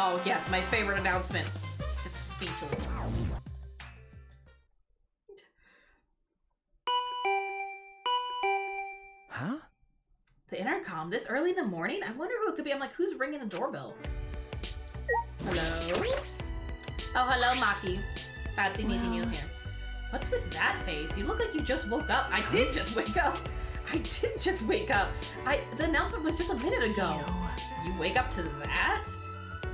Oh yes, my favorite announcement. It's speechless. Huh? The intercom this early in the morning? I wonder who it could be. I'm like, who's ringing the doorbell? Hello? Oh, hello, Maki. Fancy meeting you here. What's with that face? You look like you just woke up. I did just wake up. The announcement was just a minute ago. You wake up to that?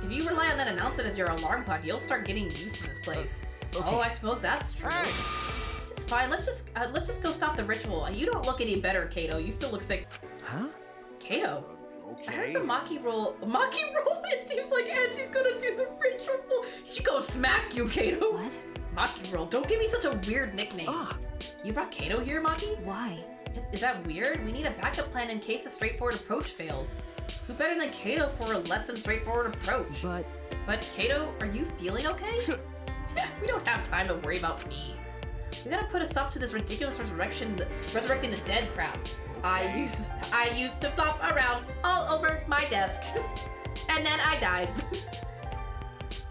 If you rely on that announcement as your alarm clock, you'll start getting used to this place. Okay. Oh, I suppose that's true. It's fine. Let's just go stop the ritual. You don't look any better, Kato. You still look sick. Huh? Kato. Okay. I heard the Maki roll. Maki roll? It seems like Angie's gonna do the ritual. She gonna smack you, Kato. What? Maki roll. Don't give me such a weird nickname. You brought Kato here, Maki? Why? Is that weird? We need a backup plan in case a straightforward approach fails. Who better than Kato for a less than straightforward approach? But Kato, are you feeling okay? We don't have time to worry about me. We gotta put a stop to this ridiculous resurrecting the dead crowd. I used to flop around all over my desk. And then I died.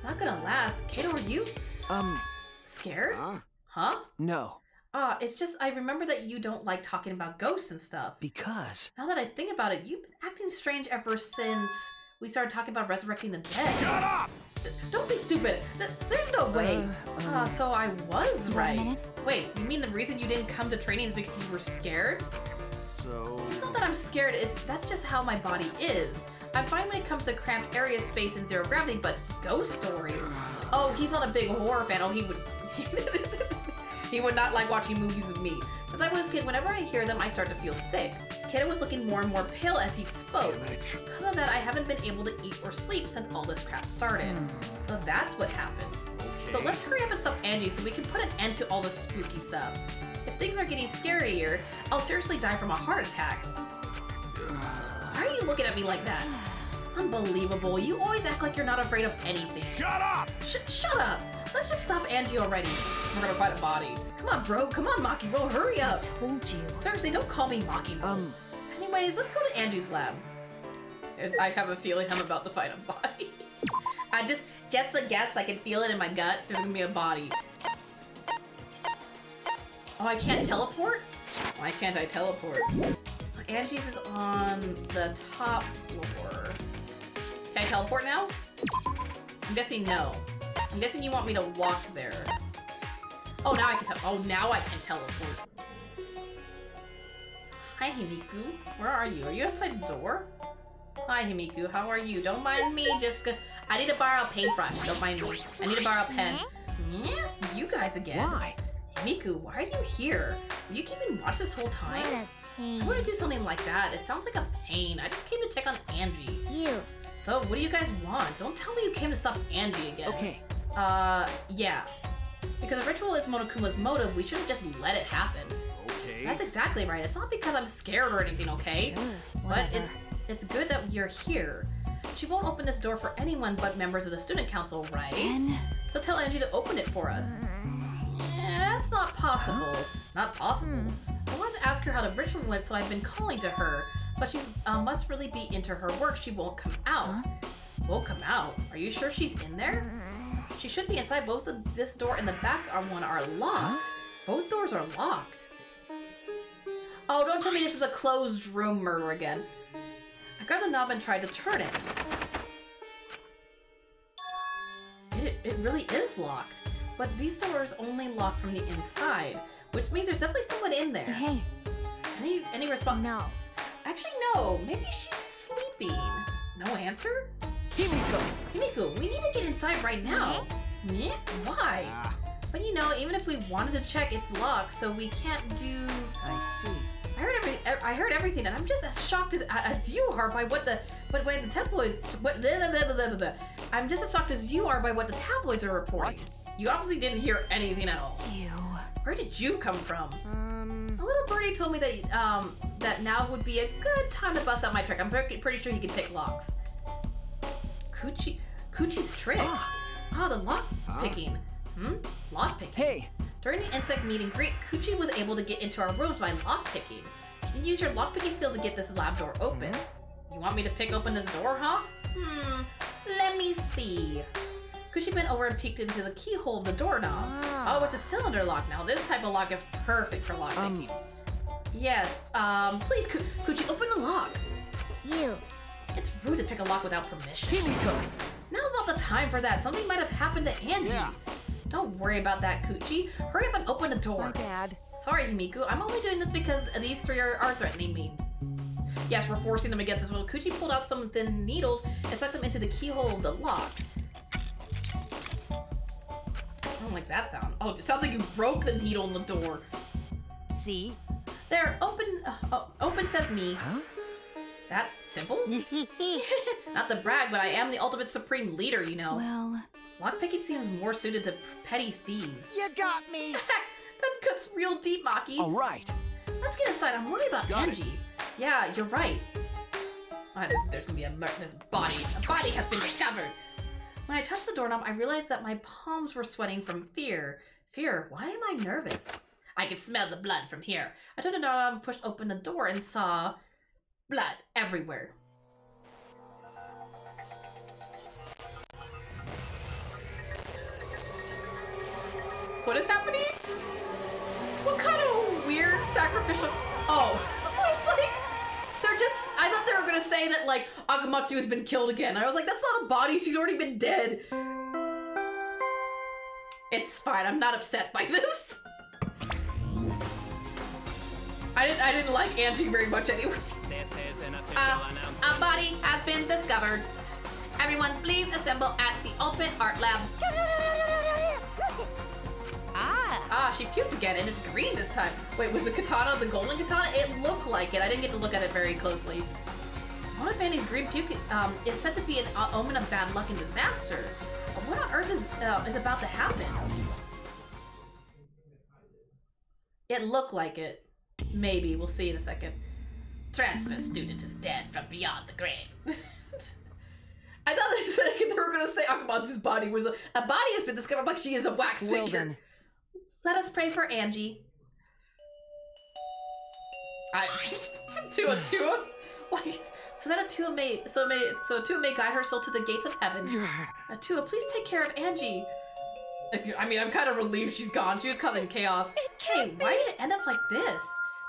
Not gonna last. Kato, are you scared? Huh? No. It's just I remember that you don't like talking about ghosts and stuff. Because? Now that I think about it, you've been acting strange ever since we started talking about resurrecting the dead. Shut up! Don't be stupid. There's no way. So I was right. Wait, you mean the reason you didn't come to training is because you were scared? So... It's not that I'm scared, that's just how my body is. I'm fine when it comes to cramped area, space, and zero gravity, but ghost stories? Oh, he's not a big horror fan. Oh, he would... He would not like watching movies of me. Since I was a kid, whenever I hear them, I start to feel sick. Kato was looking more and more pale as he spoke. Because of that, I haven't been able to eat or sleep since all this crap started. So that's what happened. Okay. So let's hurry up and stop Angie so we can put an end to all this spooky stuff. If things are getting scarier, I'll seriously die from a heart attack. Why are you looking at me like that? Unbelievable. You always act like you're not afraid of anything. Shut up! Shut up! Let's just stop Angie already. We're gonna find a body. Come on, bro. Come on, Maki Roll. Hurry up. I told you. Seriously, don't call me Maki Roll. Anyways, let's go to Angie's lab. I have a feeling I'm about to find a body. Just a guess. I can feel it in my gut. There's gonna be a body. Oh, I can't teleport? Why can't I teleport? So Angie's is on the top floor. Can I teleport now? I'm guessing no. I'm guessing you want me to walk there. Oh, now I can teleport. Hi, Himiku. Where are you? Are you outside the door? Hi, Himiku. How are you? Don't mind me. I need to borrow a paintbrush. Don't mind me. I need to borrow a pen. Yeah? You guys again. Why? Himiku, why are you here? Were you keeping watch this whole time? What a pain. I wouldn't do something like that. It sounds like a pain. I just came to check on Angie. You. So, what do you guys want? Don't tell me you came to stop Angie again. Okay. Yeah. Because the ritual is Monokuma's motive, we shouldn't just let it happen. Okay. That's exactly right. It's not because I'm scared or anything, okay? Sure, but it's good that you're here. She won't open this door for anyone but members of the student council, right? Ben? So tell Angie to open it for us. Yeah, that's not possible. Not possible. I wanted to ask her how the ritual went, so I've been calling to her. But she must really be into her work. She won't come out. Won't come out? Are you sure she's in there? She should be inside. Both this door and the back one are locked. Both doors are locked. Oh, don't tell me this is a closed room murder again. I grabbed the knob and tried to turn it. It really is locked. But these doors only lock from the inside, which means there's definitely someone in there. Hey. Any response? No. Actually, no. Maybe she's sleeping. No answer? Himiko, we need to get inside right now. Yeah? Why? But you know, even if we wanted to check, it's locked, so we can't do... I see. I heard everything, and I'm just as shocked as you are by what the tabloid... I'm just as shocked as you are by what the tabloids are reporting. What? You obviously didn't hear anything at all. Ew. Where did you come from? A little birdie told me that that now would be a good time to bust out my trick. I'm pretty sure he can pick locks. Kuchi's trick. The lock picking. Lock picking. Hey. During the insect meet and greet, Kuchi was able to get into our rooms by lock picking. You can use your lock picking skill to get this lab door open. You want me to pick open this door, huh? Let me see. Kuchi bent over and peeked into the keyhole of the doorknob. Oh, it's a cylinder lock now. This type of lock is perfect for lockpicking. Yes, please, Kuchi, open the lock. You. It's rude to pick a lock without permission. Himiko! Now's not the time for that. Something might have happened to Angie. Yeah. Don't worry about that, Kuchi. Hurry up and open the door. My bad. Sorry, Himiku. I'm only doing this because these three are threatening me. Yes, we're forcing them against us. Well, Kuchi pulled out some thin needles and stuck them into the keyhole of the lock. I don't like that sound. Oh, it sounds like you broke the needle in the door. See? There, open sesame. Huh? That simple? Not to brag, but I am the ultimate supreme leader, you know. Well... Lockpicking seems more suited to petty thieves. You got me! That cuts real deep, Maki. All right. Let's get inside. I'm worried about Got Angie. Yeah, you're right. There's gonna be there's a body. A body has been discovered. When I touched the doorknob, I realized that my palms were sweating from fear. Fear? Why am I nervous? I could smell the blood from here. I turned the doorknob and pushed open the door and saw blood everywhere. What is happening? What kind of weird sacrificial... Oh. It's like... They're just... I thought they were going to say that, like, Akamatsu has been killed again. I was like, that's not a body. She's already been dead. It's fine. I'm not upset by this. I didn't like Angie very much anyway. This is an official announcement. A body has been discovered. Everyone, please assemble at the Ultimate Art Lab. Ah, she puked again, and it's green this time. Wait, was the katana the golden katana? It looked like it. I didn't get to look at it very closely. Monofanny's green puke is said to be an omen of bad luck and disaster. What on earth is about to happen? It looked like it. Maybe. We'll see in a second. Transfer student is dead from beyond the grave. I thought they were going to say Akamatsu's body was a body has been discovered, but she is a wax figure. Well then. Let us pray for Angie. Tua. Why? So that Tua may guide her soul to the gates of heaven. Tua, please take care of Angie. I mean, I'm kind of relieved she's gone. She was causing chaos. Hey, why did it end up like this?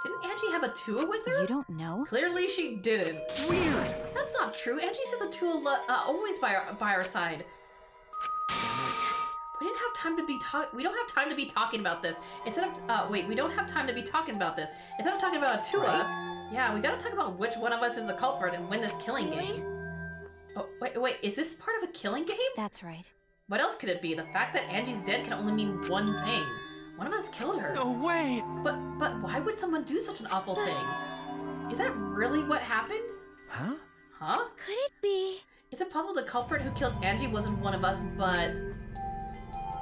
Didn't Angie have a Tua with her? You don't know? Clearly she didn't. Weird. That's not true. Angie says a Tua always by our side. We didn't have time to be we don't have time to be talking about this. Instead of we don't have time to be talking about this. Instead of talking about a Tua, right? Yeah, we gotta talk about which one of us is the culprit and win this killing game. Oh, wait, is this part of a killing game? That's right. What else could it be? The fact that Angie's dead can only mean one thing. One of us killed her. No way. But why would someone do such an awful thing? Is that really what happened? Huh? Huh? Could it be? Is it possible the culprit who killed Angie wasn't one of us, but...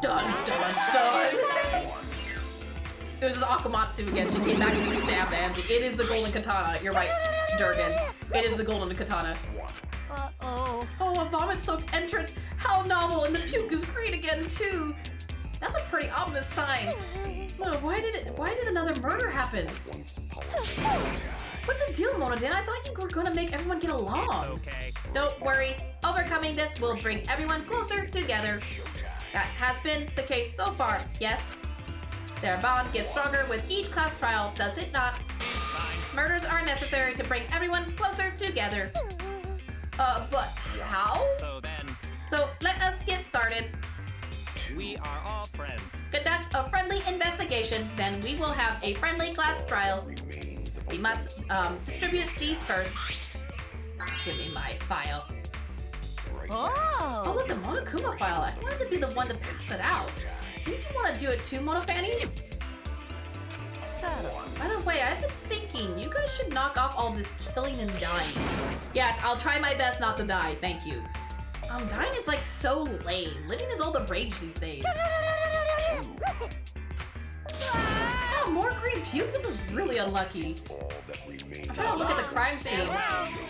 Dun, dun, dun! It was Akamatsu again. She came back and stabbed Angie. It is the golden katana. You're right, Durgan. It is the golden katana. Uh-oh. Oh, a vomit-soaked entrance. How novel, and the puke is green again, too. That's a pretty ominous sign. Oh, why did another murder happen? What's the deal, Monodan? I thought you were gonna make everyone get along. It's okay. Don't worry. Overcoming this will bring everyone closer together. That has been the case so far, yes? Their bond gets stronger with each class trial, does it not? Fine. Murders are necessary to bring everyone closer together. But how? So let us get started. We are all friends. Conduct a friendly investigation, then we will have a friendly class trial. We must distribute these first. Give me my file. Oh, look, the Monokuma file. I wanted to be the one to pass it out. Didn't you want to do it too, Monofanny? By the way, I've been thinking, you guys should knock off all this killing and dying. Yes, I'll try my best not to die, thank you. Dying is like so lame. Living is all the rage these days. Oh, more green puke? This is really unlucky. I'm trying to look at the crime scene.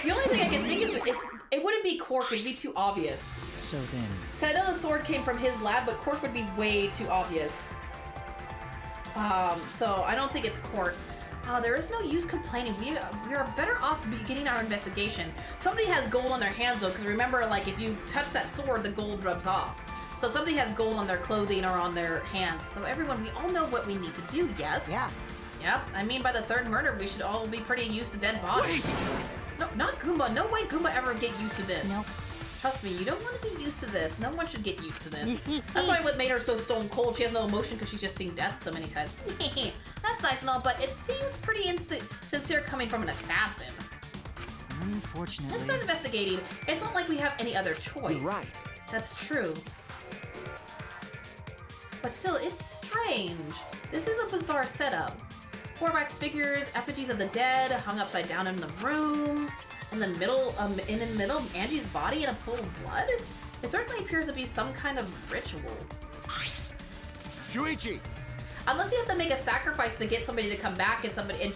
The only thing I can think of is it wouldn't be Quark, it'd be too obvious. So then... I know the sword came from his lab, but Quark would be way too obvious. So I don't think it's Quark. There is no use complaining. We are better off beginning our investigation. Somebody has gold on their hands though, because remember, like, if you touch that sword, the gold rubs off. So somebody has gold on their clothing or on their hands. So everyone, we all know what we need to do, yes? Yeah. Yep, I mean, by the third murder, we should all be pretty used to dead bodies. Wait! No, not Goomba. No way Goomba ever get used to this. Nope. Trust me, you don't want to be used to this. No one should get used to this. That's why what made her so stone cold. She has no emotion because she's just seen death so many times. That's nice and all, but it seems pretty sincere coming from an assassin. Unfortunately. Let's start investigating. It's not like we have any other choice. You're right. That's true. But still, it's strange. This is a bizarre setup. 4 wax figures, effigies of the dead, hung upside down in the room. In the middle, Angie's body in a pool of blood? It certainly appears to be some kind of ritual. Shuichi! Unless you have to make a sacrifice to get somebody to come back and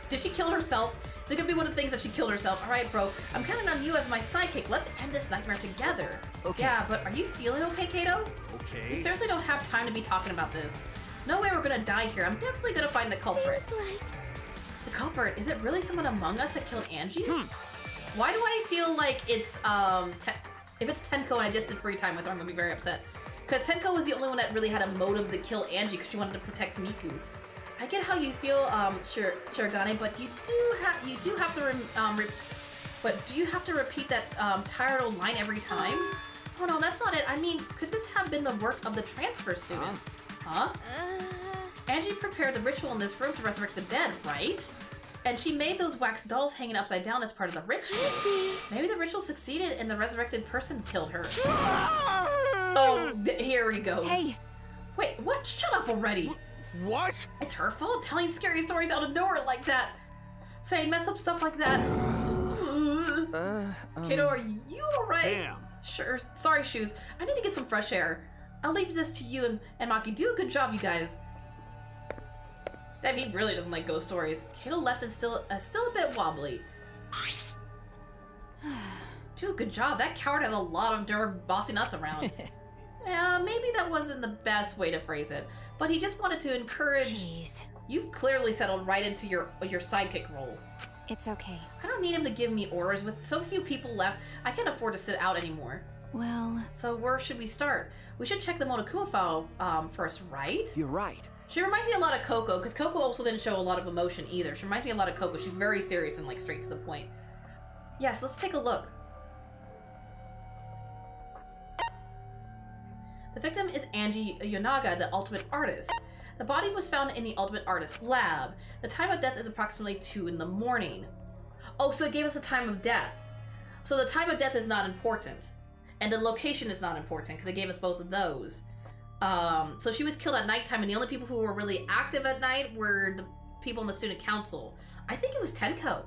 did she kill herself? That could be one of the things that she killed herself. Alright, bro, I'm counting on you as my sidekick. Let's end this nightmare together. Okay. Yeah, but are you feeling okay, Kato? Okay. We seriously don't have time to be talking about this. No way we're gonna die here. I'm definitely gonna find the culprit. Seems like... The culprit? Is it really someone among us that killed Angie? Why do I feel like it's, if it's Tenko and I just did free time with her, I'm gonna be very upset. Because Tenko was the only one that really had a motive to kill Angie because she wanted to protect Miku. I get how you feel, Shirogane, but you do have to repeat that tired old line every time? Oh no, that's not it. I mean, could this have been the work of the transfer student? Huh? Angie prepared the ritual in this room to resurrect the dead, right? And she made those wax dolls hanging upside down as part of the ritual. Maybe the ritual succeeded and the resurrected person killed her. Oh, here he goes. Hey! Wait, what? Shut up already! What? It's her fault telling scary stories out of nowhere like that. Saying mess up stuff like that. Kato, are you alright? Damn. Sure. Sorry, Shoes. I need to get some fresh air. I'll leave this to you and Maki. Do a good job, you guys. Damn, he really doesn't like ghost stories. Kato left and still a bit wobbly. Do a good job. That coward has a lot of dirt bossing us around. Maybe that wasn't the best way to phrase it, but he just wanted to encourage. Jeez. You've clearly settled right into your sidekick role. It's okay. I don't need him to give me orders. With so few people left, I can't afford to sit out anymore. Well... So where should we start? We should check the Monokuma file first, right? You're right. She reminds me a lot of Coco, because Coco also didn't show a lot of emotion either. She reminds me a lot of Coco. She's very serious and like straight to the point. Yes, let's take a look. The victim is Angie Yonaga, the ultimate artist. The body was found in the ultimate artist's lab. The time of death is approximately 2 in the morning. Oh, so it gave us a time of death. So the time of death is not important. And the location is not important, because it gave us both of those. So she was killed at nighttime, and the only people who were really active at night were the people in the student council. I think it was Tenko.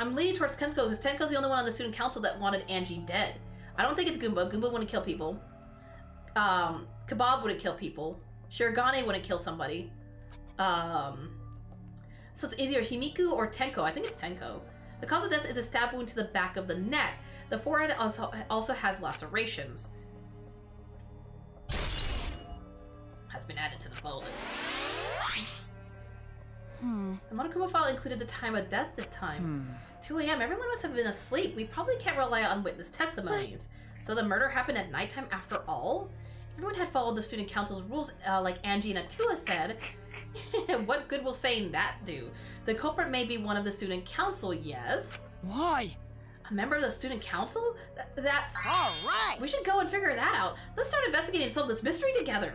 I'm leaning towards Tenko, because Tenko's the only one on the student council that wanted Angie dead. I don't think it's Goomba. Goomba wouldn't kill people. Kebab wouldn't kill people. Shirogane wouldn't kill somebody. So it's either Himiku or Tenko. I think it's Tenko. The cause of death is a stab wound to the back of the neck. The forehead also has lacerations. Has been added to the folder. The Monokuma file included the time of death this time. 2 a.m. Everyone must have been asleep. We probably can't rely on witness testimonies. So the murder happened at nighttime after all? Everyone had followed the student council's rules, like Angie and Atua said. What good will saying that do? The culprit may be one of the student council, yes? Why? A member of the student council? That's... Alright! We should go and figure that out. Let's start investigating and solve this mystery together.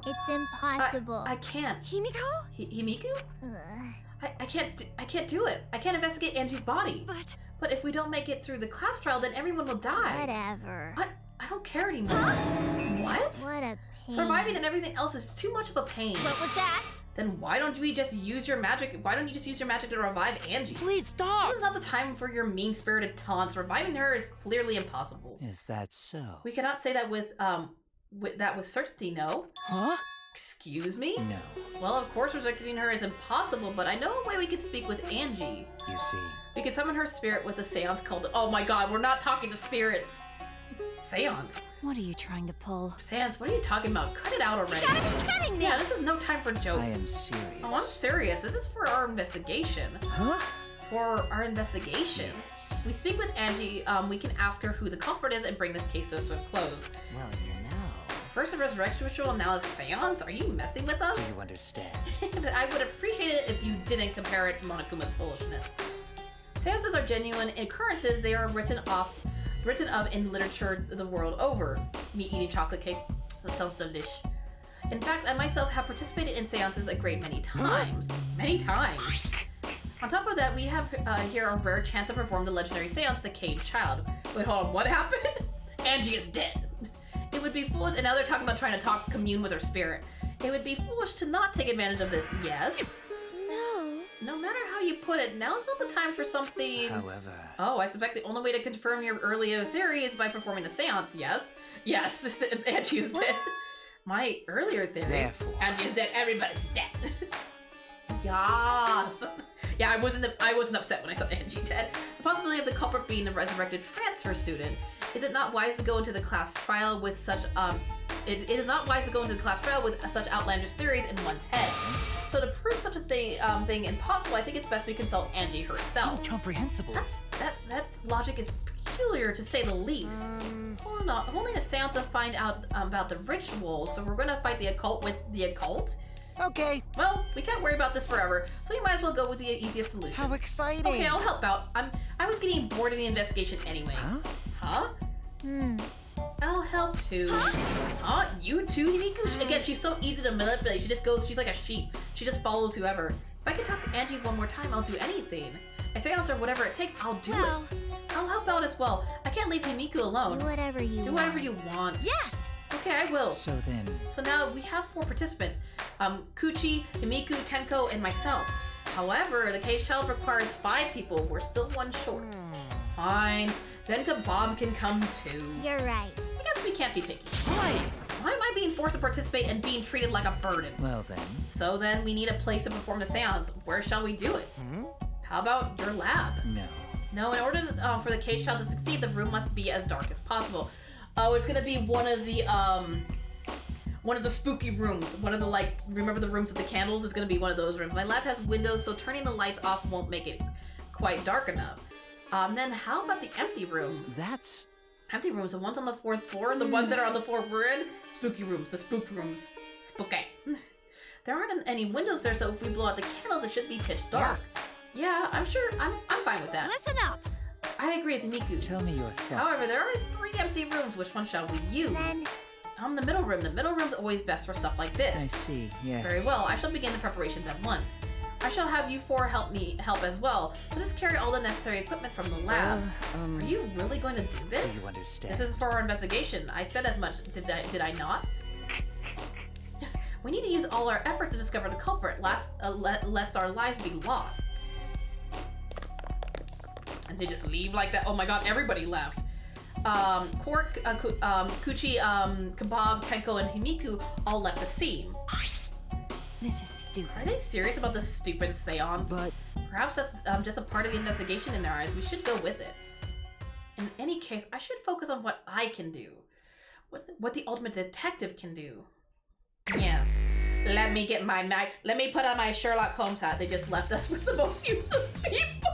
It's impossible. I can't. Himiko? Himiku? Ugh. I can't do it. I can't investigate Angie's body. But if we don't make it through the class trial, then everyone will die. Whatever. What? I don't care anymore. What? What a pain. Surviving and everything else is too much of a pain. What was that? Then why don't we just use your magic? Why don't you just use your magic to revive Angie? Please stop! This is not the time for your mean-spirited taunts. Reviving her is clearly impossible. Is that so? We cannot say that with certainty, no? Huh? Excuse me? No. Well, of course resurrecting her is impossible, but I know a way we could speak with Angie. You see. We could summon her spirit with a seance called... Oh my god, we're not talking to spirits. Seance? What are you trying to pull? Seance, what are you talking about? Cut it out already. You gotta be kidding me! Yeah, this is no time for jokes. I am serious. Oh, I'm serious. This is for our investigation. Huh? For our investigation. Yes. We speak with Angie. We can ask her who the culprit is and bring this case to a swift close. Well, you know. First a resurrection ritual, now a seance? Are you messing with us? Do you understand? I would appreciate it if you didn't compare it to Monokuma's foolishness. Seances are genuine occurrences. They are written of in literature the world over. Me eating chocolate cake. That sounds delish. In fact, I myself have participated in seances a great many times. Many times. On top of that, we have here a rare chance to perform the legendary seance, The Caged Child. Wait, hold on, what happened? Angie is dead. It would be foolish, and now they're talking about trying to commune with her spirit. It would be foolish to not take advantage of this, yes? No. No matter how you put it, now's not the time for something... However... Oh, I suspect the only way to confirm your earlier theory is by performing the seance, yes? Yes, Angie is dead. My earlier theory? Therefore... Angie is dead, everybody's dead. Yes! Yeah, I wasn't upset when I saw Angie dead. The possibility of the culprit being the resurrected transfer student. Is it not wise to go into the class trial with such, it is not wise to go into the class trial with such outlandish theories in one's head. So to prove such a thing impossible, I think it's best we consult Angie herself. Incomprehensible. That logic is peculiar to say the least. Hold on, holding a seance to find out about the ritual, so we're gonna fight the occult with the occult? Okay. Well, we can't worry about this forever, so you might as well go with the easiest solution. How exciting. Okay, I'll help out. I was getting bored of the investigation anyway. Huh? Huh? I'll help too. Huh? You too, Himiku? Again, she's so easy to manipulate. She just goes, she's like a sheep. She just follows whoever. If I can talk to Angie one more time, I'll do anything. I say or whatever it takes, I'll do it. I'll help out as well. I can't leave Himiku alone. Do whatever you want. Do whatever you want. Yes! Okay, I will. So then... So now we have 4 participants. Kuchi, Himiku, Tenko, and myself. However, the caged child requires 5 people. We're still 1 short. Fine. Then Bob can come too. You're right. I guess we can't be picky. Why? Why am I being forced to participate and being treated like a burden? Well then... So then we need a place to perform the seance. Where shall we do it? How about your lab? No. No, in order to, for the caged child to succeed, the room must be as dark as possible. Oh, it's gonna be one of the spooky rooms. One of the, like, remember the rooms with the candles? It's gonna be one of those rooms. My lab has windows, so turning the lights off won't make it quite dark enough. Then how about the empty rooms? That's... Empty rooms, the ones on the 4th floor, the ones that are on the floor we're in? Spooky rooms, the spook rooms. Spooky. There aren't any windows there, so if we blow out the candles, it should be pitch dark. Yeah, I'm sure, I'm fine with that. Listen up! I agree with Miku. Tell me your thoughts. However, there are 3 empty rooms. Which one shall we use? Then... The middle room. The middle room's always best for stuff like this. I see, yes. Very well. I shall begin the preparations at once. I shall have you 4 help as well. So just carry all the necessary equipment from the lab. Are you really going to do this? Do you understand? This is for our investigation. I said as much. Did I not? We need to use all our effort to discover the culprit, lest our lives be lost. And they just leave like that. Oh my god, everybody left. Quark, Kuchi, Kebab, Tenko, and Himiku all left the scene. This is stupid. Are they serious about this stupid seance? But... Perhaps that's just a part of the investigation in their eyes. We should go with it. In any case, I should focus on what I can do. What the ultimate detective can do. Yes. Let me get my let me put on my Sherlock Holmes hat. They just left us with the most useless people.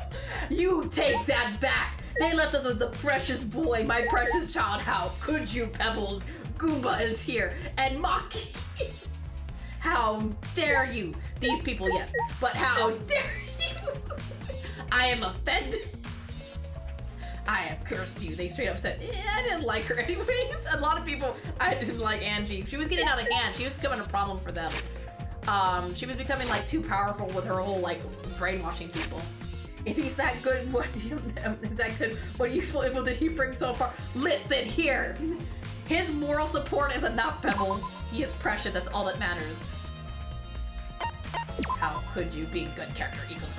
You take that back. They left us with the precious boy, my precious child. How could you, Pebbles? Goomba is here. And Maki. How dare you? These people, yes. But how dare you? I am offended. I have cursed you. They straight up said, I didn't like her anyways. A lot of people, I didn't like Angie. She was getting out of hand. She was becoming a problem for them. She was becoming like too powerful with her whole like brainwashing people. If he's that good, what do you, is that good? What useful info did he bring so far? Listen here. His moral support is enough, Pebbles. He is precious. That's all that matters. How could you be good character equals?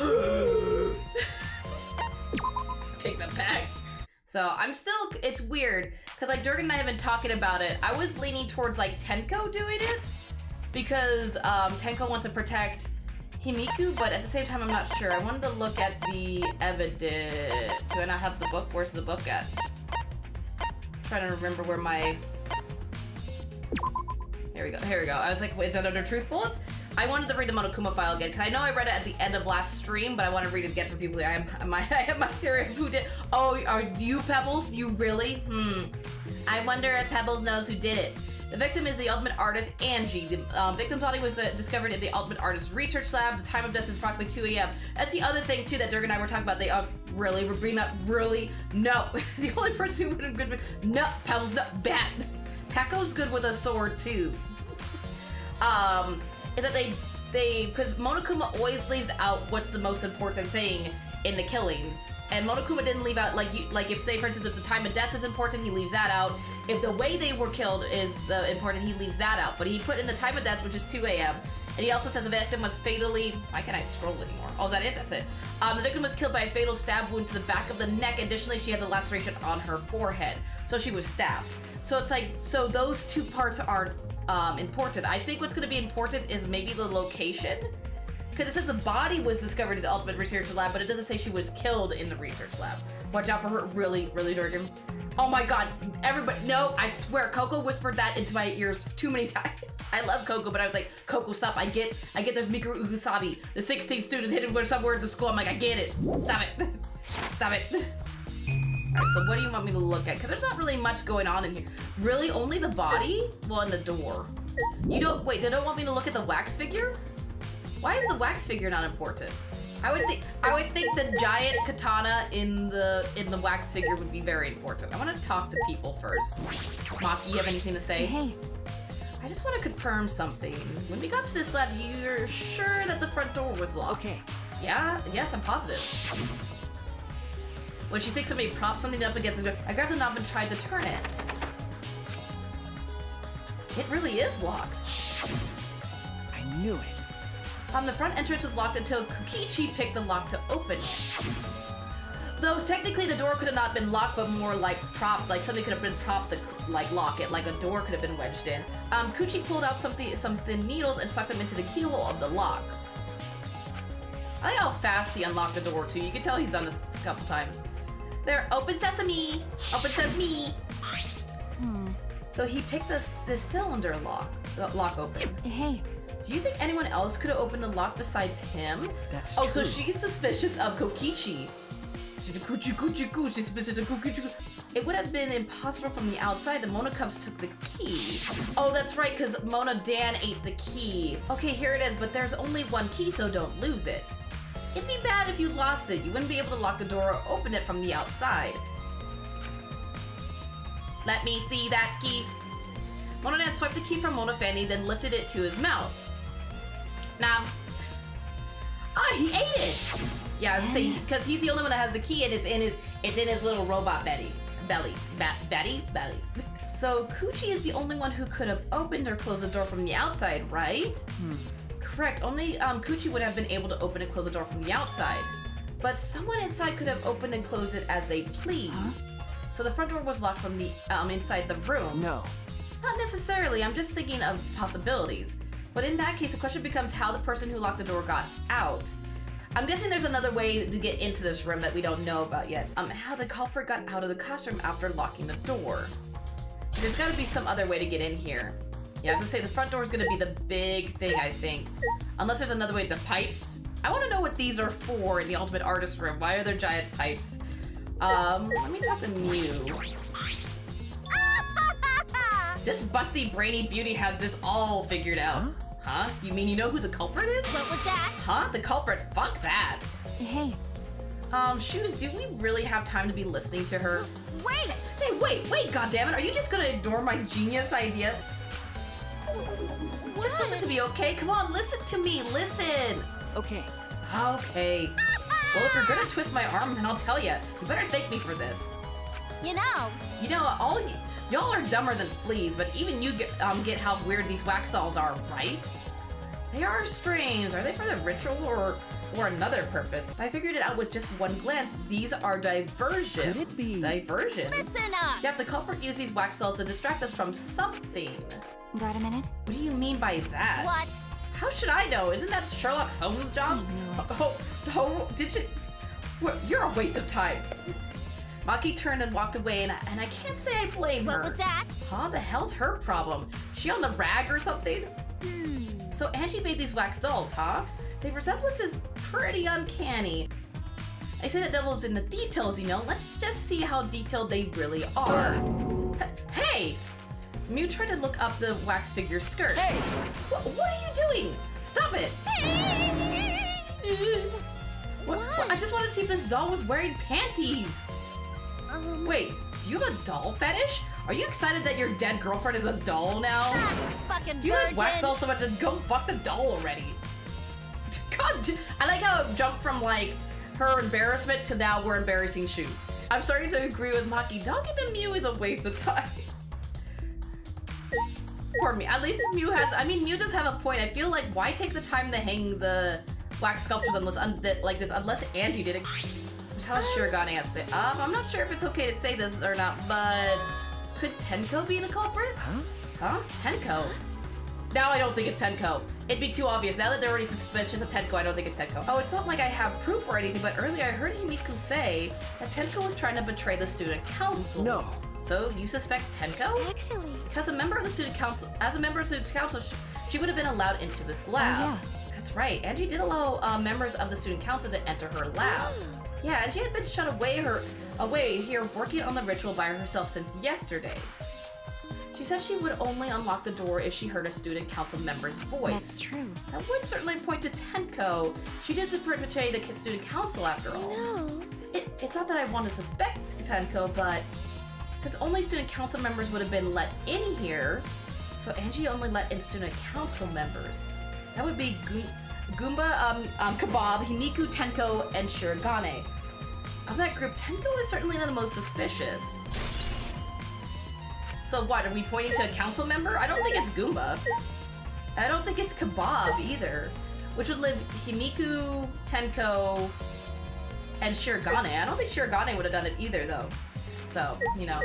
Take them back. So I'm still, it's weird because like Durgan and I have been talking about it. I was leaning towards like Tenko doing it because Tenko wants to protect Himiku, but at the same time I'm not sure. I wanted to look at the evidence. Do I not have the book? Where's the book at? I'm trying to remember where my, here Here we go. Here we go. I was like, wait, is that under truth bullets? I wanted to read the Monokuma file again, because I know I read it at the end of last stream, but I want to read it again for people who I have my theory of who did. Oh, do you, Pebbles? Do you really? I wonder if Pebbles knows who did it. The victim is the ultimate artist, Angie. The victim's body was discovered in the ultimate artist research lab. The time of death is approximately 2 a.m. That's the other thing, too, that Dirk and I were talking about. They really? We're bringing up really? No. The only person who would have good... No, Pebbles, no. Bad. Paco's good with a sword, too. Is that because Monokuma always leaves out what's the most important thing in the killings. And Monokuma didn't leave out, like if, say, for instance, if the time of death is important, he leaves that out. If the way they were killed is important, he leaves that out. But he put in the time of death, which is 2 a.m. And he also says the victim was fatally... Why can't I scroll anymore? Oh, is that it? That's it. The victim was killed by a fatal stab wound to the back of the neck. Additionally, she has a laceration on her forehead. So she was stabbed. So it's like, so those two parts are important. I think what's going to be important is maybe the location. Because it says the body was discovered in the Ultimate Research Lab, but it doesn't say she was killed in the research lab. Watch out for her. Really, really, Durgan. Oh my god. Everybody. No, I swear. Coco whispered that into my ears too many times. I love Coco, but I was like, Coco, stop. I get there's Mikuru Ugusabi, the 16th student hidden somewhere in the school. I'm like, I get it. Stop it. Stop it. Alright, so what do you want me to look at? Because there's not really much going on in here. Really? Only the body? Well, and the door. You don't... Wait, they don't want me to look at the wax figure? Why is the wax figure not important? I would think the giant katana in the wax figure would be very important. I want to talk to people first. Maki, you have anything to say? Hey. I just want to confirm something. When we got to this lab, you're sure that the front door was locked? Okay. Yeah? Yes, I'm positive. When she thinks somebody propped something up against the door, I grabbed the knob and tried to turn it. It really is locked. I knew it. The front entrance was locked until Kukichi picked the lock to open it. Though technically the door could have not been locked, but more like propped, like something could have been propped to lock it, like a door could have been wedged in. Kuchi pulled out some thin needles and stuck them into the keyhole of the lock. I like how fast he unlocked the door too. You can tell he's done this a couple times. There, open sesame! Open sesame! So he picked this cylinder lock open. Hey. Do you think anyone else could have opened the lock besides him? That's true. true. So she's suspicious of Kokichi. She's suspicious of Kokichi. It would have been impossible from the outside. The Mona Cubs took the key. Oh, that's right, because Mona Dan ate the key. Okay, here it is, but there's only one key, so don't lose it. It'd be bad if you lost it. You wouldn't be able to lock the door or open it from the outside. Let me see that key. Mona Dan swiped the key from Mona Fanny, then lifted it to his mouth. Now, he ate it. Yeah, I was saying because he's the only one that has the key, and it's in his little robot belly. So Kuchi is the only one who could have opened or closed the door from the outside, right? Correct. Only Kuchi would have been able to open and close the door from the outside, but someone inside could have opened and closed it as they pleased. So the front door was locked from the inside the room. No. Not necessarily. I'm just thinking of possibilities. But in that case, the question becomes how the person who locked the door got out. I'm guessing there's another way to get into this room that we don't know about yet. How the culprit got out of the costume after locking the door. There's got to be some other way to get in here. Yeah, I was gonna say the front door is gonna be the big thing, I think. Unless there's another way. The pipes. I want to know what these are for in the Ultimate Artist room. Why are there giant pipes? Let me talk to Mew. This bussy, brainy beauty has this all figured out. Huh? You mean you know who the culprit is? What was that? Huh? The culprit? Fuck that. Hey. Shoes, do we really have time to be listening to her? Wait! Hey, wait, goddammit. Are you just gonna ignore my genius idea? Just listen to me, okay? Come on, listen to me. Listen. Okay. Okay. Well, if you're gonna twist my arm, then I'll tell you. You better thank me for this. You know, Y'all are dumber than fleas, but even you get how weird these wax dolls are, right? They are strange. Are they for the ritual or another purpose? I figured it out with just one glance. These are diversions. Could it be? Diversions. listen up! Yeah, the culprit used these wax dolls to distract us from something. Got a minute? What do you mean by that? What? How should I know? Isn't that Sherlock Holmes' job? I knew it. Oh, did you? Well, you're a waste of time. Maki turned and walked away, and I can't say I blame her. What was that? Huh? The hell's her problem? She on the rag or something? So Angie made these wax dolls, huh? Their resemblance is pretty uncanny. I say the devil's in the details, you know? Let's just see how detailed they really are. Hey! Mew tried to look up the wax figure's skirt. Hey! What are you doing? Stop it! What? I just wanted to see if this doll was wearing panties. Wait, do you have a doll fetish? Are you excited that your dead girlfriend is a doll now? Fucking You like virgin. wax dolls so much, then go fuck the doll already. God, I like how it jumped from like her embarrassment to now we're embarrassing shoes. I'm starting to agree with Maki. Dogging the Mew is a waste of time. Poor me. At least Mew has. I mean, Mew does have a point. I feel like why take the time to hang the wax sculptures unless Angie did it. How does Shirogane has to say? I'm not sure if it's okay to say this or not, but could Tenko be the culprit? Huh? Tenko? Now I don't think it's Tenko. It'd be too obvious. Now that they're already suspicious of Tenko, I don't think it's Tenko. Oh, it's not like I have proof or anything, but earlier I heard Himiku say that Tenko was trying to betray the student council. No. So you suspect Tenko? Actually. Because as a member of the student council, she would have been allowed into this lab. yeah. That's right. Angie did allow members of the student council to enter her lab. Yeah, and she had been shut away here working on the ritual by herself since yesterday. She said she would only unlock the door if she heard a student council member's voice. That's true. That would certainly point to Tenko. She did betray the student council after all. No. It's not that I want to suspect Tenko, but since only student council members would have been let in here, so Angie only let in student council members. That would be Goomba, Kebab, Himiku, Tenko, and Shirogane. Of that group, Tenko is certainly not the most suspicious. So what, are we pointing to a council member? I don't think it's Goomba. I don't think it's Kebab either. Which would leave Himiku, Tenko, and Shirogane. I don't think Shirogane would have done it either though. So, you know.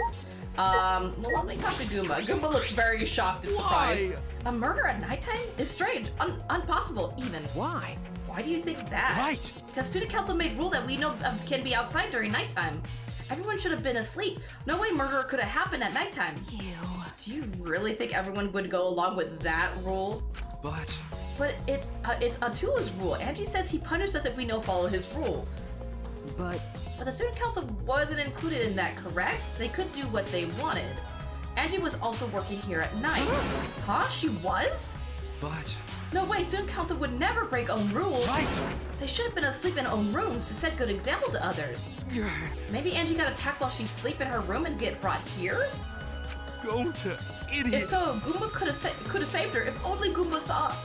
Well, let me talk to Goomba. Goomba looks very shocked and surprised. Why? A murder at nighttime is strange, impossible even. Why? Why do you think that? Right. Because student council made rule that we know can be outside during nighttime. Everyone should have been asleep. No way murder could have happened at nighttime. Ew. Do you really think everyone would go along with that rule? But it's Atua's rule. Angie says he punished us if we follow his rule. But the student council wasn't included in that, correct? They could do what they wanted. Angie was also working here at night. Huh? She was? No way, student council would never break own rules. Right. They should have been asleep in own rooms to set good example to others. Maybe Angie got attacked while she's asleep in her room and get brought here? Go to idiot. If so, Goomba could have saved her if only Goomba saw.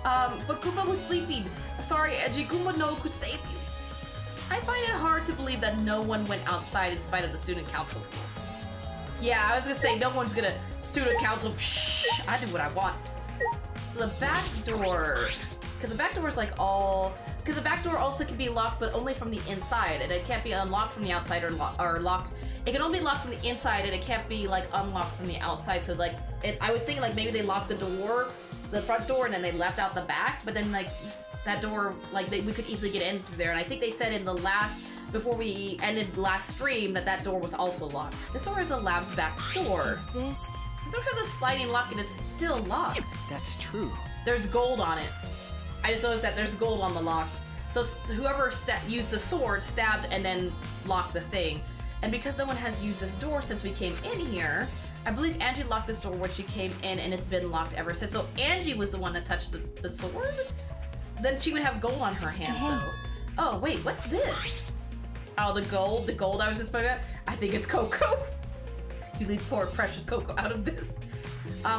But Goomba was sleeping. Sorry, Angie, Goomba could save you. I find it hard to believe that no one went outside in spite of the student council. Yeah, I was gonna say, no one's gonna student council, psh, I do what I want. So the back door, because the back door is like because the back door also can be locked, but only from the inside, and it can't be unlocked from the outside or locked. It can only be locked from the inside, and it can't be like unlocked from the outside. So like, I was thinking like maybe they locked the door, the front door, and then they left out the back, but then like that door, like we could easily get in through there. And I think they said in the before we ended last stream that door was also locked. This door is the lab's back door. Is this? This door has a sliding lock and is still locked. That's true. There's gold on it. I just noticed that there's gold on the lock. So whoever used the sword stabbed and then locked the thing. And because no one has used this door since we came in here, I believe Angie locked this door when she came in, and it's been locked ever since. So Angie was the one that touched the sword? Then she would have gold on her hands, so. Oh, wait, what's this? Oh, the gold I was just putting at? I think it's Coco. You leave poor precious Coco out of this.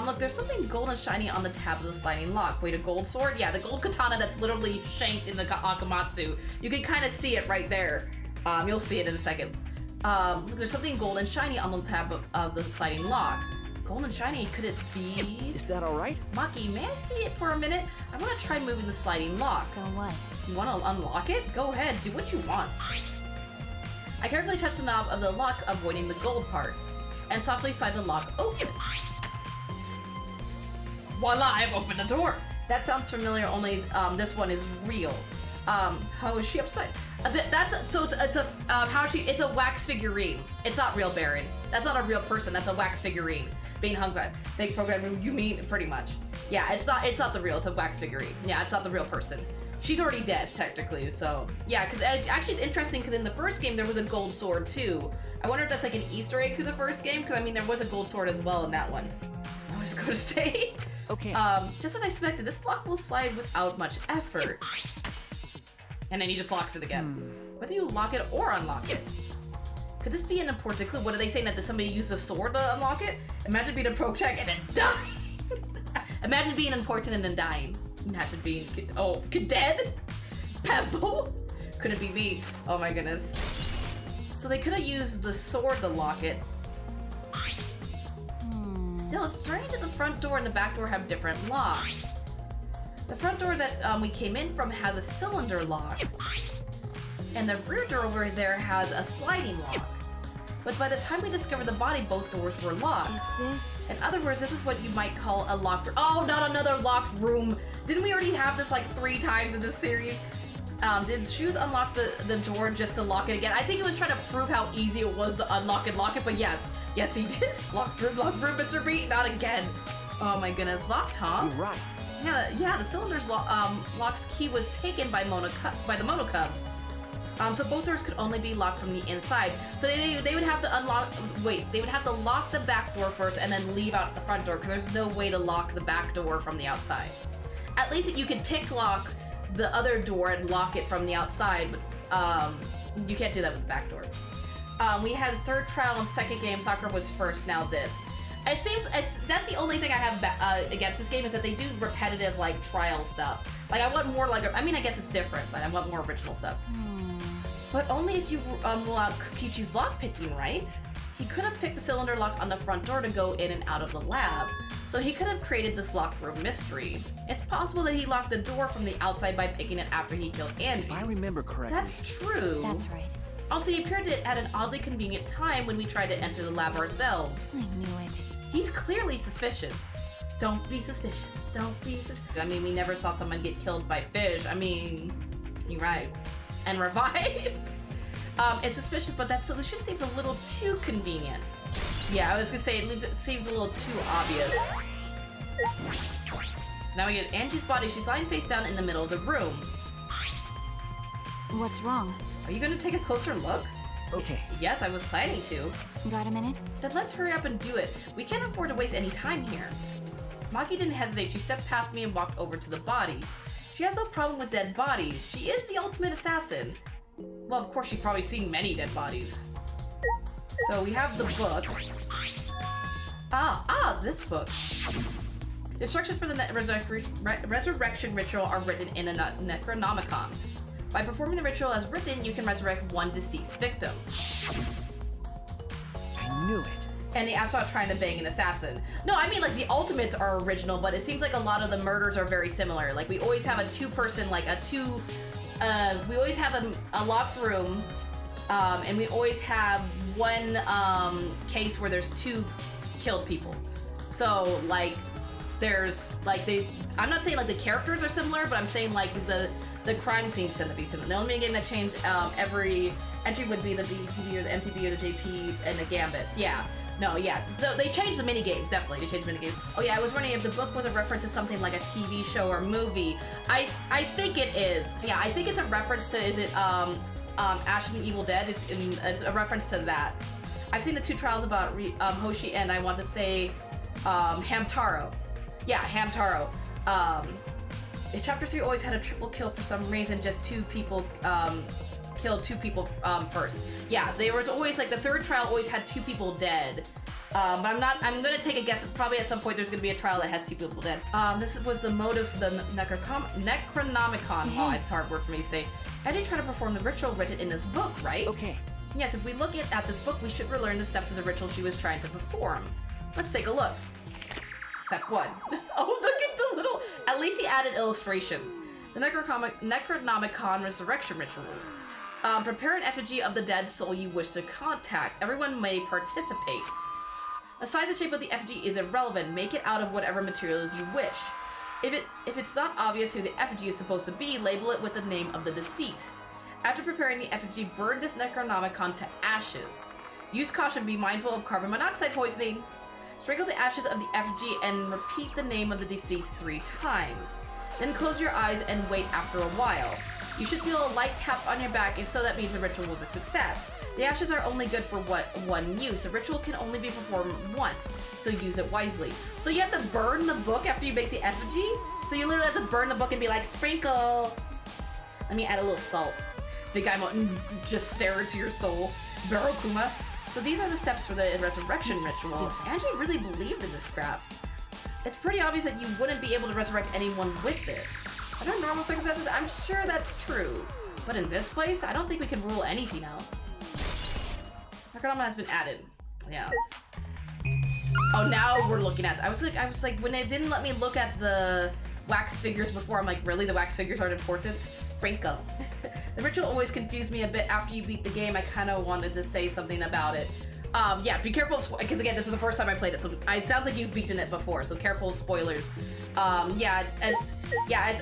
Look, there's something gold and shiny on the tab of the sliding lock. Wait, a gold sword? Yeah, the gold katana that's literally shanked in the Akamatsu. You can kind of see it right there. You'll see it in a second. Look, there's something gold and shiny on the tab of the sliding lock. Gold and shiny, could it be? Is that all right? Maki, may I see it for a minute? I want to try moving the sliding lock. So what? You want to unlock it? Go ahead, do what you want. I carefully touch the knob of the lock, avoiding the gold parts, and softly slide the lock open. Voila, I've opened the door. That sounds familiar, only this one is real. How is she upset? It's a wax figurine. It's not real Baron. That's not a real person. That's a wax figurine being hung by big program. You mean pretty much? Yeah, it's not the real. It's a wax figurine. Yeah, it's not the real person. She's already dead technically. So yeah, because actually it's interesting because in the first game there was a gold sword too. I wonder if that's like an Easter egg to the first game because I mean there was a gold sword as well in that one. I was going to say. Okay. Just as I expected, this lock will slide without much effort. And then he just locks it again. Whether you lock it or unlock it. Could this be an important clue? What are they saying, that somebody used a sword to unlock it? Imagine being a pro check and then dying. Imagine being important and then dying. Imagine being, dead? Pebbles? Could it be me? Oh my goodness. So they could have used the sword to lock it. Still, it's strange that the front door and the back door have different locks. The front door that we came in from has a cylinder lock. And the rear door over there has a sliding lock. But by the time we discovered the body, both doors were locked. Is this? In other words, this is what you might call a locked room. Oh, not another locked room! Didn't we already have this like 3 times in this series? Did Shoes unlock the door just to lock it again? I think it was trying to prove how easy it was to unlock and lock it, but yes, he did. Locked room, Mr. B, not again. Oh my goodness, locked, huh? You're right. Yeah, the cylinder's lock's key was taken by the Mono Cubs. So both doors could only be locked from the inside. So they would have to unlock. Wait, they would have to lock the back door first and then leave out the front door because there's no way to lock the back door from the outside. At least you could pick lock the other door and lock it from the outside, but you can't do that with the back door. We had third trial and second game. Soccer was first. Now this. It seems that's the only thing I have against this game is that they do repetitive like trial stuff. Like I want more like I mean I guess it's different, but I want more original stuff. But only if you rule out Kokichi's lockpicking, right? He could have picked the cylinder lock on the front door to go in and out of the lab. So he could have created this locked room mystery. It's possible that he locked the door from the outside by picking it after he killed Andy. If I remember correctly. That's true. That's right. Also, he appeared at an oddly convenient time when we tried to enter the lab ourselves. I knew it. He's clearly suspicious. Don't be suspicious. Don't be suspicious. I mean, we never saw someone get killed by fish. I mean, you're right. And revive. It's suspicious, but that solution seems a little too convenient. Yeah, I was gonna say it seems a little too obvious. So now we get Angie's body. She's lying face down in the middle of the room. What's wrong? Are you gonna take a closer look? Okay. Yes, I was planning to. Got a minute? Then let's hurry up and do it. We can't afford to waste any time here. Maki didn't hesitate. She stepped past me and walked over to the body. She has no problem with dead bodies. She is the ultimate assassin. Well, of course, she's probably seen many dead bodies. So we have the book. This book. The instructions for the resurrection ritual are written in a Necronomicon. By performing the ritual as written, you can resurrect one deceased victim. I knew it. And the astronaut trying to bang an assassin. No, I mean like the ultimates are original, but it seems like a lot of the murders are very similar. Like we always have a two-person, like we always have a locked room, and we always have one case where there's 2 killed people. So like there's like I'm not saying like the characters are similar, but I'm saying like the crime scenes tend to be similar. The only game that changed every entry would be the BTB or the MTB or the JP and the Gambits. Yeah. No, yeah. So they changed the mini games, definitely. They changed the mini games. Oh yeah, I was wondering if the book was a reference to something like a TV show or movie. I think it is. Yeah, I think it's a reference to, is it Ash and Evil Dead? It's a reference to that. I've seen the 2 trials about Hoshi and I want to say Hamtaro. Yeah, Hamtaro. If Chapter 3 always had a triple kill for some reason, just 2 people killed 2 people first. Yeah, there was always like the 3rd trial always had 2 people dead. But I'm gonna take a guess. Probably at some point there's gonna be a trial that has 2 people dead. This was the motive for the Necronomicon. Oh, it's a hard word for me to say. Eddie tried to perform the ritual written in this book, right? Okay. Yes, if we look at this book, we should relearn the steps of the ritual she was trying to perform. Let's take a look. Step 1. Oh, look at the little... At least he added illustrations. The Necronomicon resurrection rituals. Prepare an effigy of the dead soul you wish to contact. Everyone may participate. The size and shape of the effigy is irrelevant. Make it out of whatever materials you wish. If it's not obvious who the effigy is supposed to be, label it with the name of the deceased. After preparing the effigy, burn this Necronomicon to ashes. Use caution, be mindful of carbon monoxide poisoning. Sprinkle the ashes of the effigy and repeat the name of the deceased 3 times. Then close your eyes and wait after a while. You should feel a light tap on your back, if so that means the ritual was a success. The ashes are only good for one use. The ritual can only be performed once, so use it wisely. So you have to burn the book after you make the effigy? So you literally have to burn the book and be like, sprinkle! Let me add a little salt. Big guy just stare into your soul. Barokuma. So these are the steps for the resurrection ritual. Angie really believed in this crap. It's pretty obvious that you wouldn't be able to resurrect anyone with this. Under normal circumstances, I'm sure that's true. But in this place, I don't think we can rule anything out. Necronomicon has been added. Yes. Oh, now we're looking at. I was like, when they didn't let me look at the wax figures before, I'm like, really, the wax figures aren't important? Sprinkle. The ritual always confused me a bit. After you beat the game, I kind of wanted to say something about it. Yeah, be careful, because again, this is the first time I played it, so it sounds like you've beaten it before, so careful of spoilers. Yeah,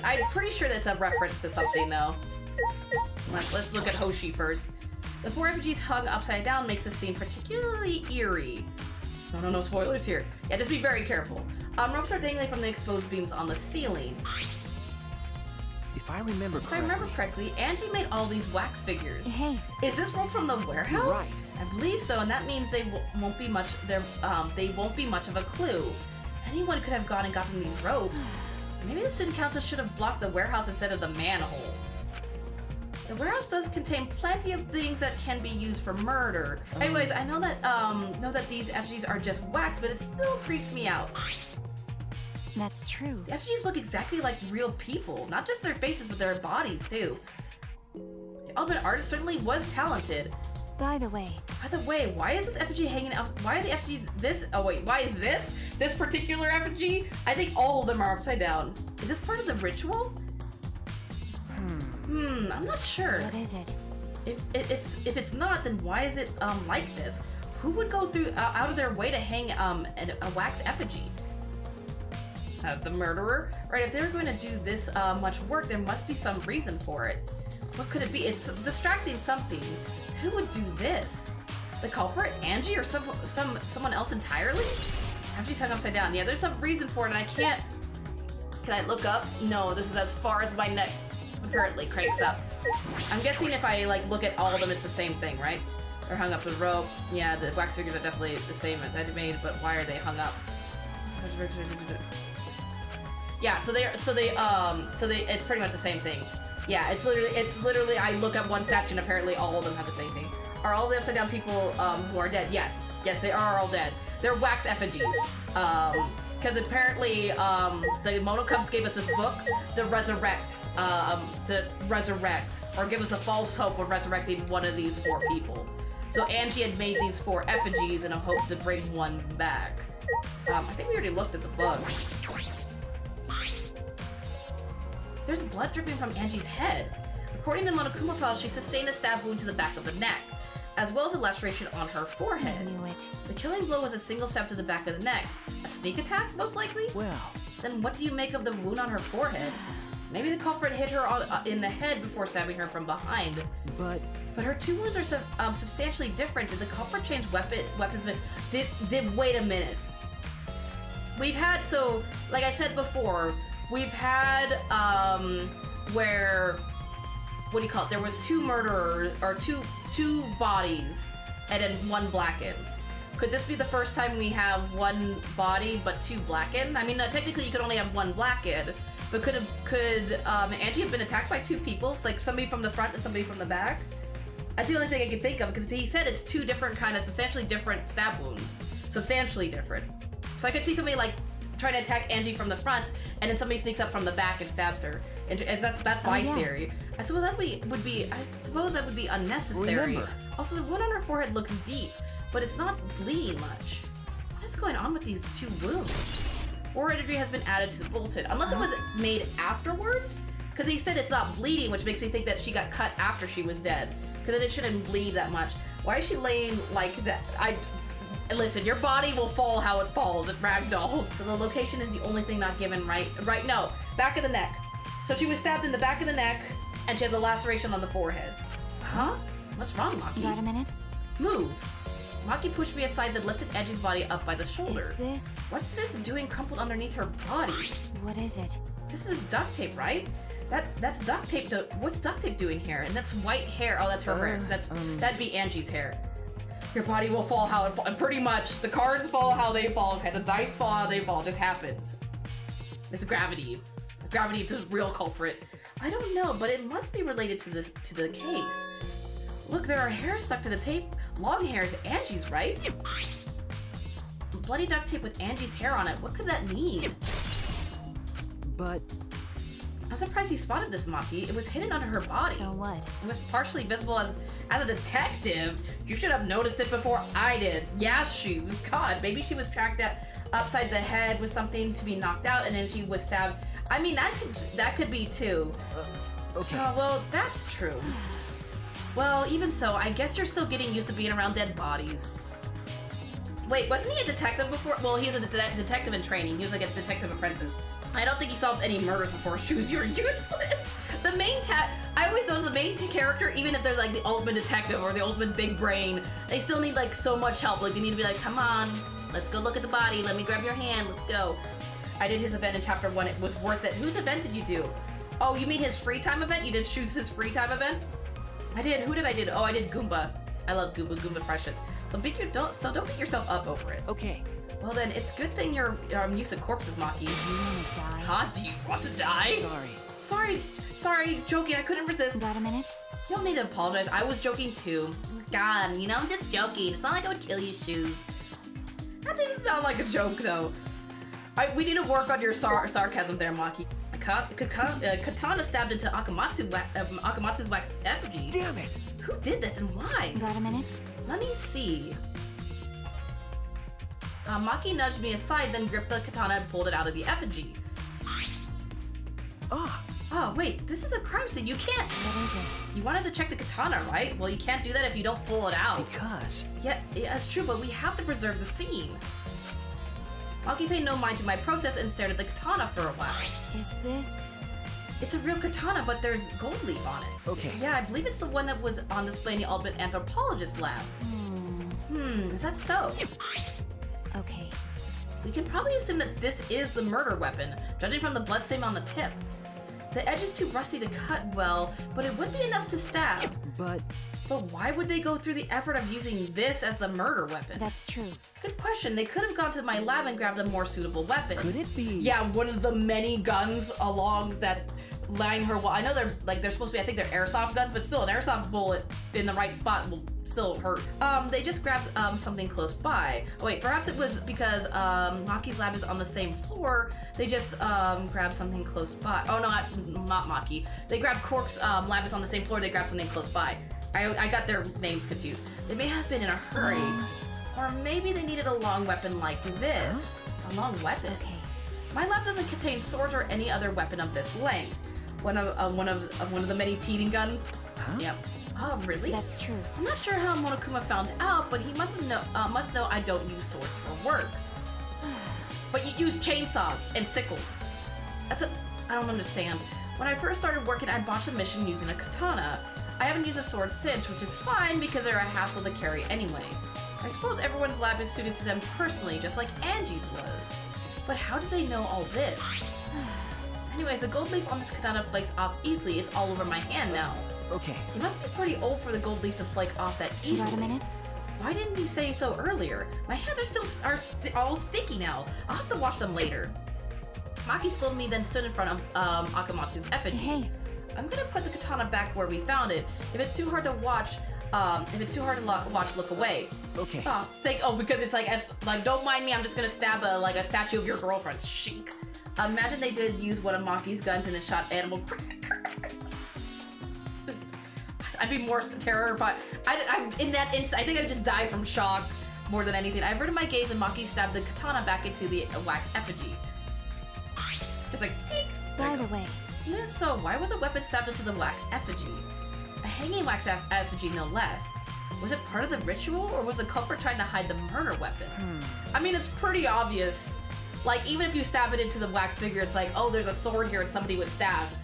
I'm pretty sure that's a reference to something, though. Let's look at Hoshi first. The 4 effigies hung upside down makes the scene particularly eerie. No spoilers here. Yeah, just be very careful. Ropes are dangling from the exposed beams on the ceiling. If I remember correctly, Angie made all these wax figures. Hey. Is this rope from the warehouse? Right. I believe so, and that means they won't be much. They won't be much of a clue. Anyone could have gone and gotten these ropes. Maybe the student council should have blocked the warehouse instead of the manhole. The warehouse does contain plenty of things that can be used for murder. Anyways, I know that these effigies are just wax, but it still creeps me out. That's true. The effigies look exactly like real people, not just their faces, but their bodies too. The ultimate artist certainly was talented. By the way, why is this effigy hanging out? Why are the effigies this? Oh wait, why is this particular effigy? I think all of them are upside down. Is this part of the ritual? I'm not sure. What is it? If it's not, then why is it like this? Who would go through out of their way to hang a wax effigy? The murderer? Right, if they were going to do this much work, there must be some reason for it. What could it be? It's distracting something. Who would do this? The culprit? Angie or someone else entirely? Angie's hung upside down. Yeah, there's some reason for it, and I can't... Can I look up? No, this is as far as my neck apparently cranks up. I'm guessing if I like look at all of them, it's the same thing, right? They're hung up with rope. Yeah, the wax figures are definitely the same as I made, but why are they hung up? Yeah, so it's pretty much the same thing. Yeah, it's literally I look at one statue and apparently all of them have the same thing. Are all the upside down people who are dead? Yes, they are all dead. They're wax effigies. Because apparently the Monocubs gave us this book to resurrect or give us a false hope of resurrecting one of these 4 people. So Angie had made these 4 effigies in a hope to bring one back. I think we already looked at the book. There's blood dripping from Angie's head. According to Monokuma files, she sustained a stab wound to the back of the neck, as well as a laceration on her forehead. I knew it. The killing blow was a single stab to the back of the neck. A sneak attack, most likely? Well... Then what do you make of the wound on her forehead? Maybe the culprit hit her in the head before stabbing her from behind. But her 2 wounds are substantially different. Did the culprit change weapons? Wait a minute. We've had, so, like I said before, we've had, where, what do you call it? There was 2 murderers, or two bodies, and then 1 blackened. Could this be the first time we have 1 body, but 2 blackened? I mean, technically you could only have 1 blackened, but could Angie have been attacked by 2 people? It's like somebody from the front and somebody from the back? That's the only thing I can think of, because he said it's 2 different kind of substantially different stab wounds. Substantially different. So I could see somebody like trying to attack Angie from the front, and then somebody sneaks up from the back and stabs her. And that's my theory. I suppose that would be unnecessary. Remember. Also, the wound on her forehead looks deep, but it's not bleeding much. What is going on with these 2 wounds? Or energy has been added to the bolted, unless it was made afterwards. Because he said it's not bleeding, which makes me think that she got cut after she was dead. Because then it shouldn't bleed that much. Why is she laying like that? Listen, your body will fall how it falls at ragdoll. So the location is the only thing not given, right? Right, no. Back of the neck. So she was stabbed in the back of the neck, and she has a laceration on the forehead. Huh? What's wrong, Maki? Got a minute? Move. Maki pushed me aside, then lifted Edgy's body up by the shoulder. Is this... What's this doing crumpled underneath her body? What is it? This is duct tape, right? That's duct tape. What's duct tape doing here? And that's white hair. Oh, that's her hair. That'd be Angie's hair. Your body will fall how it falls. Pretty much. The cards fall how they fall. Okay, the dice fall how they fall. It just happens. It's gravity. Gravity is the real culprit. I don't know, but it must be related to the case. Look, there are hairs stuck to the tape. Long hair is Angie's, right? Bloody duct tape with Angie's hair on it. What could that mean? But I'm surprised you spotted this, Maki. It was hidden under her body. So what? It was partially visible as a detective. You should have noticed it before I did. Yeah, shoes. God, maybe she was tracked upside the head with something to be knocked out, and then she was stabbed. I mean, that could be too. okay. Oh, well, that's true. Well, even so, I guess you're still getting used to being around dead bodies. Wait, wasn't he a detective before? Well, he was a detective in training. He was like a detective apprentice. I don't think he solved any murders before. Shoes, you're useless. The main I always notice the main character, even if they're like the ultimate detective or the ultimate big brain, they still need like so much help. Like they need to be like, come on, let's go look at the body. Let me grab your hand. Let's go. I did his event in chapter 1. It was worth it. Whose event did you do? Oh, you mean his free time event? You did Shoes' free time event? I did. Who did I do? Oh, I did Goomba. I love Goomba. Goomba precious. So don't beat yourself up over it. Okay. Well then, it's good thing you're used to corpses, Maki. You wanna die? Huh? Do you want to die? Sorry, joking. I couldn't resist. Got a minute? You don't need to apologize. I was joking too. God, you know, I'm just joking. It's not like I would kill you, Shoes. That didn't sound like a joke though. We need to work on your sarcasm there, Maki. Katana stabbed into Akamatsu's wax effigy. Damn it! Who did this and why? Got a minute? Let me see. Maki nudged me aside, then gripped the katana and pulled it out of the effigy. Ah! Oh, wait, this is a crime scene. You can't. What is it? You wanted to check the katana, right? Well, you can't do that if you don't pull it out. Because... Yeah, that's true, but we have to preserve the scene. Maki paid no mind to my protest and stared at the katana for a while. Is this... It's a real katana, but there's gold leaf on it. Okay. Yeah, I believe it's the one that was on display in the Ultimate Anthropologist lab. Is that so? Okay. We can probably assume that this is the murder weapon, judging from the bloodstain on the tip. The edge is too rusty to cut well, but it would be enough to stab. But why would they go through the effort of using this as the murder weapon? That's true. Good question. They could have gone to my lab and grabbed a more suitable weapon. could it be... Yeah, one of the many guns along that line her wall. I know they're supposed to be, I think they're airsoft guns, but still an airsoft bullet in the right spot will still hurt. They just grabbed something close by. Oh wait, perhaps it was because Maki's lab is on the same floor. They just grabbed something close by. Oh no, not Maki. They grabbed Cork's lab is on the same floor. They grabbed something close by. I got their names confused. They may have been in a hurry. Or maybe they needed a long weapon like this. Huh? A long weapon? Okay. My lab doesn't contain swords or any other weapon of this length. One of the many teething guns. Huh? Yep. Oh, really? That's true. I'm not sure how Monokuma found out, but he must know I don't use swords for work. But you use chainsaws and sickles. I don't understand. When I first started working, I botched a mission using a katana. I haven't used a sword since, which is fine because they're a hassle to carry anyway. I suppose everyone's lab is suited to them personally, just like Angie's was. But how do they know all this? Anyways, the gold leaf on this katana flakes off easily. It's all over my hand now. Okay. You must be pretty old for the gold leaf to flake off that easily. Got a minute? Why didn't you say so earlier? My hands are still all sticky now. I'll have to wash them later. Maki scolded me, then stood in front of Akamatsu's effigy. Hey. I'm gonna put the katana back where we found it. If it's too hard to watch, look away. Okay. Because it's like don't mind me. I'm just gonna stab a statue of your girlfriend. Chic. Imagine they did use one of Maki's guns and it shot animal crackers. I'd be more terrified. I'm in that instant. I think I'd just die from shock more than anything. I averted my gaze and Maki stabbed the katana back into the wax effigy. Just like, teek. By the way. Even so, why was a weapon stabbed into the wax effigy? A hanging wax effigy, no less. Was it part of the ritual, or was the culprit trying to hide the murder weapon? I mean, it's pretty obvious. Like, even if you stab it into the wax figure, it's like, oh, there's a sword here and somebody was stabbed.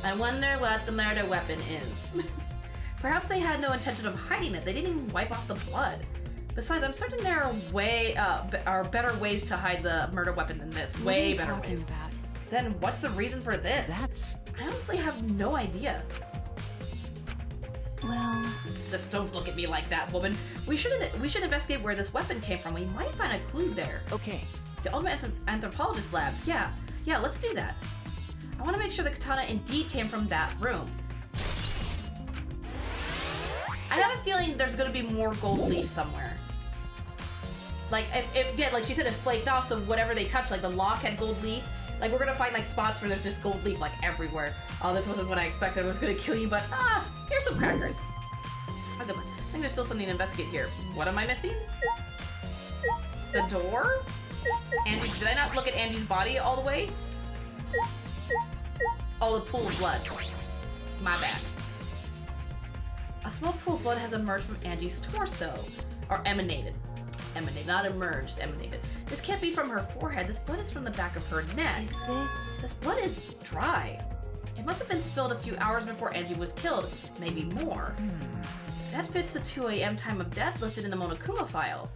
I wonder what the murder weapon is. Perhaps they had no intention of hiding it. They didn't even wipe off the blood. Besides, I'm certain there are better ways to hide the murder weapon than this. Way better ways. About? Then what's the reason for this? That's... I honestly have no idea. Well, Just don't look at me like that, woman. We should investigate where this weapon came from. We might find a clue there. Okay. The ultimate anthropologist lab. Yeah, let's do that. I want to make sure the katana indeed came from that room. I have a feeling there's going to be more gold leaf somewhere. Like, like she said, it flaked off, so whatever they touched, like the lock had gold leaf. Like, we're gonna find, like, spots where there's just gold leaf, like, everywhere. Oh, this wasn't what I expected. I was gonna kill you, but, here's some crackers. Oh, good one. I think there's still something to investigate here. What am I missing? The door? Angie, did I not look at Angie's body all the way? Oh, the pool of blood. My bad. A small pool of blood has emerged from Angie's torso. Or emanated. Emanated, not emerged, emanated. This can't be from her forehead. This blood is from the back of her neck. is this... This blood is dry. It must have been spilled a few hours before Angie was killed, maybe more. That fits the 2 a.m. time of death listed in the Monokuma file.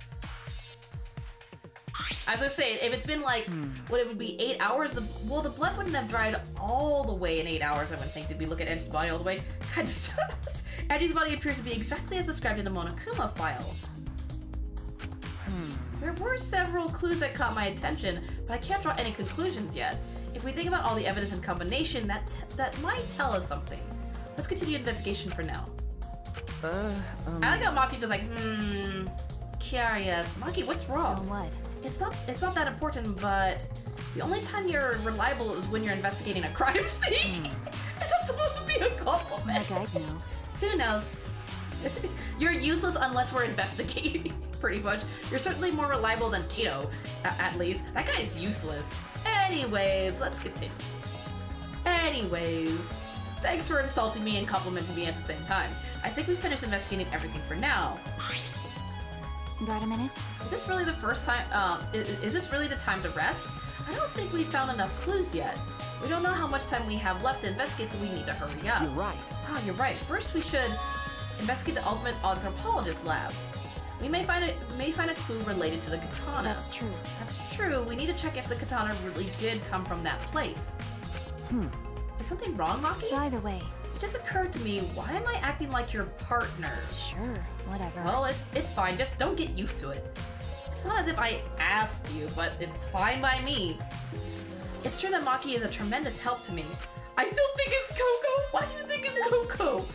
As I say, if it's been like, what it would be 8 hours, the blood wouldn't have dried all the way in 8 hours, I would think. Did we look at Angie's body all the way? God, Angie's body appears to be exactly as described in the Monokuma file. There were several clues that caught my attention, but I can't draw any conclusions yet. If we think about all the evidence in combination, that might tell us something. Let's continue investigation for now. I like how Maki's just like, curious. Maki, what's wrong? So what? It's not that important, but the only time you're reliable is when you're investigating a crime scene. Is that supposed to be a compliment? Like I'd know. Who knows? You're useless unless we're investigating, pretty much. You're certainly more reliable than Kato, at least. That guy's useless. Anyways, let's continue. Anyways, thanks for insulting me and complimenting me at the same time. I think we finished investigating everything for now. Got a minute? Is this really the first time, is this really the time to rest? I don't think we found enough clues yet. We don't know how much time we have left to investigate, so we need to hurry up. You're right. Oh, you're right. First, we should investigate the ultimate anthropologist lab. We may find a clue related to the katana. That's true. That's true. We need to check if the katana really did come from that place. Is something wrong, Maki? By the way. It just occurred to me, why am I acting like your partner? Sure, whatever. Well, it's fine. Just don't get used to it. It's not as if I asked you, but it's fine by me. It's true that Maki is a tremendous help to me. I still think it's Coco. Why do you think it's Coco?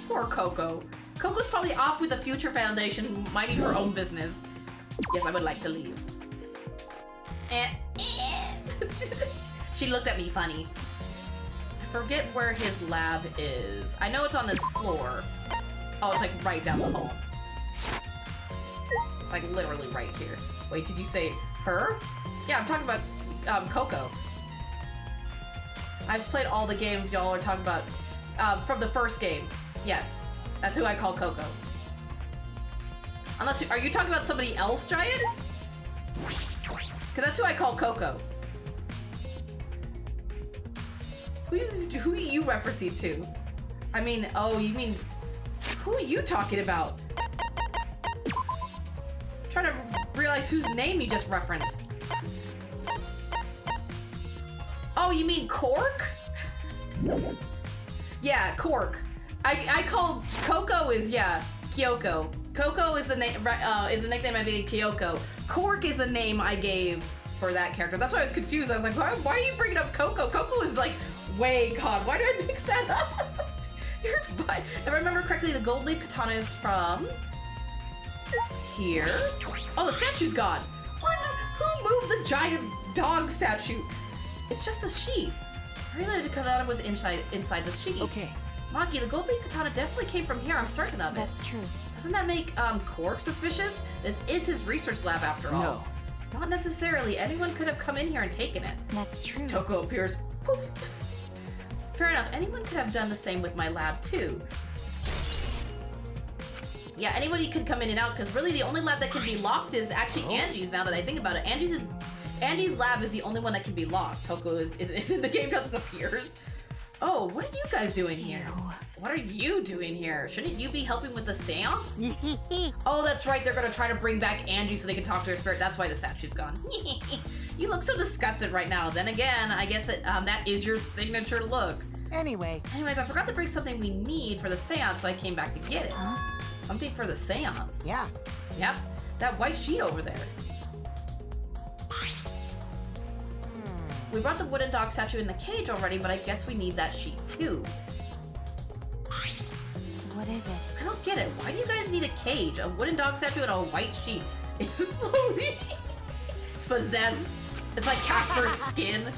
Poor Coco. Coco's probably off with the Future Foundation, minding her own business. Yes, I would like to leave. She looked at me funny. I forget where his lab is. I know it's on this floor. Oh, it's like right down the hall. Like literally right here. Wait, did you say her? Yeah, I'm talking about Coco. I've played all the games y'all are talking about from the first game. Yes, that's who I call Coco. Unless, are you talking about somebody else, Giant? Because that's who I call Coco. Who are you referencing to? I mean, oh, you mean, who are you talking about? I'm trying to realize whose name you just referenced. Oh, you mean Cork? Yeah, Cork. I called Coco is, yeah, Kyoko. Coco is the name is the nickname I gave Kyoko. Cork is the name I gave for that character. That's why I was confused. I was like, why are you bringing up Coco? Coco is like way gone. Why did I mix that up? You're fine. If I remember correctly, the gold leaf katana is from here. Oh, the statue's gone. Who moved the giant dog statue? It's just the sheath. I realized the katana was inside the sheath. Okay. Maki, the gold leaf katana definitely came from here. I'm certain of it. That's true. Doesn't that make Cork suspicious? This is his research lab after all. No. Not necessarily. Anyone could have come in here and taken it. That's true. Toko appears. Poof. Fair enough. Anyone could have done the same with my lab too. Yeah, anybody could come in and out, because really the only lab that can be locked is actually Angie's, now that I think about it. Angie's lab is the only one that can be locked. Toko is in the game, that disappears. Oh, what are you guys doing here? What are you doing here? Shouldn't you be helping with the seance? Oh, that's right, they're gonna try to bring back Angie so they can talk to her spirit. That's why the statue's gone. You look so disgusted right now. Then again, I guess that is your signature look. Anyways, I forgot to bring something we need for the seance, so I came back to get it. Something for the seance. yeah. Yep, that white sheet over there. We brought the wooden dog statue in the cage already, but I guess we need that sheet too. What is it? I don't get it. Why do you guys need a cage? A wooden dog statue and a white sheet. It's floating. It's possessed. It's like Casper's skin.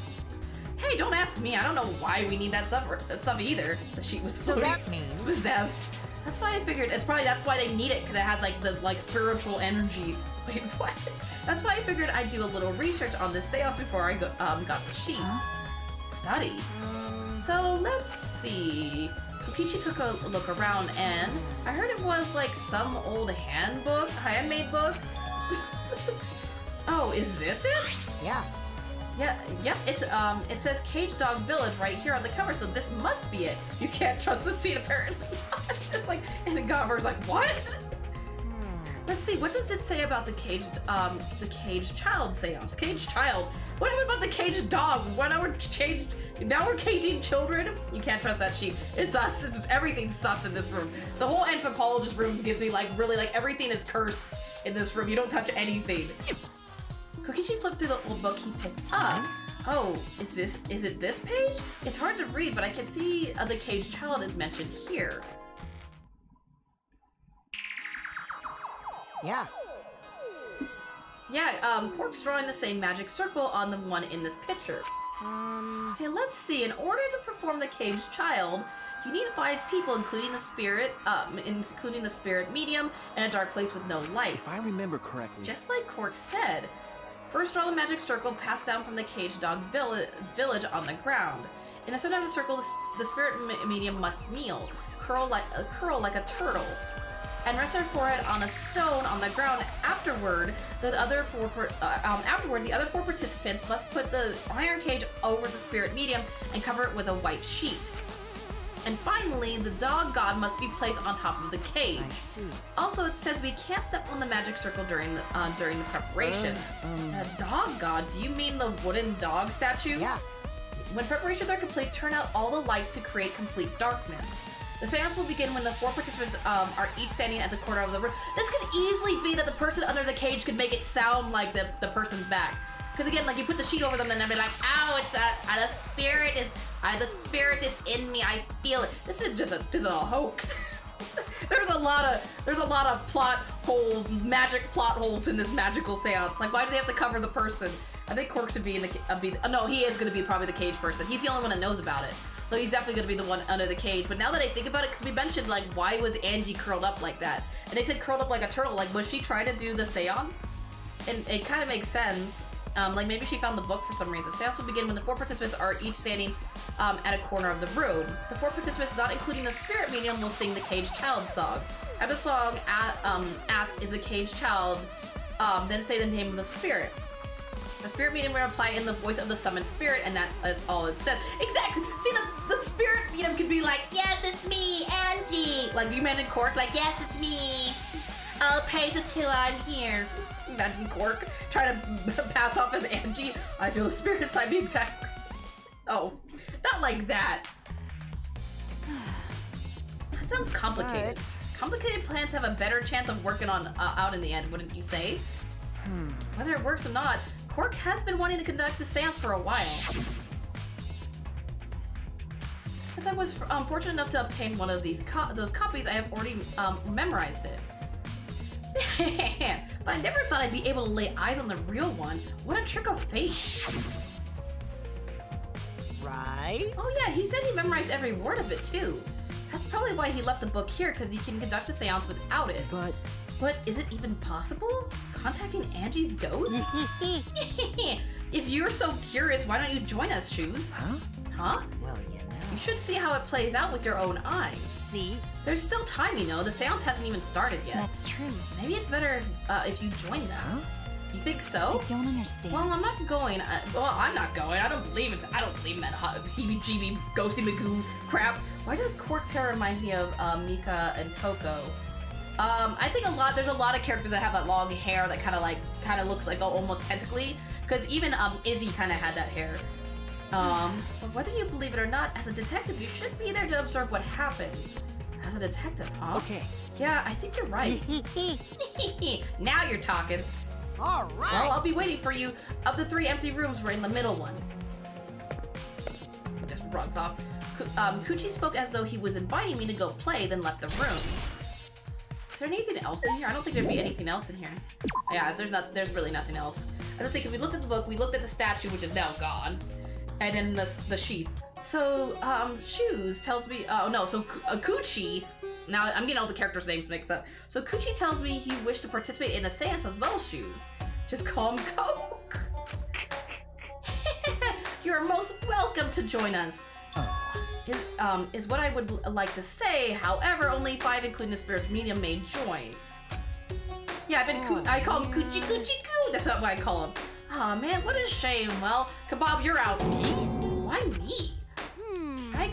Hey, don't ask me. I don't know why we need that stuff either. The sheet was So floating. that means... It's possessed. That's why I figured. That's why they need it, because it has like the spiritual energy. Wait, what? That's why I figured I'd do a little research on this seance before I got the sheet. Study. So let's see. Kokichi took a look around, and I heard it was like some old handmade book. Oh, is this it? Yeah. Yeah, yep, it says Cage Dog Village right here on the cover, so this must be it. You can't trust the scene, apparently. It's like, and the cover's like, what? Let's see, what does it say about the caged child seance? Caged child? What about the caged dog? What, now we're caging children? You can't trust that sheet. It's sus, everything's sus in this room. The whole anthropologist room gives me like, really, like, everything is cursed in this room. You don't touch anything. Kokichi flipped through the old book he picked up. Oh, is it this page? It's hard to read, but I can see the caged child is mentioned here. Yeah. Yeah, Quark's drawing the same magic circle on the one in this picture. Okay, let's see. In order to perform the caged child, you need 5 people, including the spirit medium, and a dark place with no light. If I remember correctly. Just like Quark said. First, draw the magic circle passed down from the caged dog village on the ground. In the center of the circle, the spirit medium must kneel, curl like a turtle, and rest their forehead on a stone on the ground. Afterward, the other 4 participants must put the iron cage over the spirit medium and cover it with a white sheet. And finally, the dog god must be placed on top of the cage. I see. Also, it says we can't step on the magic circle during the preparations. Dog god? Do you mean the wooden dog statue? Yeah. When preparations are complete, turn out all the lights to create complete darkness. The seance will begin when the 4 participants are each standing at the corner of the room. This could easily be that the person under the cage could make it sound like the person's back. Because again, like you put the sheet over them and they'll be like, "Ow, it's the spirit is in me. I feel it." This is just a hoax. There's a lot of plot holes, magic plot holes in this magical seance. Like, why do they have to cover the person? I think Quark should be in no, he is going to be probably the cage person. He's the only one that knows about it. So he's definitely going to be the one under the cage. But now that I think about it, because we mentioned, like, why was Angie curled up like that? And they said curled up like a turtle. Like, was she trying to do the seance? And it kind of makes sense. Like, maybe she found the book for some reason. Seance will begin when the 4 participants are each standing at a corner of the room. The 4 participants, not including the spirit medium, will sing the caged child song. After the song, ask, "Is the caged child?" Then say the name of the spirit. The spirit medium will reply in the voice of the summoned spirit, and that is all it said. Exactly! See, the spirit medium could be like, "Yes, it's me, Angie!" Like, you mentioned Quark, like, "Yes, it's me! I'll praise it till I'm here." Imagine Quark trying to pass off as Angie. "I feel the spirit inside me exactly." Oh, not like that. That sounds complicated. But... Complicated plans have a better chance of working out in the end, wouldn't you say? Whether it works or not, Quark has been wanting to conduct the seance for a while. Since I was fortunate enough to obtain one of those copies, I have already memorized it. But I never thought I'd be able to lay eyes on the real one. What a trick of fate. Right? Oh yeah, he said he memorized every word of it too. That's probably why he left the book here, because he can conduct the seance without it. But is it even possible? Contacting Angie's ghost? You If you're so curious, why don't you join us, Shoes? Huh? Huh? Well, you know. You should see how it plays out with your own eyes. See? There's still time, you know. The seance hasn't even started yet. That's true. Maybe it's better if you join them. Huh? You think so? I don't understand. Well, I'm not going. Well, I'm not going. I don't believe in that heebie-jeebie, ghosty magoo crap. Why does Quark's hair remind me of Mika and Toko? I think there's a lot of characters that have that long hair that kind of looks like almost tentacly. Because even Izzy kind of had that hair. But whether you believe it or not, as a detective, you should be there to observe what happens. As a detective, huh? Okay. Yeah, I think you're right. Now you're talking. All right. Well, I'll be waiting for you. Of the 3 empty rooms, we're in the middle one. Just runs off. Kuchi spoke as though he was inviting me to go play, then left the room. Is there anything else in here? I don't think there'd be anything else in here. Yeah, there's really nothing else. As I say, because we looked at the book, we looked at the statue, which is now gone, and then the sheath. So, Shoes tells me, Kuchi, now I'm getting all the characters' names mixed up. So Kuchi tells me he wished to participate in a seance as well, Shoes. Just call him Coke. You're most welcome to join us. Is what I would like to say. However, only 5, including the spirit medium, may join. Yeah, I call him Coochie Coochie Coo. That's not what I call him. Aw, man, what a shame. Well, Kebab, you're out. Me? Why me? I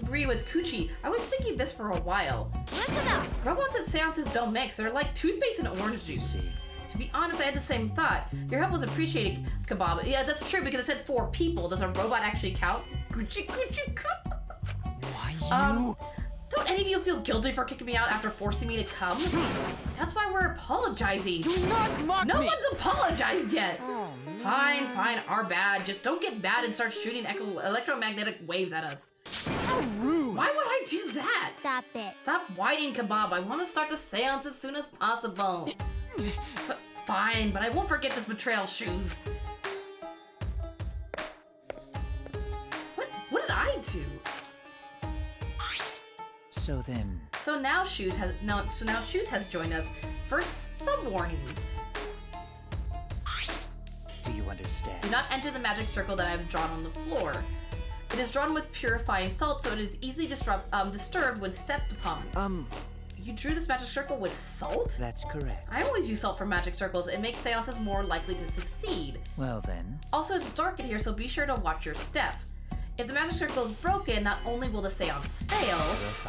agree with Coochie. I was thinking this for a while. Listen up. Robots and seances don't mix. They're like toothpaste and orange juice. To be honest, I had the same thought. Your help was appreciated, Kebab. Yeah, that's true because it said 4 people. Does a robot actually count? Coochie Coochie Coo. Why you? Don't any of you feel guilty for kicking me out after forcing me to come? That's why we're apologizing. Do not mock me! No one's apologized yet. Oh, man. Fine, our bad. Just don't get mad and start shooting electromagnetic waves at us. How rude! Why would I do that? Stop it. Stop whining, Kebab. I want to start the seance as soon as possible. Fine, but I won't forget this betrayal, Shoes. What did I do? So now Shoes has joined us. First, some warnings. do you understand? Do not enter the magic circle that I have drawn on the floor. It is drawn with purifying salt, so it is easily disturbed when stepped upon. You drew this magic circle with salt? That's correct. I always use salt for magic circles. It makes seances more likely to succeed. Well then. Also, it's dark in here, so be sure to watch your step. If the magic circle is broken, not only will the seance fail,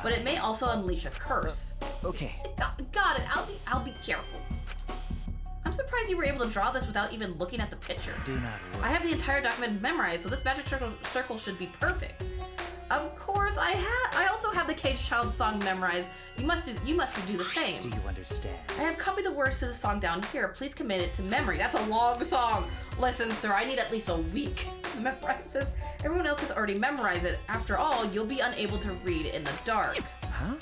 but it may also unleash a curse. Okay. Got it. I'll be careful. I'm surprised you were able to draw this without even looking at the picture. Do not worry. I have the entire document memorized, so this magic circle should be perfect. Of course, I also have the Caged Child song memorized. You must do the same. Do you understand? I have copied the words to the song down here. Please commit it to memory. That's a long song. Listen, sir, I need at least a week to memorize this. Everyone else has already memorized it. After all, you'll be unable to read in the dark. Huh?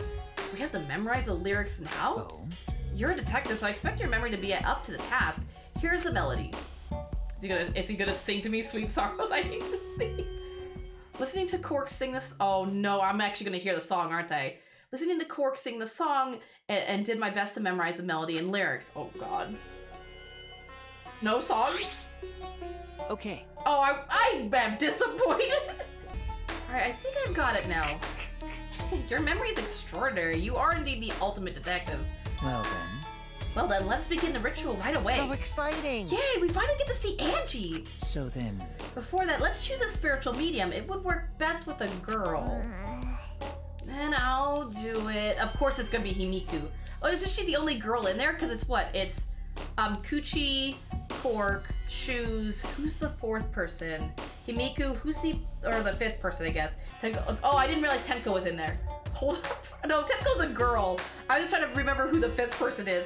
We have to memorize the lyrics now? Oh. You're a detective, so I expect your memory to be up to the task. Here's the melody. Is he gonna sing to me Sweet Sorrows? I hate this thing. Listening to Quark sing this. Oh no, I'm actually gonna hear the song, aren't I? Listening to Quark sing the song and did my best to memorize the melody and lyrics. Oh god. No song? Okay. Oh, I am disappointed. Alright, I think I've got it now. Your memory is extraordinary. You are indeed the ultimate detective. Well then, let's begin the ritual right away. How exciting! Yay, we finally get to see Angie! So then... Before that, let's choose a spiritual medium. It would work best with a girl. Then I'll do it. Of course it's gonna be Himiku. Oh, isn't she the only girl in there? Because it's what? It's Kuchi, Quark, Shoes. Who's the 4th person? Himiku, who's the 5th person, I guess. Tenko. Oh, I didn't realize Tenko was in there. Hold up. No, Tenko's a girl. I was just trying to remember who the 5th person is.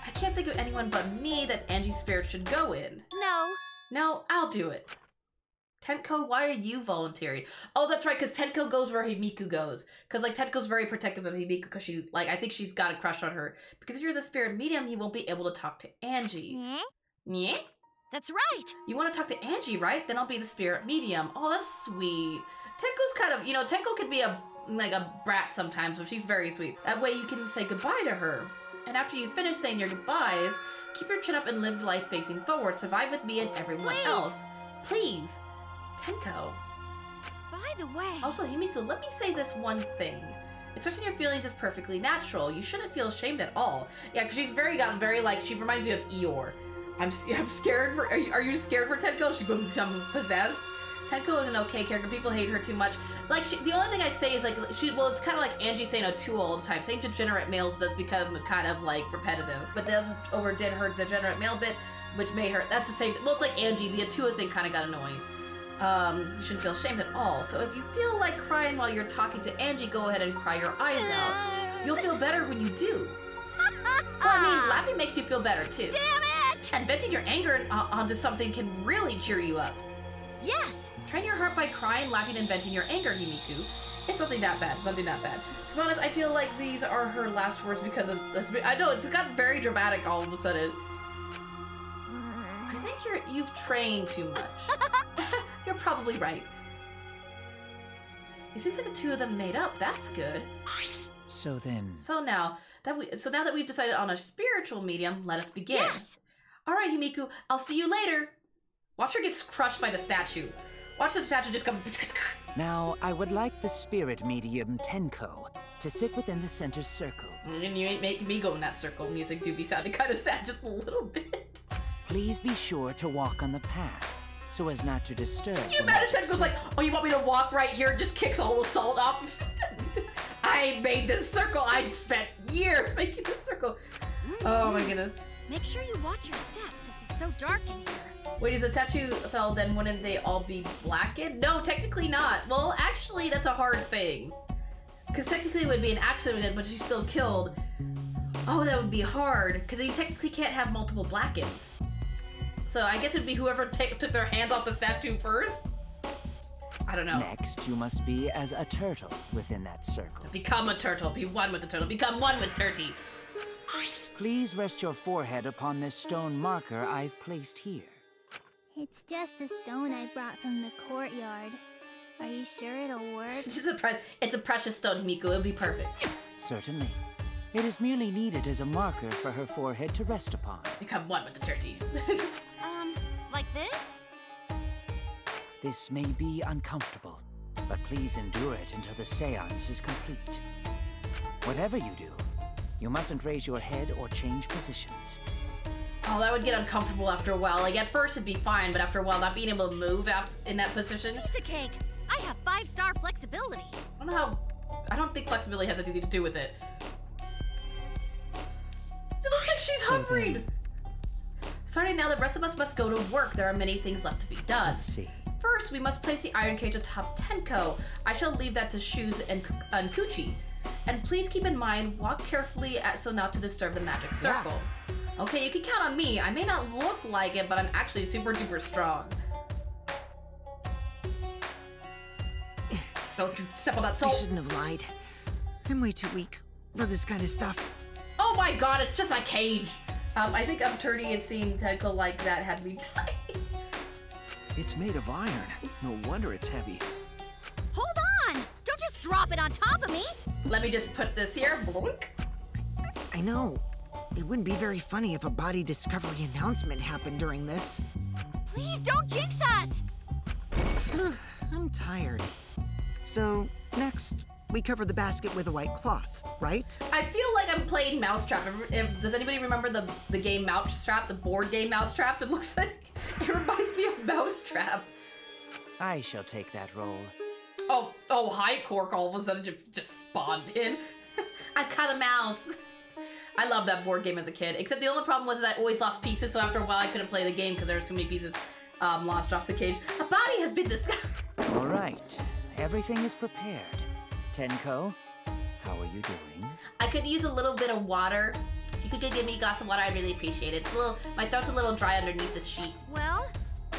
I can't think of anyone but me that Angie's spirit should go in. No, I'll do it. Tenko, why are you volunteering? Oh, that's right, because Tenko goes where Himiku goes. Because, like, Tenko's very protective of Himiku because she, like, I think she's got a crush on her. Because if you're the spirit medium, he won't be able to talk to Angie. Yeah? That's right. You want to talk to Angie, right? Then I'll be the spirit medium. Oh, that's sweet. Tenko's kind of, Tenko could be a brat sometimes, but she's very sweet. That way you can say goodbye to her. And after you finish saying your goodbyes, Keep your chin up and live life facing forward. Survive with me and everyone else. Please. Tenko. By the way... Also, Himiko, let me say this one thing. Expressing your feelings is perfectly natural. You shouldn't feel ashamed at all. Yeah, because she's gotten very, like, she reminds me of Eeyore. I'm scared for, are you scared for Tenko? She's going to become possessed? Tenko is an okay character. People hate her too much. Like, the only thing I'd say is, like, well, it's kind of like Angie saying Otua all the time. Saying degenerate males does become kind of, like, repetitive. But they also overdid her degenerate male bit, which made her, that's the same, well, it's like Angie. The Otua thing kind of got annoying. You shouldn't feel ashamed at all. So if you feel like crying while you're talking to Angie, go ahead and cry your eyes out. You'll feel better when you do. Well, I mean, laughing makes you feel better, too. Damn it! And venting your anger onto something can really cheer you up. Yes! Train your heart by crying, laughing, and venting your anger, Himiku. It's nothing that bad. It's nothing that bad. To be honest, I feel like these are her last words because of... I know, it's got very dramatic all of a sudden. I think you've trained too much. You're probably right. It seems like the two of them made up. That's good. So then... So now that we've decided on a spiritual medium, let us begin. Yes! Alright, Himiku, I'll see you later. Watch her get crushed by the statue. Watch the statue just come... Now, I would like the spirit medium Tenko to sit within the center circle. And you ain't making me go in that circle. Music do be sounding kind of sad just a little bit. Please be sure to walk on the path, so as not to disturb. Can you imagine Tenko's like, oh, you want me to walk right here? Just kicks all the salt off. I made this circle. I spent years making this circle. Oh my goodness. Make sure you watch your steps since it's so dark in here. Wait, if the statue fell, then wouldn't they all be blackened? No, technically not. Well, actually, that's a hard thing. Because technically it would be an accident, but she's still killed. Oh, that would be hard. Because you technically can't have multiple blackens. So I guess it'd be whoever took their hands off the statue first? I don't know. Next, you must be as a turtle within that circle. Become a turtle. Be one with the turtle. Become one with Turtle. Please rest your forehead upon this stone marker I've placed here. It's just a stone I brought from the courtyard. Are you sure it'll work? It's a precious stone, Himiku. It'll be perfect. Certainly. It is merely needed as a marker for her forehead to rest upon. Become one with the Turtle. Like this? This may be uncomfortable, but please endure it until the seance is complete. Whatever you do, you mustn't raise your head or change positions. Oh, that would get uncomfortable after a while. Like, at first it'd be fine, but after a while, not being able to move in that position. Piece of cake. I have 5-star flexibility. I don't think flexibility has anything to do with it. It looks like she's hovering. Starting now, the rest of us must go to work. There are many things left to be done. Let's see. First, we must place the iron cage atop Tenko. I shall leave that to Shoes and Kuchi. And please keep in mind, walk carefully so not to disturb the magic circle. Yeah. Okay, you can count on me. I may not look like it, but I'm actually super duper strong. Don't you step on that salt. I shouldn't have lied. I'm way too weak for this kind of stuff. Oh my god, it's just a cage. I think Turdy had seen Tenko like that had me die. It's made of iron. No wonder it's heavy. Hold on! Don't just drop it on top of me! Let me just put this here. Blink. I know. It wouldn't be very funny if a body discovery announcement happened during this. Please don't jinx us! I'm tired. So, next, we cover the basket with a white cloth, right? I feel like I'm playing Mousetrap. Does anybody remember the game Mousetrap, the board game Mousetrap? It looks like, it reminds me of Mousetrap. I shall take that role. Oh, hi, Cork, all of a sudden just spawned in. I've caught a mouse. I loved that board game as a kid, except the only problem was that I always lost pieces, so after a while I couldn't play the game because there were too many pieces lost off the cage. A body has been discovered. All right, everything is prepared. Tenko, how are you doing? I could use a little bit of water. If you could give me a glass of water, I'd really appreciate it. My throat's a little dry underneath this sheet. Well,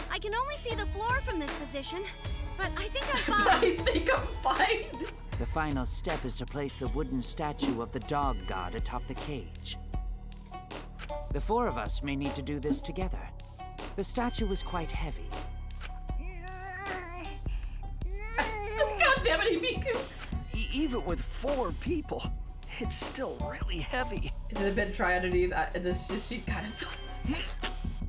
I can only see the floor from this position, but I think I'm fine. I think I'm fine. The final step is to place the wooden statue of the dog god atop the cage. The four of us may need to do this together. The statue is quite heavy. God damn it, Himiku. Even with 4 people, It's still really heavy. Is it a bit dry underneath? This sheet kind of.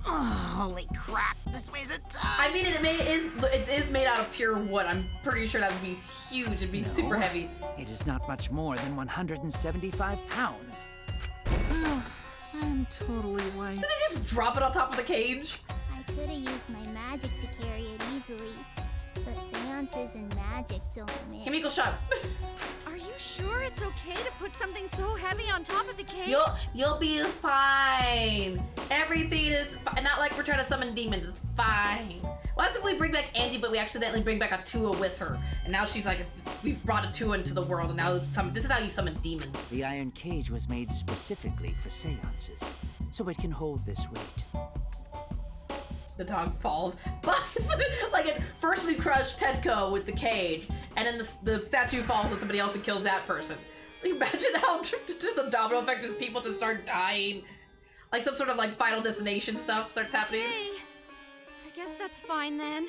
Oh, holy crap! This weighs a ton. I mean, it is made out of pure wood. I'm pretty sure that would be huge. It'd be super heavy. It is not much more than 175 pounds. I'm totally white. Did they just drop it on top of the cage? I could have used my magic to carry it easily, but seances and magic don't mix. Himiko, shut up. Are you sure it's okay to put something so heavy on top of the cage? You'll be fine. Everything is not like we're trying to summon demons. It's fine. What if we bring back Angie, but we accidentally bring back a Tua with her, and now she's like, we've brought a Tua into the world, and now this is how you summon demons. The iron cage was made specifically for seances, so it can hold this weight. The dog falls. But like at first we crush Tenko with the cage, and then the statue falls on somebody else and kills that person. Like, imagine how just a domino effect is people just start dying. Like some sort of like Final Destination stuff starts happening. Okay. I guess that's fine then.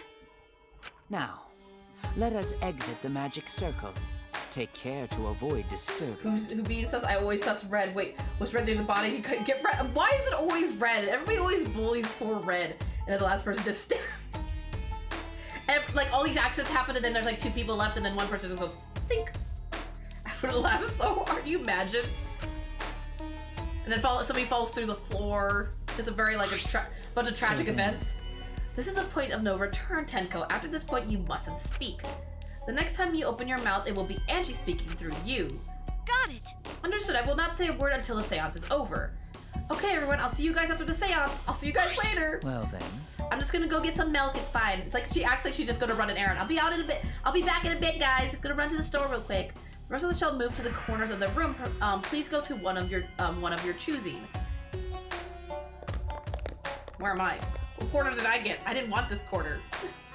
Now, let us exit the magic circle. Take care to avoid disturbance. Who being sus? I always sus red. Wait, was red near the body? You couldn't get red. Why is it always red? Everybody always bullies poor red, and then the last person just stabs. And, like all these accidents happen, and then there's like 2 people left, and then one person just goes, think. I would laugh so hard. You imagine? And then somebody falls through the floor. It's a very like bunch of tragic events. This is a point of no return, Tenko. After this point, you mustn't speak. The next time you open your mouth, it will be Angie speaking through you. Got it. Understood. I will not say a word until the seance is over. Okay, everyone. I'll see you guys after the seance. I'll see you guys later. Well then. I'm just gonna go get some milk. It's fine. It's like she acts like she's just gonna run an errand. I'll be out in a bit. I'll be back in a bit, guys. Just gonna run to the store real quick. The rest of the shall move to the corners of the room. Please go to one of your choosing. Where am I? What corner did I get? I didn't want this corner.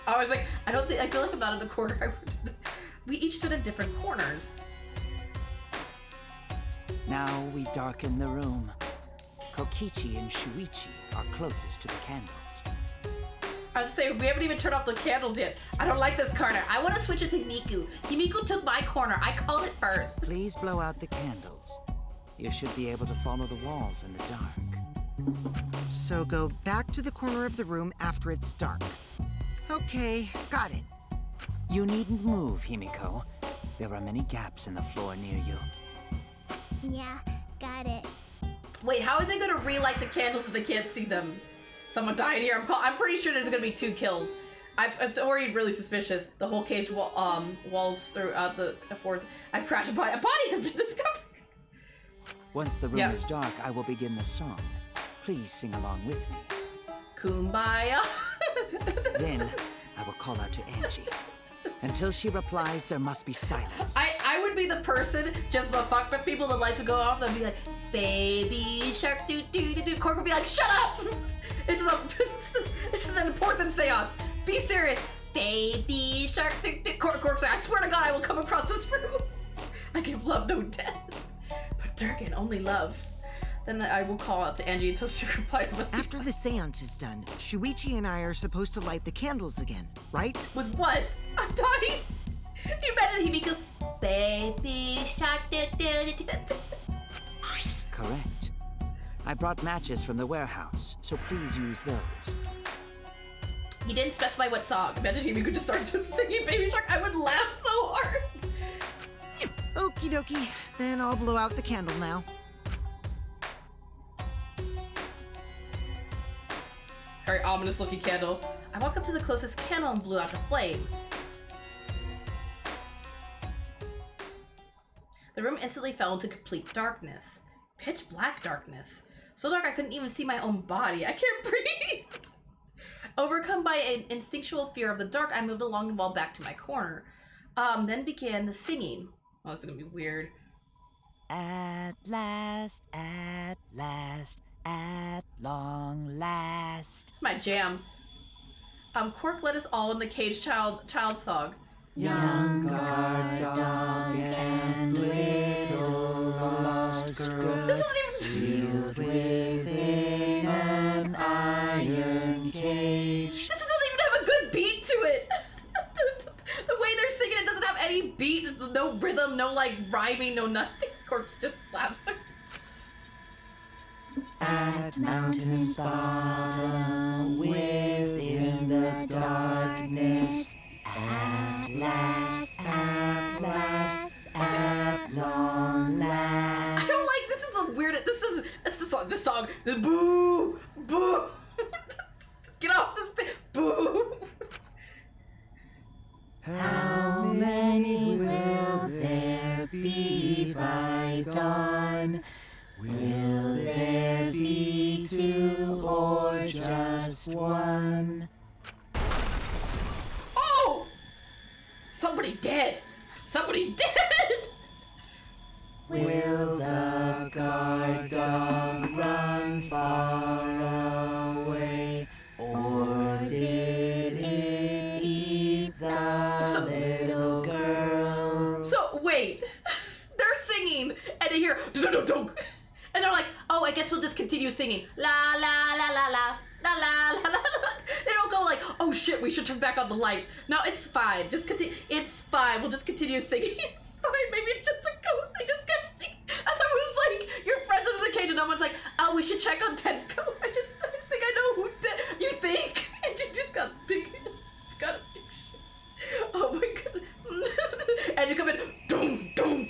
I was like, I feel like I'm not in the corner. We each stood in different corners. Now we darken the room. Kokichi and Shuichi are closest to the candles. I was saying, we haven't even turned off the candles yet. I don't like this corner. I want to switch it to Himiku. Himiku took my corner. I called it first. Please blow out the candles. You should be able to follow the walls in the dark. So go back to the corner of the room after it's dark. Okay, got it. You needn't move, Himiko. There are many gaps in the floor near you. Yeah, got it. Wait, how are they gonna relight the candles if they can't see them? Someone died here. I'm pretty sure there's gonna be 2 kills. It's already really suspicious. The whole cage walls throughout the fourth. I've crashed by. A body has been discovered. Once the room is dark, I will begin the song. Please sing along with me. Kumbaya. Then I will call out to Angie. Until she replies, there must be silence. I would be the person, just the fuck with people that like to go off and be like, baby shark doo doo doo doo. Cork would be like, shut up! This is an important seance. Be serious. Baby shark doo doo. Cork's like, I swear to God, I will come across this room. I give love no death. But Durgan, only love. Then I will call out to Angie until she replies. After the seance is done, Shuichi and I are supposed to light the candles again, right? With what? I'm dying. You imagine Himiku, baby shark doo doo doo doo. Correct. I brought matches from the warehouse, so please use those. He didn't specify what song. Imagine Himiku just starts singing Baby Shark. I would laugh so hard. Okie dokie. Then I'll blow out the candle now. Very ominous looking candle. I walked up to the closest candle and blew out the flame. The room instantly fell into complete darkness. Pitch black darkness. So dark I couldn't even see my own body. I can't breathe! Overcome by an instinctual fear of the dark, I moved along the wall back to my corner. Then began the singing. Oh, this is gonna be weird. At last, at long last. It's my jam. Cork led us all in the caged child song. Young guard dog and little lost girl, This isn't even sealed within an iron cage. This doesn't even have a good beat to it. The way they're singing it doesn't have any beat. No rhythm, no like rhyming, no nothing. Corpse just slaps her. At mountain's bottom, within the darkness, at last, at long last. I don't like this. Is a weird. It's the song. This boo, boo. Get off the stage. Boo. How many will there be by dawn? Will there be two or just one? Oh! Somebody dead. Somebody dead. Will the guard dog run far away, or did it eat the little girl? So wait, they're singing and they hear dunk, and they're like, oh, I guess we'll just continue singing la la la la la la la la la. They don't go like, oh shit, we should turn back on the lights. No, it's fine. Just continue. It's fine. We'll just continue singing. It's fine. Maybe it's just a ghost. They just kept singing. As I was like, your friends under the cage, and no one's like, oh, we should check on Tenko. I think I know who did. You think? And you just got big. Got a big shoes. Oh my god. And you come in. Don't come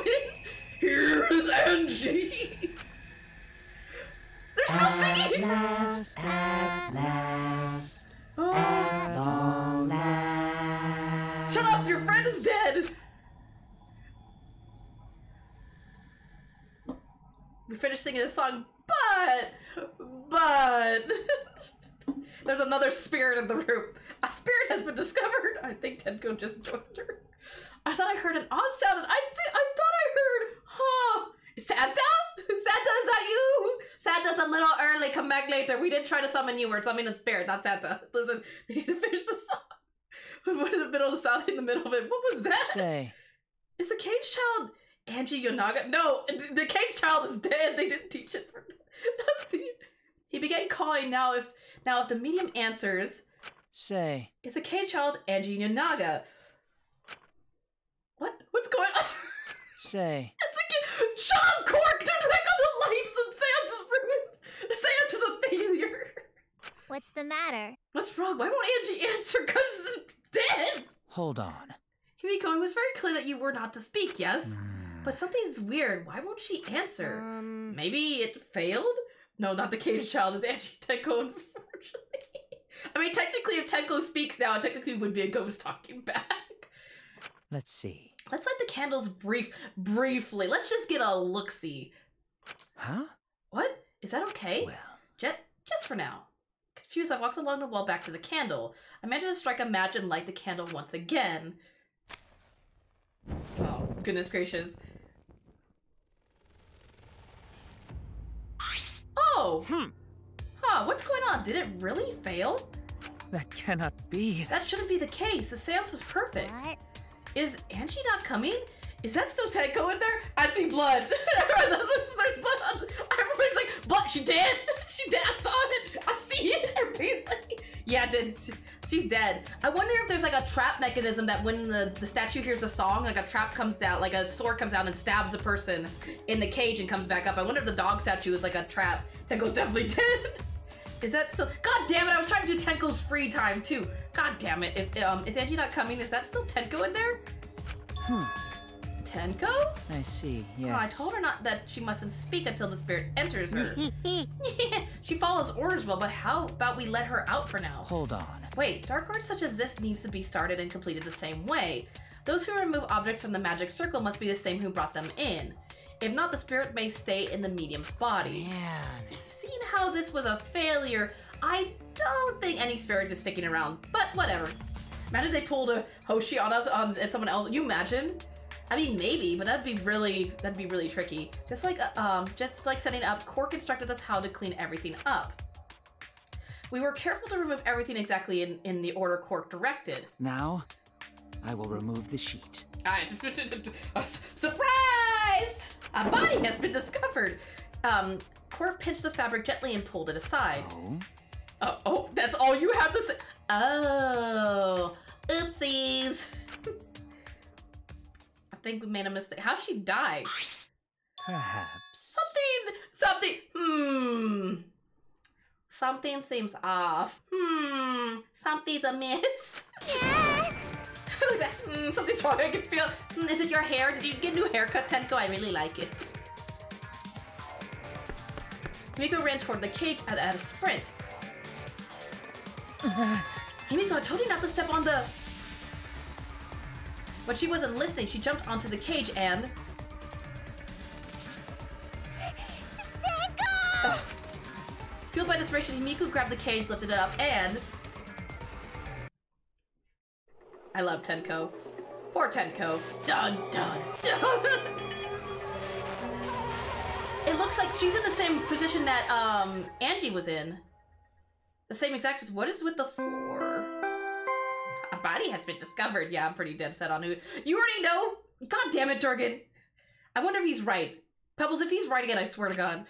in. Here's Angie. They're still singing. At last, Oh. at long last. Shut up, your friend is dead. We finished singing this song, but there's another spirit in the room. A spirit has been discovered. I think Tenko just joined her. I thought I heard an odd sound. I thought I heard, Santa? Santa, is that you? Santa's a little early. Come back later. We didn't try to summon you. We're summoning a spirit, not Santa. Listen, we need to finish the song. What in the middle of the sound in the middle of it? What was that? Say, Is the cage child Angie Yonaga? No, the cage child is dead. They didn't teach it for He began calling now if the medium answers. say. Is the cage child Angie Yonaga? What's going on? Say. It's like, shut up, Cork! Turn back on the lights and seance is ruined! The seance is a failure! What's the matter? What's wrong? Why won't Angie answer? Cause it's dead! Hold on. Himiko, it was very clear that you were not to speak, yes? But something's weird. Why won't she answer? Maybe it failed? No, not the cage child. It's Angie Tenko, unfortunately. I mean, technically, if Tenko speaks now, it technically would be a ghost talking back. Let's see. Let's light the candles briefly. Let's just get a look-see. Huh? What? Is that okay? Well. Just for now. Confused, I walked along the wall back to the candle. I managed to strike a match and light the candle once again. Oh, goodness gracious. Oh! Huh, what's going on? Did it really fail? That cannot be. That shouldn't be the case. The seance was perfect. What? Is Angie not coming? Is that still Tenko in there? I see blood. There's blood on. Everybody's like, but she did. She did. I saw it. I see it. Everybody's like, yeah, she's dead. I wonder if there's like a trap mechanism that when the statue hears a song, like a trap comes down, like a sword comes out and stabs a person in the cage and comes back up. I wonder if the dog statue is like a trap. Tenko's definitely dead. Is that so? God damn it! I was trying to do Tenko's free time too. God damn it! Is Angie not coming? Is that still Tenko in there? Tenko? I see, yes. Oh, I told her not that she mustn't speak until the spirit enters her. She follows orders well, but how about we let her out for now? Hold on. Wait, dark art such as this needs to be started and completed the same way. Those who remove objects from the magic circle must be the same who brought them in. If not, the spirit may stay in the medium's body. Yeah. Seeing how this was a failure, I don't think any spirit is sticking around, but whatever. Imagine they pulled a Hoshi on us and someone else. You imagine? I mean, maybe, but that'd be really tricky. Just like setting up, Cork instructed us how to clean everything up. We were careful to remove everything exactly in the order Cork directed. Now, I will remove the sheet. Surprise! A body has been discovered. Cork pinched the fabric gently and pulled it aside. Oh, that's all you have to say. Oh, oopsies. I think we made a mistake. How'd she die? Perhaps. Something seems off. Something's amiss. Yeah. Look at that. Something's wrong. I can feel. Is it your hair? Did you get a new haircut, Tenko? I really like it. Himiko ran toward the cage at a sprint. Himiko told you not to step on the... But she wasn't listening. She jumped onto the cage and... Tenko! Fueled by desperation, Himiko grabbed the cage, lifted it up, and... I love Tenko. Poor Tenko. Dun, dun, dun! It looks like she's in the same position that, Angie was in. The same exact... What is with the floor? A body has been discovered. Yeah, I'm pretty dead set on who... You already know! God damn it, Durgan! I wonder if he's right. Pebbles, if he's right again, I swear to God.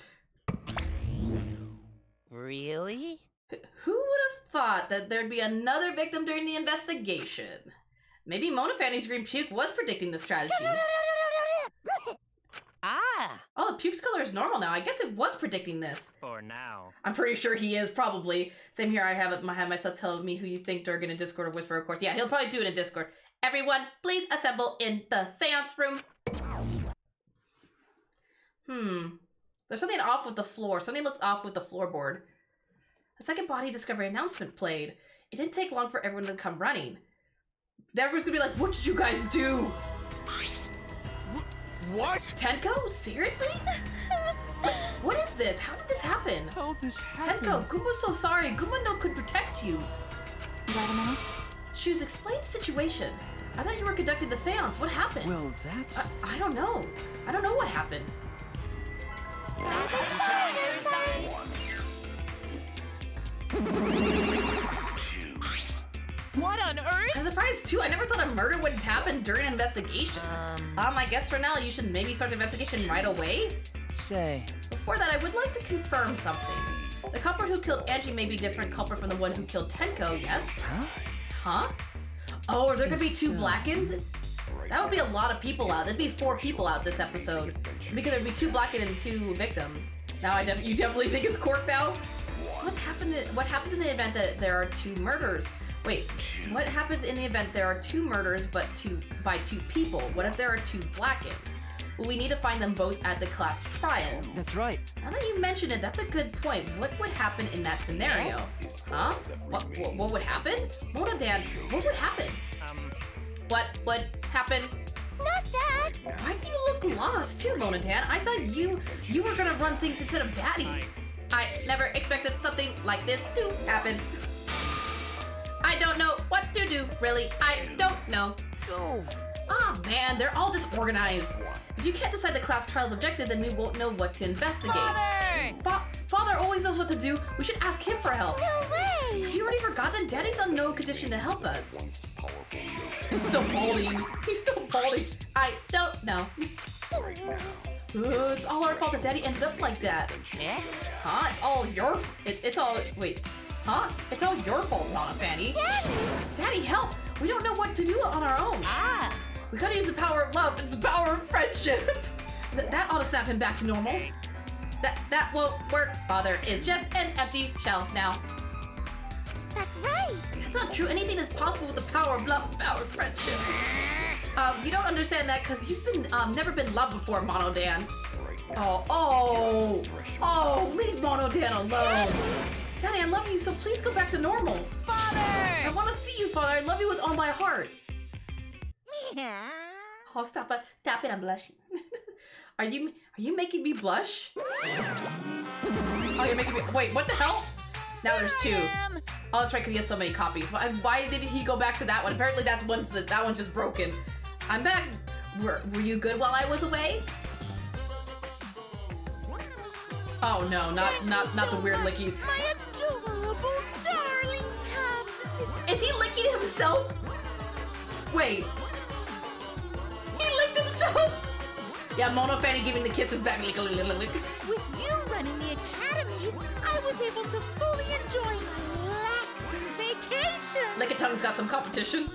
Really? Who would have thought that there'd be another victim during the investigation? Maybe Mona Fanny's green puke was predicting the strategy. Ah! Oh, the puke's color is normal now. I guess it was predicting this. For now. I'm pretty sure he is, probably. Same here, I have myself telling me who you think Durgan in Discord or Whisper, of course. Yeah, he'll probably do it in Discord. Everyone, please assemble in the seance room. There's something off with the floor. Something looked off with the floorboard. A second body discovery announcement played. It didn't take long for everyone to come running. Everyone's gonna be like, what did you guys do? What? Tenko? Seriously? What is this? How did this happen? How'd this happen? Tenko, Guma's so sorry. Guma no could protect you. Got a minute? Shoes, explain the situation. I thought you were conducting the seance. What happened? Well, that's... I don't know. I don't know what happened. What on earth? I'm surprised too. I never thought a murder wouldn't happen during an investigation. I guess for now you should maybe start the investigation right away. Say. Before that, I would like to confirm something. The culprit who killed Angie may be a different culprit from the one who killed Tenko, yes? Huh? Oh, are there gonna be two blackened? That would be a lot of people out. There'd be 4 people out this episode. Because there'd be 2 blackened and 2 victims. Now you definitely think it's Cork now? What happens in the event that there are 2 murders? Wait, what happens in the event there are 2 murders but by 2 people? What if there are 2 blackened? Well, we need to find them both at the class trial. That's right. Now that you mentioned it, that's a good point. What would happen in that scenario? Huh? What would happen? Mona Dan, what would happen? What would happen? Not that. Why do you look lost too, Mona Dan? I thought you were gonna run things instead of Daddy. I never expected something like this to happen. I don't know what to do, really. I don't know. Oh man, they're all disorganized. If you can't decide the class trial's objective, then we won't know what to investigate. Father always knows what to do. We should ask him for help. No way. Have you already forgotten? Daddy's on no condition to help us. He's still balding. He's still balding. I don't know. It's all our fault that Daddy ended up like that. Huh? It's all your... It's all... Wait. Huh? It's all your fault, Mona Fanny. Daddy, help! We don't know what to do on our own. We gotta use the power of love. It's the power of friendship. That ought to snap him back to normal. That won't work. Father is just an empty shell now. That's right. That's not true. Anything is possible with the power of love, power of friendship. You don't understand that because you've been never been loved before, Mono Dan. Oh, leave Mono Dan alone. Daddy, I love you, so please go back to normal. Father! I want to see you, Father. I love you with all my heart. Oh, stop it, I'm blushing. Are you making me blush? Oh, you're making me, wait, what the hell? Now there's 2. Oh, that's right, because he has so many copies. Why did he go back to that one? Apparently that one's just broken. I'm back. Were you good while I was away? Oh no, not the weird licky. My adorable darling cubs. Is he licking himself? Wait. He licked himself? Yeah, Mono Fanny giving the kisses back. Lick. With you running the academy, I was able to fully enjoy my relaxing vacation. Lickatongue's got some competition.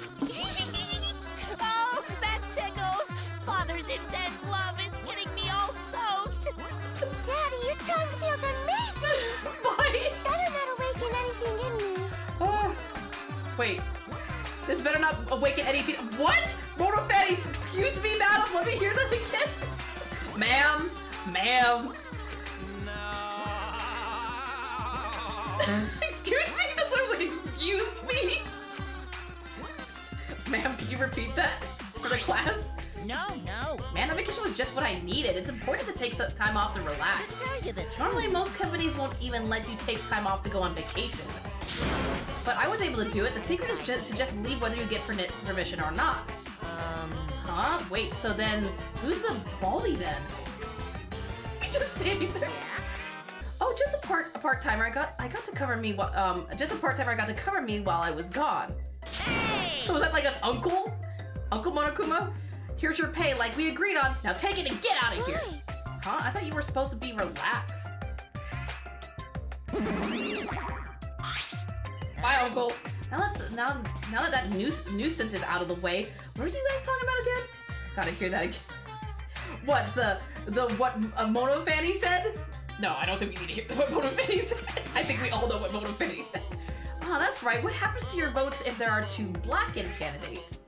Oh, that tickles. Father's intense love is getting me all so Wait. This better not awaken anything. What? Moto Fatties, excuse me, madam. Let me hear that again. Ma'am. Ma'am. Excuse me? That's what I was like, excuse me? Ma'am, can you repeat that for the class? No. Man, that vacation was just what I needed. It's important to take some time off to relax. To tell you the truth. Normally, most companies won't even let you take time off to go on vacation. But I was able to do it. The secret is to just leave whether you get permission or not. Huh? Wait, so then, who's the Baldy then? He's just standing there. Oh, just a part-timer. I got to cover me. Just a part-timer got to cover me while I was gone. Hey! So was that like an uncle? Uncle Monokuma? Here's your pay like we agreed on. Now take it and get out of here. Huh? I thought you were supposed to be relaxed. Bye, Uncle. Now that nuisance is out of the way, what are you guys talking about again? Gotta hear that again. What, what Mono Fanny said? No, I don't think we need to hear what Mono Fanny said. I think we all know what Mono Fanny said. Oh, that's right. What happens to your votes if there are 2 Blacken candidates?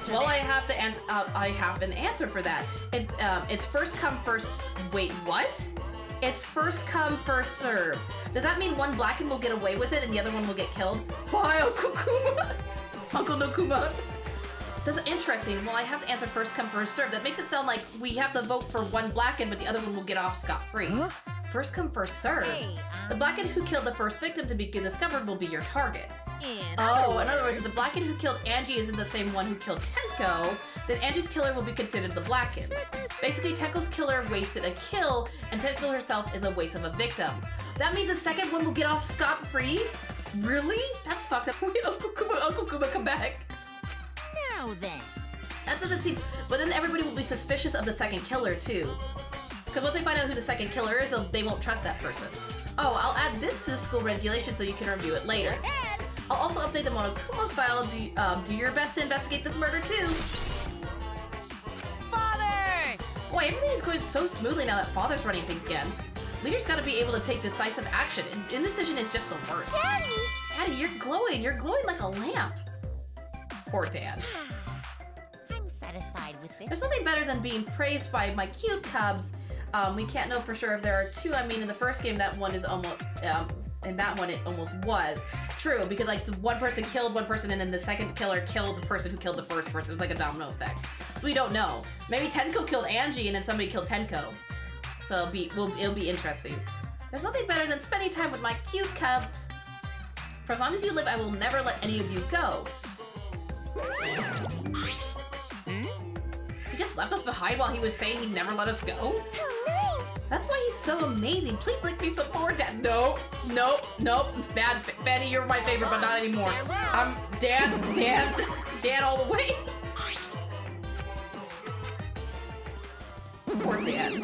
Well, I have to answer. I have an answer for that. It's first come first. Wait, what? It's first come first serve. Does that mean one Blacken will get away with it and the other one will get killed? Bye, Uncle Kuma. Uncle Nokuma. That's interesting. Well, I have to answer first come first serve. That makes it sound like we have to vote for one Blacken, but the other one will get off scot-free. Huh? First come first serve. Hey, the Blacken who killed the first victim to be discovered will be your target. In other words, if the Blacken who killed Angie isn't the same one who killed Tenko, then Angie's killer will be considered the Blacken. Basically, Tenko's killer wasted a kill, and Tenko herself is a waste of a victim. That means the second one will get off scot-free? Really? That's fucked up. Uncle Kuma, come back. Now then. That doesn't seem... But then everybody will be suspicious of the second killer, too. Because once they find out who the second killer is, they won't trust that person. Oh, I'll add this to the school regulation so you can review it later. I'll also update the Monokumo's file. Do your best to investigate this murder too. Father! Boy, everything is going so smoothly now that Father's running things again. Leaders gotta be able to take decisive action. Indecision is just the worst. Daddy! Daddy, you're glowing. You're glowing like a lamp. Poor Dad. I'm satisfied with this. There's nothing better than being praised by my cute cubs. We can't know for sure if there are 2. I mean, in the first game, that one is almost, in that one, it almost was. True, because like the one person killed one person and then the second killer killed the person who killed the first person. It was like a domino effect. So we don't know. Maybe Tenko killed Angie and then somebody killed Tenko. So it'll be interesting. There's nothing better than spending time with my cute cubs. For as long as you live, I will never let any of you go. He just left us behind while he was saying he'd never let us go? How nice! That's why he's so amazing. Please lick me some more, Dad. Nope. Bad, Fanny, you're my favorite, but not anymore. I'm Dan all the way. Poor Dan.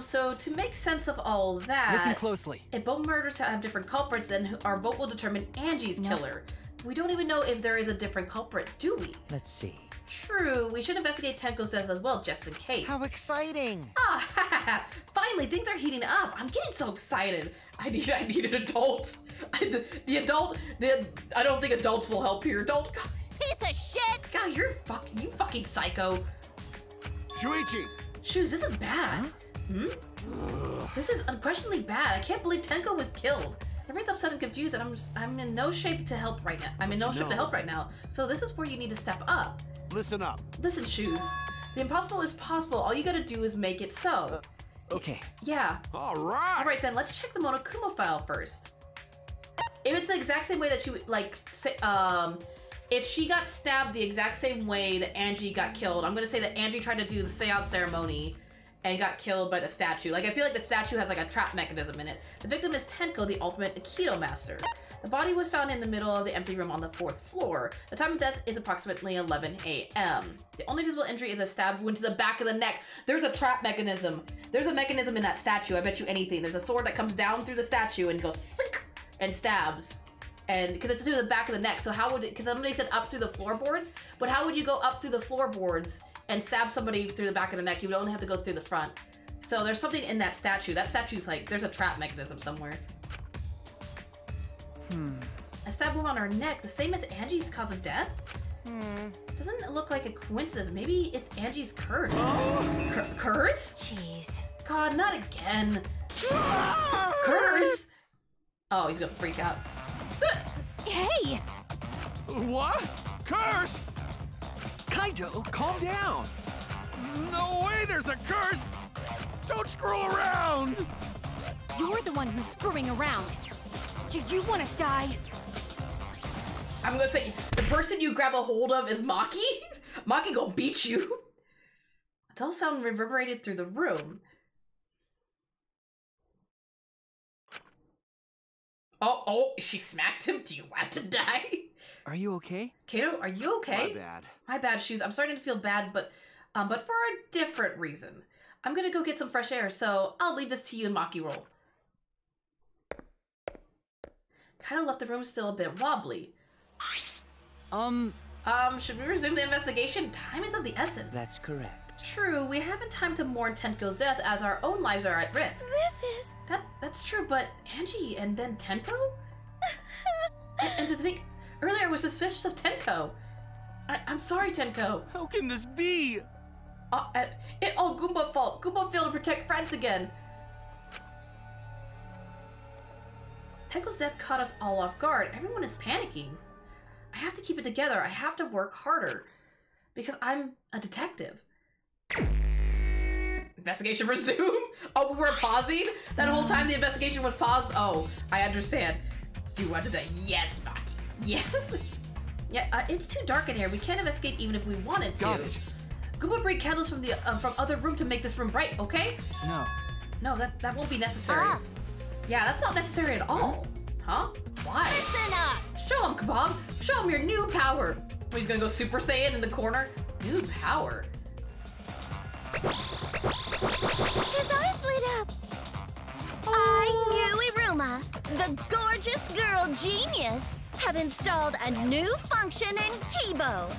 So to make sense of all that... Listen closely. If both murders have different culprits, then our vote will determine Angie's killer. We don't even know if there is a different culprit, do we? Let's see. True, we should investigate Tenko's death as well, just in case. How exciting! Ah, finally, things are heating up. I'm getting so excited. I need an adult. I don't think adults will help here. Adult. Piece of shit! God, you fucking psycho. Shuichi! Shoes, this is bad. This is unquestionably bad. I can't believe Tenko was killed. Everyone's upset and confused, and I'm in no shape to help right now. I'm in no shape to help right now. So this is where you need to step up. Listen up. Listen, Shoes. The impossible is possible. All you gotta do is make it so. Okay. Yeah. All right. All right, then let's check the Monokuma file first. If it's the exact same way that she would, like, say, if she got stabbed the exact same way that Angie got killed, I'm gonna say that Angie tried to do the seance ceremony and got killed by the statue. Like, I feel like the statue has like a trap mechanism in it. The victim is Tenko, the ultimate Aikido master. The body was found in the middle of the empty room on the 4th floor. The time of death is approximately 11 a.m. The only visible injury is a stab wound to the back of the neck. There's a trap mechanism. There's a mechanism in that statue. I bet you anything. There's a sword that comes down through the statue and goes slick and stabs. And because it's through the back of the neck, so how would it, because somebody said up through the floorboards, but how would you go up through the floorboards and stab somebody through the back of the neck? You would only have to go through the front. So there's something in that statue. That statue's like, there's a trap mechanism somewhere. A stab wound on her neck, the same as Angie's cause of death? Doesn't it look like a coincidence? Maybe it's Angie's curse. Curse? Jeez. God, not again. Curse? Oh, he's gonna freak out. Hey! What? Curse? Kaido, calm down. No way there's a curse! Don't screw around! You're the one who's screwing around. Do you want to die? I'm gonna say, the person you grab a hold of is Maki? Maki gonna beat you. A dull sound reverberated through the room. Oh, she smacked him? Do you want to die? Are you okay? Kato, are you okay? My bad. My bad, Shoes. I'm starting to feel bad, but for a different reason. I'm gonna go get some fresh air, so I'll leave this to you and Maki roll. Kato left the room still a bit wobbly. Should we resume the investigation? Time is of the essence. That's correct. True, we haven't time to mourn Tenko's death as our own lives are at risk. This is... That's true, but Angie and then Tenko? and to think, earlier I was suspicious of Tenko. I'm sorry, Tenko. How can this be? It all Goomba fault. Goomba failed to protect friends again. Tenko's death caught us all off guard. Everyone is panicking. I have to keep it together. I have to work harder. Because I'm a detective. Investigation resume? Oh, we were pausing? That whole time the investigation was paused? Oh, I understand. So you wanted to... Yes, Maki. Yes? Yeah, it's too dark in here. We can't investigate even if we wanted to. Got it. Goomba bring candles from the from other room to make this room bright, okay? No. No, that won't be necessary. Yeah, that's not necessary at all. Huh? Why? Listen up! Show him, Kebab! Show him your new power! Oh, he's gonna go Super Saiyan in the corner? New power? His eyes lit up. I knew Iruma, the gorgeous girl genius, have installed a new function in Kibo.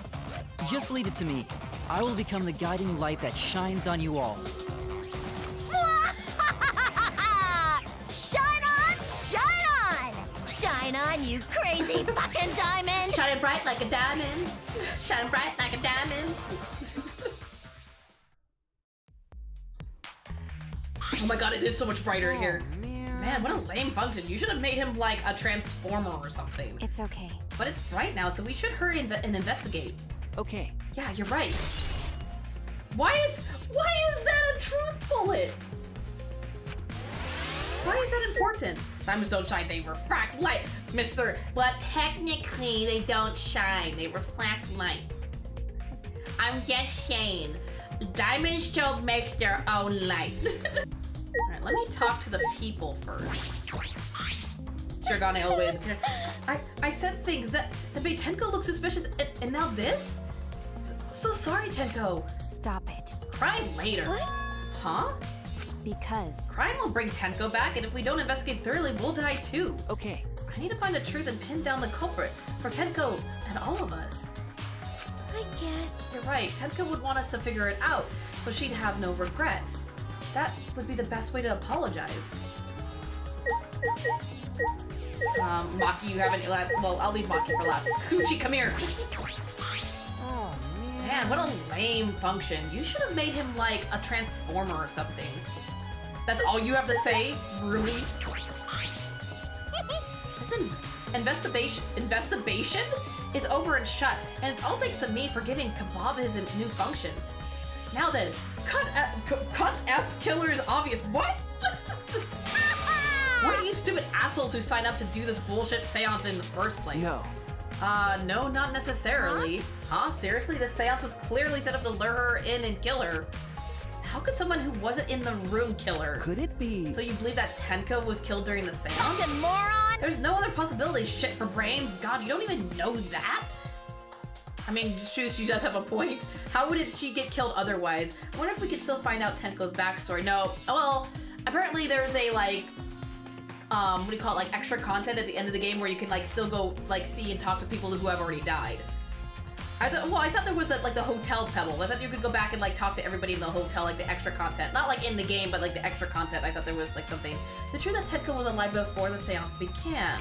Just leave it to me. I will become the guiding light that shines on you all. Shine on, shine on! Shine on, you crazy fucking diamond! Shining bright like a diamond. Shining bright like a diamond. Oh my god, it is so much brighter here. Man, what a lame function. You should have made him like a transformer or something. It's okay. But it's bright now, so we should hurry and investigate. Okay. Yeah, you're right. Why is that a truth bullet? Why is that important? Diamonds don't shine, they refract light, mister. But technically, they don't shine, they reflect light. I'm just saying, diamonds don't make their own light. Alright, let me talk to the people first. Dragane will win. I said things that made Tenko look suspicious, and now this? So sorry, Tenko. Stop it. Cry later. What? Huh? Because... Crying will bring Tenko back, and if we don't investigate thoroughly, we'll die too. Okay. I need to find the truth and pin down the culprit for Tenko and all of us. I guess. You're right, Tenko would want us to figure it out, so she'd have no regrets. That would be the best way to apologize. Maki, you haven't... Well, I'll leave Maki for last. Coochie, come here! Oh, Man, what a lame function. You should have made him like a transformer or something. That's all you have to say? Really? Listen, investigation is over and shut, and it's all thanks to me for giving Kebab his new function. Now then, cut F's killer is obvious. What? What are you stupid assholes who signed up to do this bullshit seance in the first place? No. No, not necessarily. Huh? Seriously? This seance was clearly set up to lure her in and kill her. How could someone who wasn't in the room kill her? Could it be? So you believe that Tenko was killed during the seance? Fucking moron! There's no other possibility. Shit for brains. God, you don't even know that? I mean, she does have a point. How would she get killed otherwise? I wonder if we could still find out Tenko's backstory. No. Oh, well, apparently there's a, like, what do you call it, like, extra content at the end of the game where you can, like, still go, like, see and talk to people who have already died. I thought there was like the hotel pebble. I thought you could go back and like talk to everybody in the hotel, like the extra content. Not like in the game, but like the extra content. I thought there was like something. Is it true that Tenko was alive before the seance began?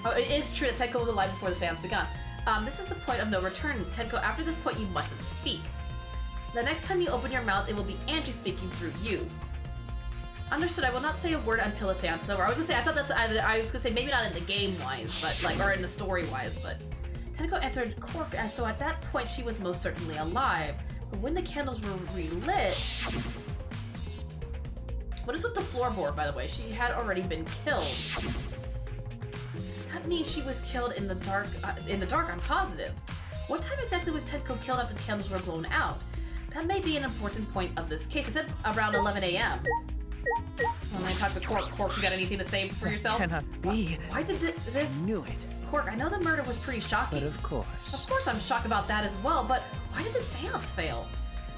Oh, it is true that Tenko was alive before the seance began. This is the point of no return. Tenko, after this point, you mustn't speak. The next time you open your mouth, it will be Angie speaking through you. Understood. I will not say a word until the seance is over. I was gonna say, I thought that's, I was gonna say maybe not in the game-wise, but like, or in the story-wise, but... Tenko answered Cork, and so at that point she was most certainly alive. But when the candles were relit... What is with the floorboard, by the way? She had already been killed. That means she was killed in the dark, I'm positive. What time exactly was Tenko killed after the candles were blown out? That may be an important point of this case. It said around 11 a.m. When I talk to Cork, Cork, you got anything to say for yourself? Cannot be. Why did this... I knew it. Cork, I know the murder was pretty shocking. But of course. Of course I'm shocked about that as well, but why did the seance fail?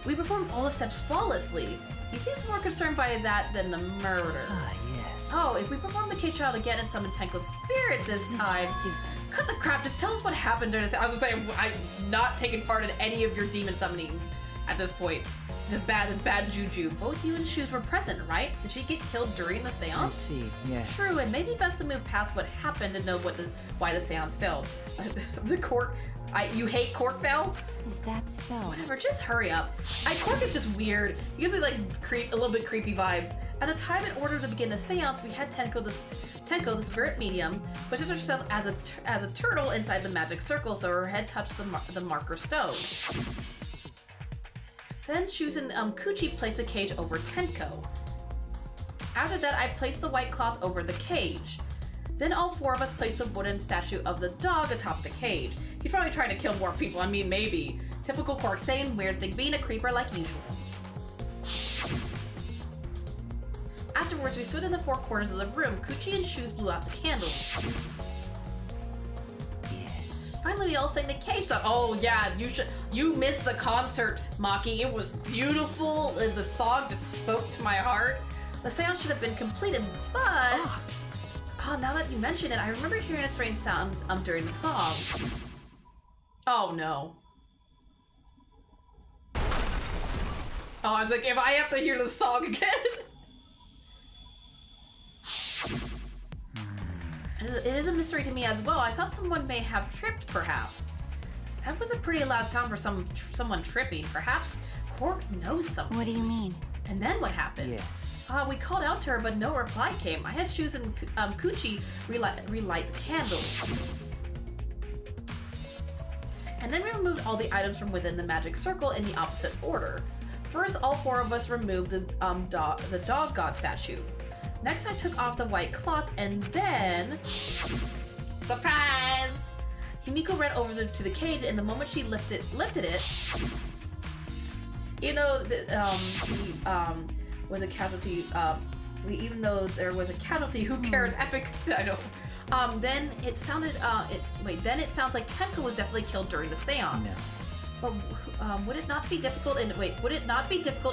We performed all the steps flawlessly. He seems more concerned by that than the murder. Ah, yes. Oh, if we perform the K-Child again and summon Tenko's spirit this time... Cut the crap, just tell us what happened during this. I was gonna say, I'm not taking part in any of your demon summonings at this point. This bad juju. Both you and Shoes were present, right? Did she get killed during the seance? I see, yes. True, and maybe best to move past what happened and know why the seance failed. The Cork... you hate Cork now? Is that so? Whatever, just hurry up. Cork is just weird. He gives me like a little bit creepy vibes. At the time, in order to begin the seance, we had Tenko, the spirit medium, pushes herself as a turtle inside the magic circle, so her head touched the marker stone. Then Shoes and Kuchi placed a cage over Tenko. After that, I placed the white cloth over the cage. Then all four of us placed a wooden statue of the dog atop the cage. He's probably trying to kill more people. I mean, maybe. Typical Cork, saying weird thing, being a creeper like usual. Afterwards, we stood in the four corners of the room. Kuchi and Shoes blew out the candles. Yes. Finally, we all sang the cage song. Oh yeah, you missed the concert, Maki. It was beautiful. The song just spoke to my heart. The seance should have been completed, but... Oh, now that you mention it, I remember hearing a strange sound during the song. Oh no. Oh, I was like, if I have to hear the song again. It is a mystery to me as well. I thought someone may have tripped, perhaps. That was a pretty loud sound for someone tripping. Perhaps Cork knows something. What do you mean? And then what happened? Yes. We called out to her, but no reply came. I had Shoes and Kuchi relight the candles. And then we removed all the items from within the magic circle in the opposite order. First, all four of us removed the dog god statue. Next, I took off the white cloth, and then... Surprise! Himiko ran over to the cage, and the moment she lifted it... You know, was a casualty, even though there was a casualty, who cares, epic title. Then it sounded, then it sounds like Tenko was definitely killed during the seance. No. But would it not be difficult in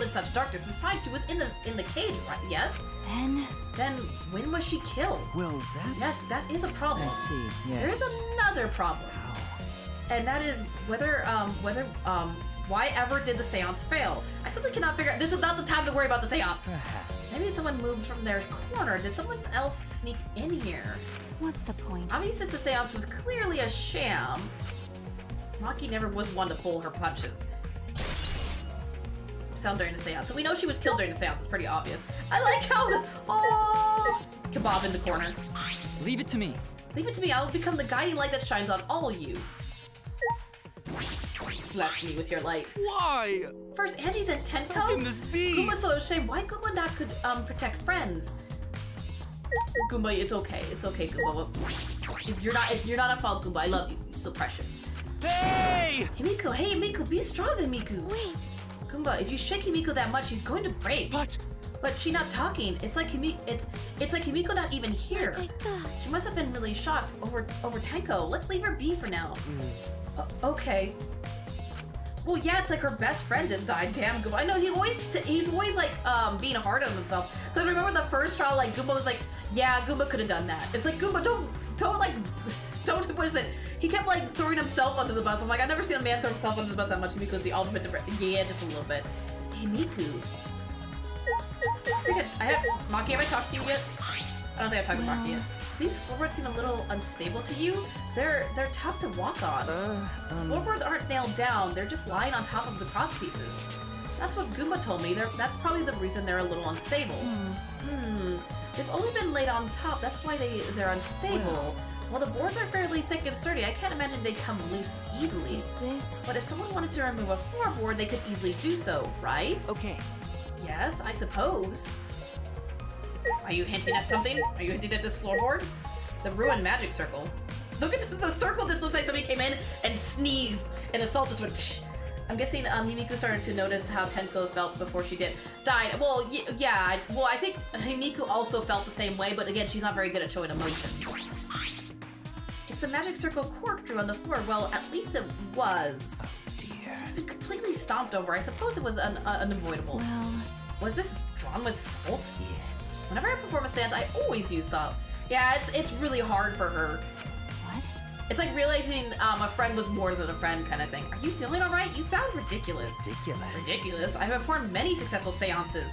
such darkness? Besides, she was in the cage, right? Yes? Then when was she killed? Well, that's... Yes, that is a problem. I see, yes. There's another problem. And that is why ever did the seance fail? I simply cannot figure out. This is not the time to worry about the seance. Perhaps. Maybe someone moved from their corner. Did someone else sneak in here? What's the point? Obviously, since the seance was clearly a sham, Maki never was one to pull her punches. Sound during the seance. So we know she was killed during the seance. It's pretty obvious. I like how this. Oh, Kebab in the corner. Leave it to me. Leave it to me. I will become the guiding light that shines on all you. Bless me with your light. Why? First Angie, then Tenko. How can this be? Goomba, so ashamed. Why Goomba not could protect friends? Goomba, it's okay. It's okay, Goomba. If you're not at fault, Goomba, I love you. You're so precious. Hey! Himiko, hey Himiko, be strong, Himiko. Wait. Goomba, if you shake Himiko that much, she's going to break. What? But she's not talking. It's like Himiko not even here. I thought. She must have been really shocked over Tenko. Let's leave her be for now. Okay. Well, yeah, it's like her best friend just died. Damn, Goomba. I know he's always like being hard on himself. Because remember the first trial, like Goomba was like, yeah, Goomba could have done that. It's like Goomba, don't what is it? He kept like throwing himself under the bus. I'm like, I've never seen a man throw himself under the bus that much. Himiku's the ultimate different. Yeah, just a little bit. Himiku. Maki, have I talked to you yet? I don't think I've talked to Maki yet. These floorboards seem a little unstable to you. They're tough to walk on. Floorboards aren't nailed down. They're just lying on top of the cross pieces. That's what Goomba told me. That's probably the reason they're a little unstable. They've only been laid on top. That's why they're unstable. Well, the boards are fairly thick and sturdy. I can't imagine they'd come loose easily. Is this? But if someone wanted to remove a floorboard, they could easily do so, right? Okay. Yes, I suppose. Are you hinting at something? Are you hinting at this floorboard? The ruined magic circle. Look at this. The circle just looks like somebody came in and sneezed, and a salt just went psh. I'm guessing Himiku started to notice how Tenko felt before she died. Well, yeah. Well, I think Himiku also felt the same way, but again, she's not very good at showing emotions. It's the magic circle Quark drew on the floor. Well, at least it was. Oh dear. It's been completely stomped over. I suppose it was unavoidable. Well, was this drawn with salt? Yes. Whenever I perform a stance, I always use salt. Yeah, it's really hard for her. what? It's like realizing a friend was more than a friend kind of thing. Are you feeling all right? You sound ridiculous. Ridiculous. I've performed many successful seances.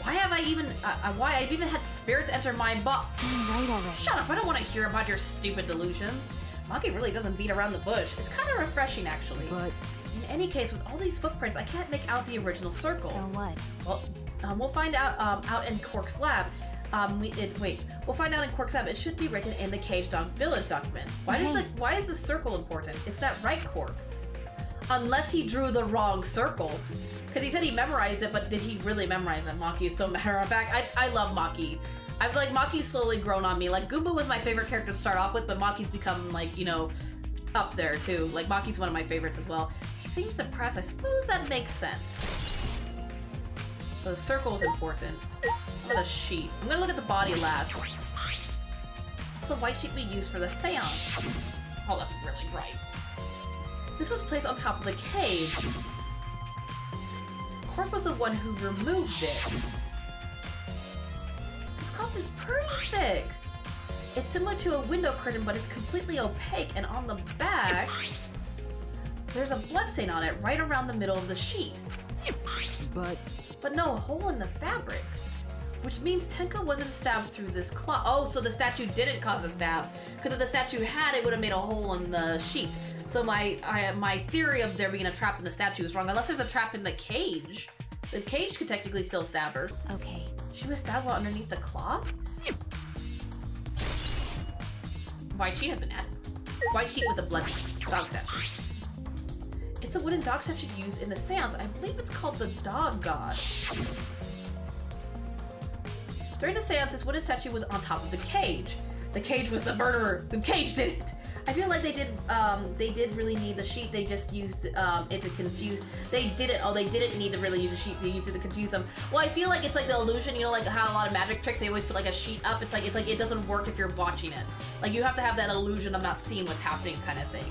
Why I've even had spirits enter my body. Right already. Shut up! I don't want to hear about your stupid delusions. Maki really doesn't beat around the bush. It's kind of refreshing, actually. But in any case, with all these footprints, I can't make out the original circle. So what? Well, we'll find out out in Quark's lab. We'll find out in Quark's lab. It should be written in the Cage Dog Village document. Why is the circle important? Is that right, Quark? Unless he drew the wrong circle. Because he said he memorized it, but did he really memorize it? Maki is so matter of fact. I love Maki. I feel like Maki's slowly grown on me. Like, Goomba was my favorite character to start off with, but Maki's become, like, you know, up there, too. Like, Maki's one of my favorites as well. He seems depressed. I suppose that makes sense. So the circle is important. What a sheet. I'm gonna look at the body last. It's the white sheet we use for the seance. Oh, that's really bright. This was placed on top of the cage. Quark was the one who removed it. This cloth is pretty thick. It's similar to a window curtain, but it's completely opaque, and on the back, there's a bloodstain on it right around the middle of the sheet. But no hole in the fabric. Which means Tenko wasn't stabbed through this cloth. Oh, so the statue didn't cause the stab. Because if the statue had, it would have made a hole in the sheet. So my theory of there being a trap in the statue is wrong. Unless there's a trap in the cage. The cage could technically still stab her. Okay. She was stabbed while underneath the cloth? White sheet had been added. White sheet with a blood dog statue. It's a wooden dog statue used in the seance. I believe it's called the Dog God. During the seance, this wooden statue was on top of the cage. The cage was the murderer. The cage did it. I feel like they did really need the sheet. They just used it to confuse. They didn't need to really use the sheet. They used it to confuse them. Well, I feel like it's like the illusion, you know, like how a lot of magic tricks, they always put like a sheet up. It's like it doesn't work if you're watching it. Like you have to have that illusion of not seeing what's happening kind of thing.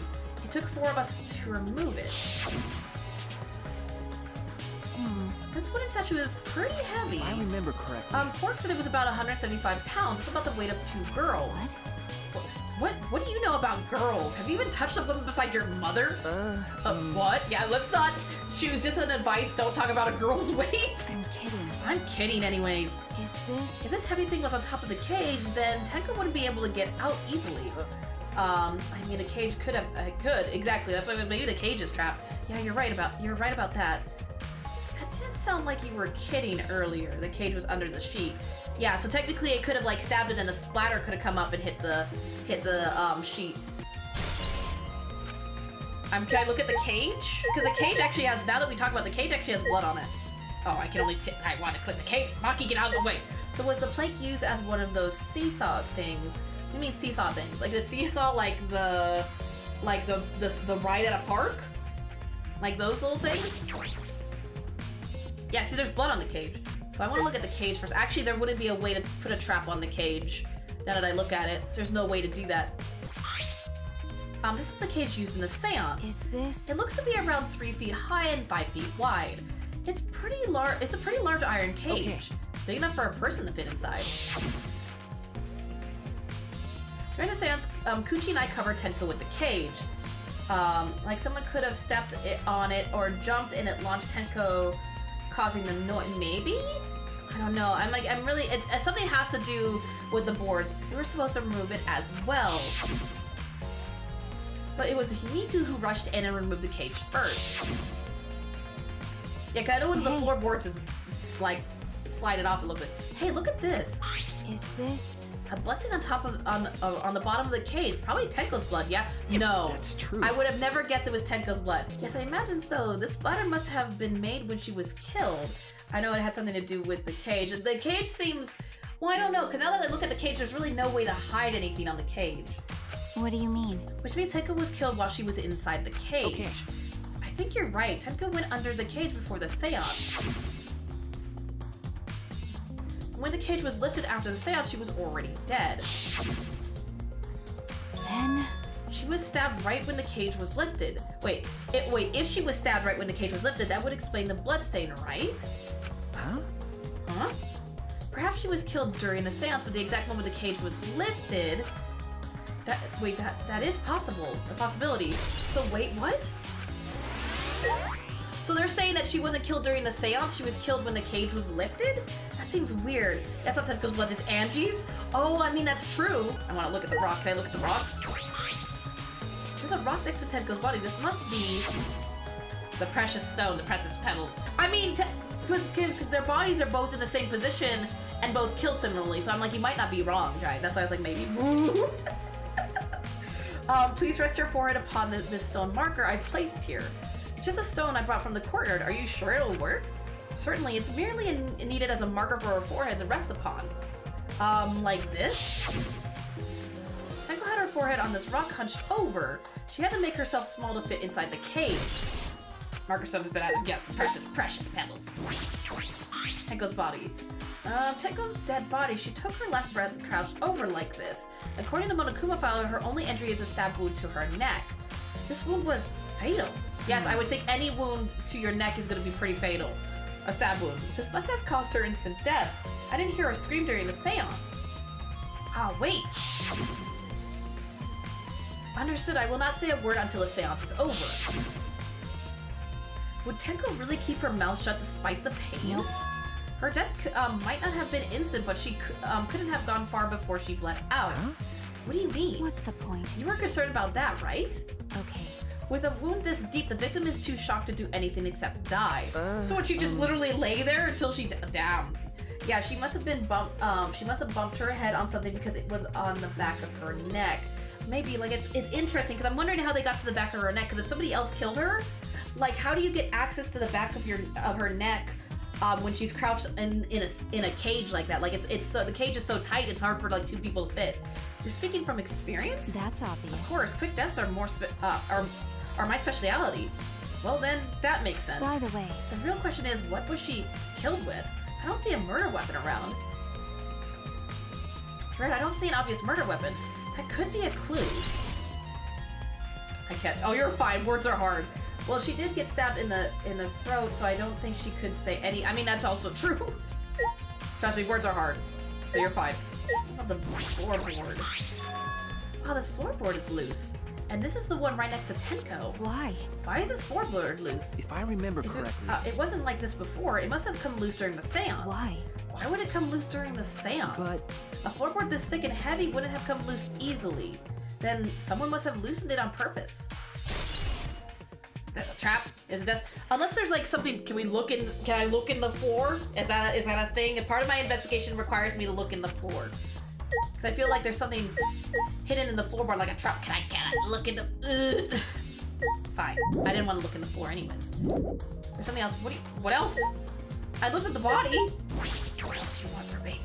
It took 4 of us to remove it. This wooden statue is pretty heavy. If I remember correctly. Quark said it was about 175 pounds. It's about the weight of 2 girls. What do you know about girls? Have you even touched a woman beside your mother? What? Yeah, let's not choose just an advice. Don't talk about a girl's weight. I'm kidding. I'm kidding anyways. Is If this heavy thing was on top of the cage, then Tenko wouldn't be able to get out easily. I mean, the cage could, exactly. That's why maybe the cage is trapped. Yeah, you're right about that. That didn't sound like you were kidding earlier. The cage was under the sheet. Yeah, so technically it could have like stabbed it and the splatter could have come up and hit the sheet. Can I look at the cage? Because the cage actually has, now that we talk about the cage, actually has blood on it. Oh, I can only, I want to click the cage. Maki, get out of the way. So was the plank used as one of those seesaw things? What do you mean seesaw things? Like the seesaw, like the ride at a park? Like those little things? Yeah, see there's blood on the cage. So I want to look at the cage first. Actually, there wouldn't be a way to put a trap on the cage. Now that I look at it, there's no way to do that. This is the cage used in the seance. Is this? It looks to be around 3 feet high and 5 feet wide. It's pretty large. It's a pretty large iron cage. Okay. Big enough for a person to fit inside. During the seance, Kuchi and I covered Tenko with the cage. Like someone could have stepped on it or jumped and it launched Tenko, causing the noise. Maybe? I don't know. I'm really, something has to do with the boards. We were supposed to remove it as well. But it was Himiku who rushed in and removed the cage first. Yeah, cause I know when the floorboards is like slide it off a little bit. Hey, look at this. Is this a blessing on top of on the bottom of the cage? Probably Tenko's blood. Yeah. No, that's true. I would have never guessed it was Tenko's blood. Yes, I imagine so. This splatter must have been made when she was killed. I know it had something to do with the cage. The cage seems, well, I don't know, because now that I look at the cage, there's really no way to hide anything on the cage. What do you mean? Which means Tenko was killed while she was inside the cage. Okay. I think you're right. Tenko went under the cage before the seance. When the cage was lifted after the seance, she was already dead. Then? She was stabbed right when the cage was lifted. Wait, if she was stabbed right when the cage was lifted, that would explain the bloodstain, right? Huh? Huh? Perhaps she was killed during the seance, but the exact moment the cage was lifted... That is possible. A possibility. So wait, what? So they're saying that she wasn't killed during the seance, she was killed when the cage was lifted? That seems weird. That's not Tenko's blood, it's Angie's? Oh, I mean, that's true. I want to look at the rock. Can I look at the rock? There's a rock next to Tenko's body. This must be the precious stone, the precious pebbles. I mean, because their bodies are both in the same position and both killed similarly, so I'm like, you might not be wrong, right? That's why I was like, maybe. Please rest your forehead upon this stone marker I've placed here. It's just a stone I brought from the courtyard. Are you sure it'll work? Certainly, it's merely needed as a marker for her forehead to rest upon. Like this? Tenko had her forehead on this rock hunched over. She had to make herself small to fit inside the cage. Marker stone has been added. Yes, precious, precious pebbles. Tenko's body. Tenko's dead body. She took her last breath and crouched over like this. According to Monokuma file, her only injury is a stab wound to her neck. This wound was fatal. Yes, I would think any wound to your neck is going to be pretty fatal. A stab wound. This must have caused her instant death. I didn't hear her scream during the seance. Ah, wait. Understood. I will not say a word until the seance is over. Would Tenko really keep her mouth shut despite the pain? Nope. Her death might not have been instant, but she couldn't have gone far before she bled out. Huh? What do you mean? What's the point? You were concerned about that, right? Okay. With a wound this deep, the victim is too shocked to do anything except die. So would she just literally lay there until she damn. Yeah, she must have been bumped. She must have bumped her head on something because it was on the back of her neck. Maybe like it's interesting because I'm wondering how they got to the back of her neck. Because if somebody else killed her, like how do you get access to the back of her neck when she's crouched in a cage like that? Like it's so the cage is so tight, it's hard for like two people to fit. You're speaking from experience? That's obvious. Of course, quick deaths are more are my speciality. Well then, that makes sense. By the way, the real question is, what was she killed with? I don't see a murder weapon around. Right, I don't see an obvious murder weapon. That could be a clue. I can't. Oh, you're fine. Words are hard. Well, she did get stabbed in the throat, so I don't think she could say any. I mean, that's also true. Trust me, words are hard. So you're fine. What about the floorboard? Oh, this floorboard is loose. And this is the one right next to Tenko. Why? Why is this floorboard loose? If I remember correctly. It wasn't like this before. It must have come loose during the seance. Why? Why would it come loose during the seance? But a floorboard this thick and heavy wouldn't have come loose easily. Then someone must have loosened it on purpose. A trap? Is it that? Unless there's like something, can I look in the floor? Is that a thing? And part of my investigation requires me to look in the floor. Because I feel like there's something hidden in the floorboard, like a trap. Can I look in the... Fine. I didn't want to look in the floor anyways. There's something else. What else? I looked at the body. What else do you want from me?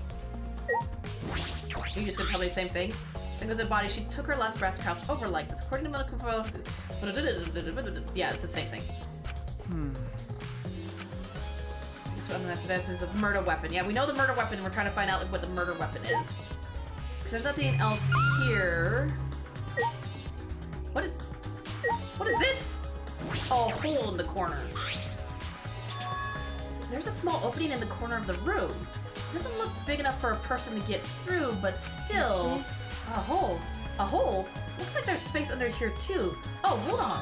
Are you just gonna tell me the same thing? Tenko's dead body. She took her last breath, crouched over like this. According to medical... Yeah, it's the same thing. This is a murder weapon. Yeah, we know the murder weapon. We're trying to find out like, what the murder weapon is. Because there's nothing else here. What is this? Oh, a hole in the corner. There's a small opening in the corner of the room. It doesn't look big enough for a person to get through, but still... a hole. A hole? Looks like there's space under here too. Oh, hold on.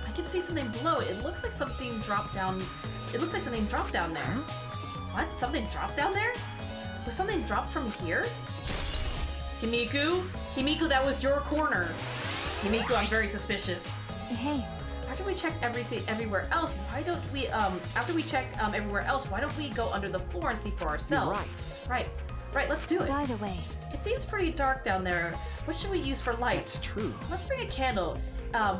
I can see something below. It looks like something dropped down. It looks like something dropped down there. What? Something dropped down there? Was something dropped from here? Himiku? Himiku, that was your corner. Himiku, I'm very suspicious. Hey. After we checked everywhere else, why don't we, everywhere else, why don't we go under the floor and see for ourselves? You're Right, let's do it. By the way, It seems pretty dark down there. What should we use for light? That's true. Let's bring a candle.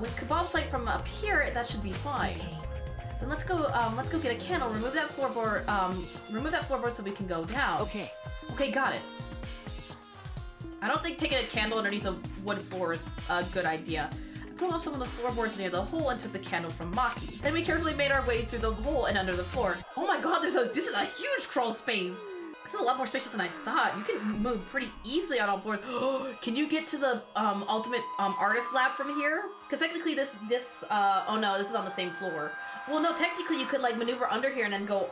With Kebab's light from up here, that should be fine. okay. Then let's go get a candle, remove that floorboard so we can go down. Okay. Okay, got it. I don't think taking a candle underneath a wood floor is a good idea. I pulled off some of the floorboards near the hole and took the candle from Maki. Then we carefully made our way through the hole and under the floor. Oh my god, this is a huge crawl space! This is a lot more spacious than I thought. You can move pretty easily on all floors. Can you get to the ultimate artist lab from here? Because technically oh no, this is on the same floor. Well, no, technically you could like maneuver under here and then go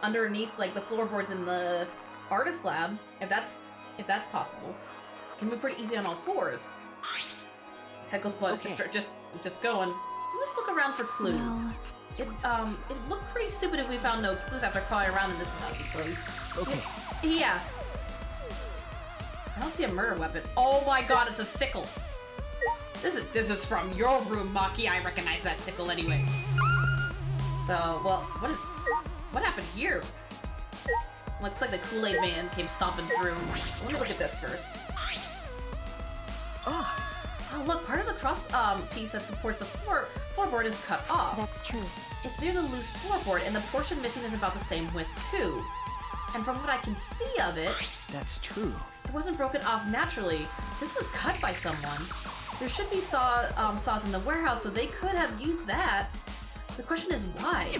underneath like the floorboards in the artist lab, if that's possible. You can move pretty easy on all fours. Tenko's blood is just going. Let's look around for clues. No. It looked pretty stupid if we found no clues after crawling around in this messy place. Okay. Yeah. I don't see a murder weapon. Oh my god, it's a sickle. This is from your room, Maki. I recognize that sickle anyway. So, well, what happened here? Looks like the Kool-Aid man came stomping through. Let me look at this first. Oh, look, part of the cross piece that supports the floorboard is cut off. That's true. It's near the loose floorboard, and the portion missing is about the same width too. And from what I can see of it, That's true. it wasn't broken off naturally. This was cut by someone. There should be saws in the warehouse, so they could have used that. The question is why?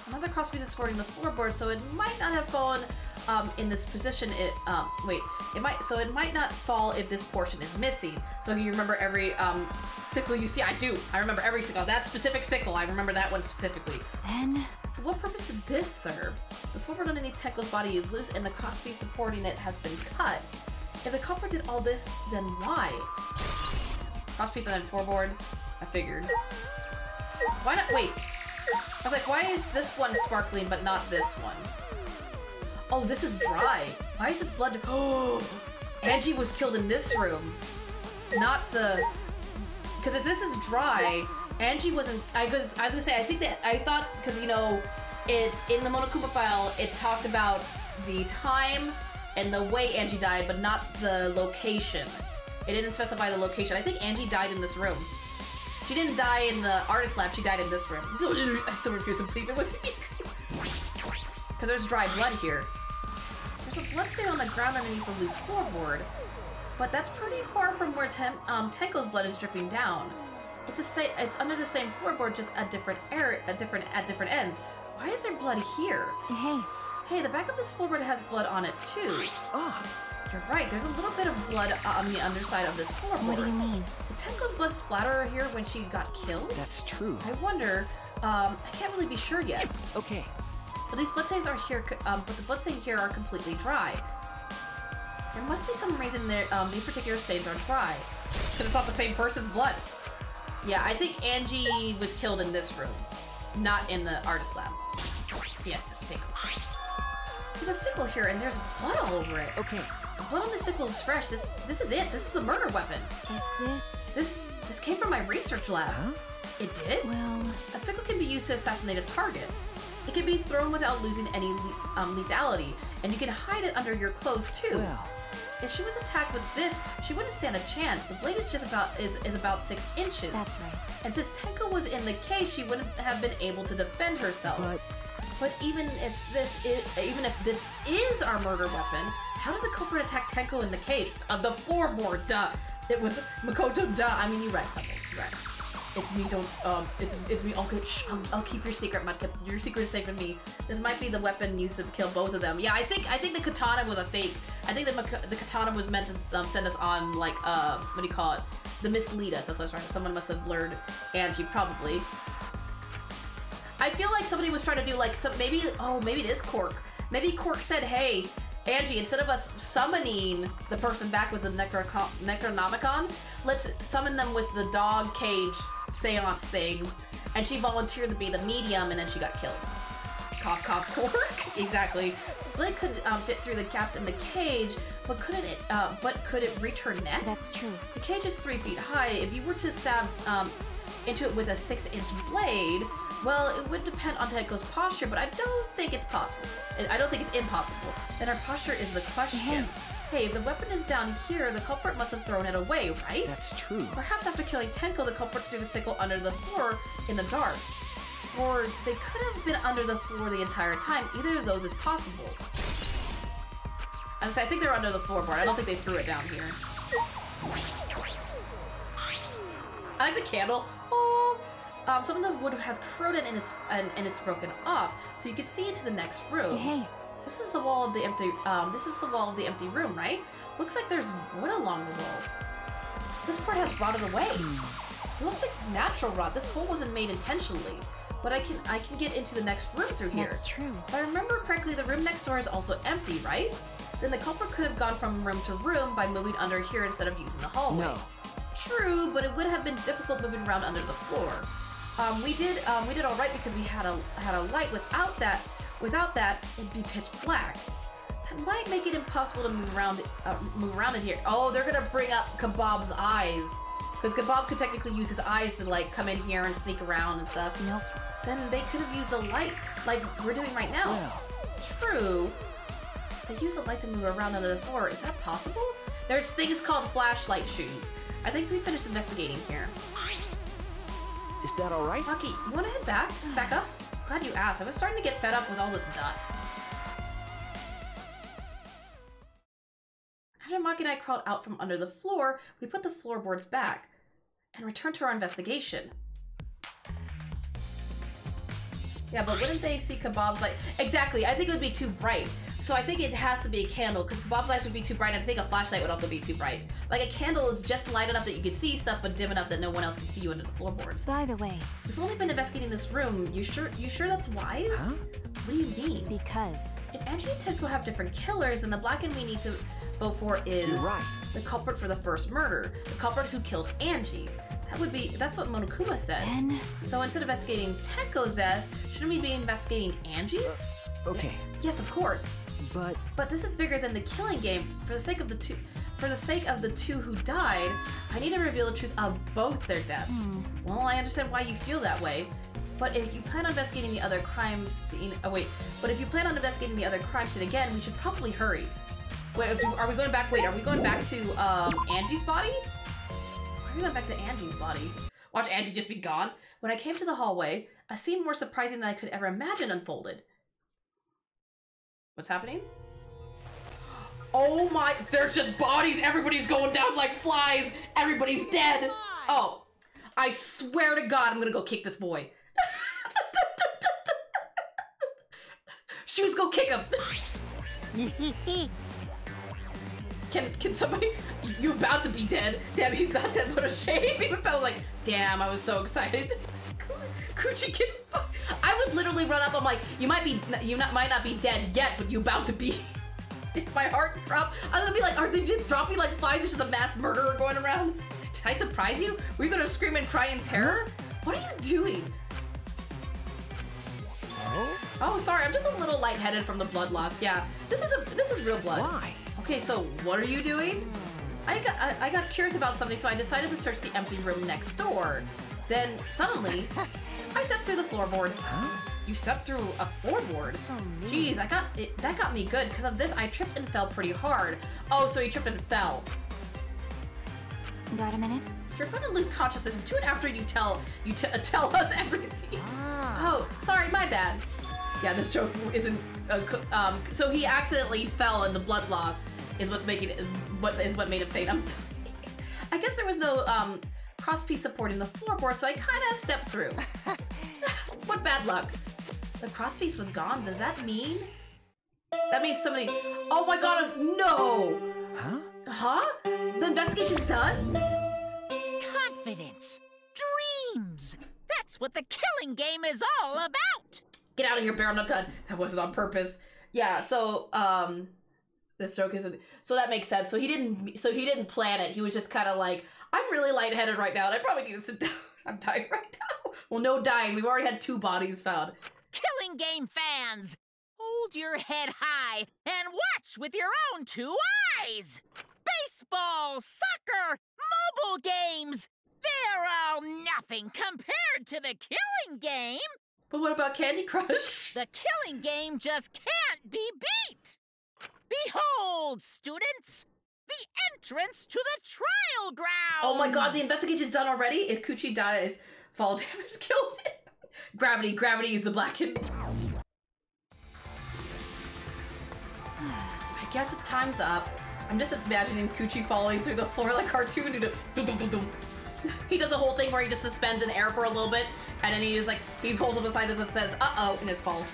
Another cross piece is supporting the floorboard, so it might not have fallen in this position. It might not fall if this portion is missing. So you remember every sickle you see? I do. I remember every sickle. That specific sickle, I remember that one specifically. Then So what purpose did this serve? The floorboard underneath Tenko's body is loose and the crosspiece supporting it has been cut. If the culprit did all this, then why? Crosspiece and then floorboard? I figured. Why not? Wait. I was like, why is this one sparkling but not this one? Oh, this is dry. Why is this blood? Oh, Angie was killed in this room. Not the... Because if this is dry, Angie wasn't... I was gonna say, I thought, because, you know, in the Monokuma file, it talked about the time and the way Angie died, but not the location. It didn't specify the location. I think Angie died in this room. She didn't die in the artist lab, she died in this room. I still refuse to believe it was me. Because there's dry blood here. There's a blood stain on the ground underneath the loose floorboard. But that's pretty far from where Tenko's blood is dripping down. It's under the same floorboard, just at different ends. Why is there blood here? Hey, the back of this floorboard has blood on it too. You're right, there's a little bit of blood on the underside of this floorboard. what do you mean? Did Tenko's blood splatter here when she got killed? That's true. I wonder, I can't really be sure yet. Okay. But these bloodstains are here, but the bloodstains here are completely dry. There must be some reason these particular stains are dry. Because it's not the same person's blood. Yeah, I think Angie was killed in this room. Not in the artist lab. Yes, the sickle. There's a sickle here and there's blood all over it. Okay. The blood on the sickle is fresh. This is it. This is a murder weapon. Is this... This came from my research lab. Huh? It did? Well... A sickle can be used to assassinate a target. It can be thrown without losing any lethality, and you can hide it under your clothes too. Well. If she was attacked with this, she wouldn't stand a chance. The blade is just about 6 inches. That's right. And since Tenko was in the cage, she wouldn't have been able to defend herself. But even if this is our murder weapon, how did the culprit attack Tenko in the cage? The floorboard, duh. It was Makoto, duh. I mean, you're right, Pebbles, you're right. It's me, it's me, okay, shh, I'll keep your secret, Mudkip. Your secret is safe with me. This might be the weapon used to kill both of them. Yeah, I think the katana was a fake. I think the katana was meant to send us on, like, what do you call it? The mislead us, that's what I was trying to say. Someone must have lured Angie, probably. I feel like somebody was trying to do, like, maybe it is Cork. Maybe Cork said, hey, Angie, instead of us summoning the person back with the Necronomicon, let's summon them with the dog cage seance thing. And she volunteered to be the medium, and then she got killed. Cough, cough, cork. Exactly. Blade could fit through the gaps in the cage, but couldn't it? But could it reach her neck? That's true. The cage is 3 feet high. If you were to stab into it with a 6-inch blade, well, it would depend on Tenko's posture, but I don't think it's possible. I don't think it's impossible. Then our posture is the question. Hey, if the weapon is down here, the culprit must have thrown it away, right? That's true. Perhaps after killing Tenko, the culprit threw the sickle under the floor in the dark. Or they could have been under the floor the entire time. Either of those is possible. As I say, I think they're under the floorboard. I don't think they threw it down here. I like the candle. Oh! Some of the wood has corroded and it's broken off, so you can see into the next room. Hey. This is the wall of the empty. This is the wall of the empty room, right? Looks like there's wood along the wall. This part has rotted away. It looks like natural rot. This hole wasn't made intentionally. But I can get into the next room through here. That's true. If I remember correctly, the room next door is also empty, right? Then the culprit could have gone from room to room by moving under here instead of using the hallway. No. True, but it would have been difficult moving around under the floor. We did all right because we had a light. Without that, it'd be pitch black. That might make it impossible to move around in here. Oh, they're gonna bring up Kebab's eyes, because Kebab could technically use his eyes to like come in here and sneak around and stuff. Nope. Then they could have used a light, like we're doing right now. Well. True. They use a light to move around under the floor. Is that possible? There's things called flashlight shoes. I think we finished investigating here. Is that all right? Maki, you want to head back up? Glad you asked. I was starting to get fed up with all this dust. After Maki and I crawled out from under the floor, we put the floorboards back and returned to our investigation. Yeah, but wouldn't they see Kebab's light? Exactly, I think it would be too bright. So I think it has to be a candle, because Kebab's lights would be too bright, and I think a flashlight would also be too bright. Like, a candle is just light enough that you can see stuff, but dim enough that no one else can see you under the floorboards. By the way. We've only been investigating this room. You sure that's wise? Huh? What do you mean? Because. If Angie and Tenko have different killers, then the black and we need to vote for is You're right. the culprit for the first murder. The culprit who killed Angie. That's what Monokuma said. Then. So instead of investigating Tenko's death, shouldn't we be investigating Angie's? Okay. Yes, of course. But this is bigger than the killing game. For the sake of the two who died, I need to reveal the truth of both their deaths. Well, I understand why you feel that way. But if you plan on investigating the other crime scene, if you plan on investigating the other crime scene again, we should probably hurry. Wait, are we going back? Wait, are we going back to Angie's body? Why are we going back to Angie's body? Watch Angie just be gone. When I came to the hallway, a scene more surprising than I could ever imagine unfolded. What's happening? Oh my, there's just bodies. Everybody's going down like flies. Everybody's dead. Oh, I swear to God, I'm gonna go kick this boy. Shoes, go kick him. Can somebody, you about to be dead. Damn, he's not dead, what a shame. Even felt like, damn, I was so excited. Coochie kid, I would literally run up. I'm like, might not be dead yet, but you about to be. My heart dropped. I'm gonna be like, are they just dropping like flies? There's just a mass murderer going around. Did I surprise you? Were you gonna scream and cry in terror? What are you doing? Oh, sorry. I'm just a little lightheaded from the blood loss. Yeah, this is real blood. Why? Okay, so what are you doing? I got curious about something, so I decided to search the empty room next door. Then suddenly, I stepped through the floorboard. Huh? You stepped through a floorboard? Jeez, that got me good. Because of this, I tripped and fell pretty hard. Oh, so you tripped and fell. Got a minute? You're going to lose consciousness and do it after you tell us everything. Oh, sorry, my bad. Yeah, this joke isn't. So he accidentally fell, and the blood loss is what made him faint. I guess there was no crosspiece supporting the floorboard, so I kind of stepped through. What bad luck. The crosspiece was gone. Does that mean? That means somebody. Oh my God! No. Huh? Huh? The investigation's done? Confidence. Dreams. That's what the killing game is all about. Get out of here, Bear. I'm not done. That wasn't on purpose. Yeah, so, This joke isn't... So that makes sense. So he didn't plan it. He was just kind of like, I'm really lightheaded right now, and I probably need to sit down. I'm dying right now. Well, no dying. We've already had 2 bodies found. Killing Game fans, hold your head high and watch with your own 2 eyes. Baseball, soccer, mobile games, they're all nothing compared to the Killing Game. But what about Candy Crush? The Killing Game just can't be beat. Behold, students, the entrance to the trial ground. Oh my god, the investigation's done already? If Kuchi dies, fall damage kills him. Gravity is the black kid. I guess time's up. I'm just imagining Kuchi falling through the floor like cartoon. He does a whole thing where he just suspends in air for a little bit, and then he just like, he pulls up a sign that says, uh-oh, and just falls.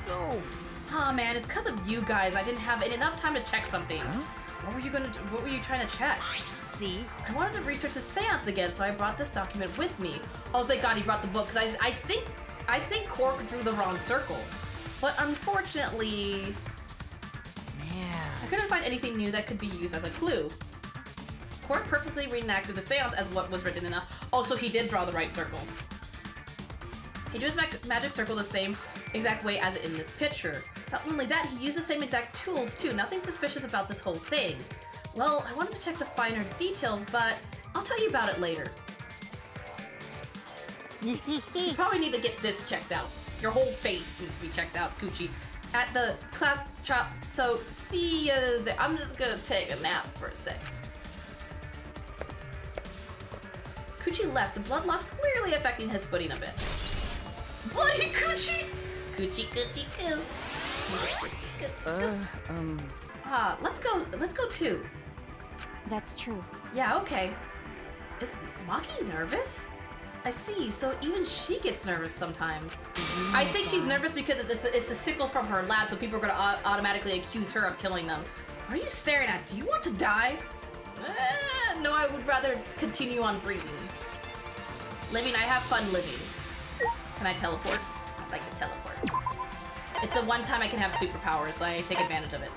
Oh. Aw, man, it's because of you guys. I didn't have enough time to check something. Huh? What were you trying to check? See? I wanted to research the seance again, so I brought this document with me. Oh, thank God he brought the book, because I think Cork drew the wrong circle. But unfortunately, Man. I couldn't find anything new that could be used as a clue. Cork perfectly reenacted the seance as what was written in a... Oh, so he did draw the right circle. He drew his magic circle the same exact way as in this picture. Not only that, he used the same exact tools too. Nothing suspicious about this whole thing. Well, I wanted to check the finer details, but I'll tell you about it later. You probably need to get this checked out. Your whole face needs to be checked out, Kuchi. At the class shop, so see you there. I'm just gonna take a nap for a sec. Kuchi left, the blood loss clearly affecting his footing a bit. Bloody Kuchi! Kuchi, Kuchi, Koo. Let's go too. That's true. Yeah, okay. Is Maki nervous? I see, so even she gets nervous sometimes. I think she's nervous because it's a sickle from her lab, so people are gonna automatically accuse her of killing them. What are you staring at? Do you want to die? No, I would rather continue on breathing. Living, I have fun living. Can I teleport? I'd like to teleport. It's the one time I can have superpowers, so I take advantage of it.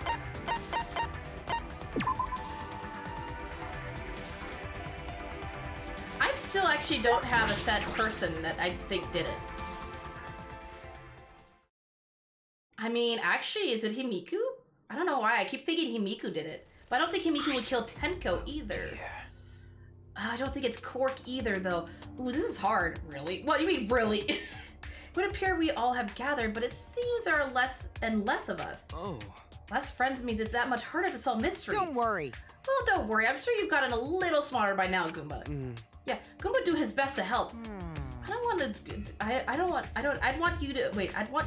I still actually don't have a set person that I think did it. I mean, actually, is it Himiku? I don't know why. I keep thinking Himiku did it. But I don't think Himiku would kill Tenko either. I don't think it's Cork either, though. Ooh, this is hard. Really? What do you mean, really? It would appear we all have gathered, but it seems there are less and less of us. Oh. Less friends means it's that much harder to solve mysteries. Don't worry. Well, don't worry. I'm sure you've gotten a little smarter by now, Goomba. Yeah, Goomba do his best to help. I'd want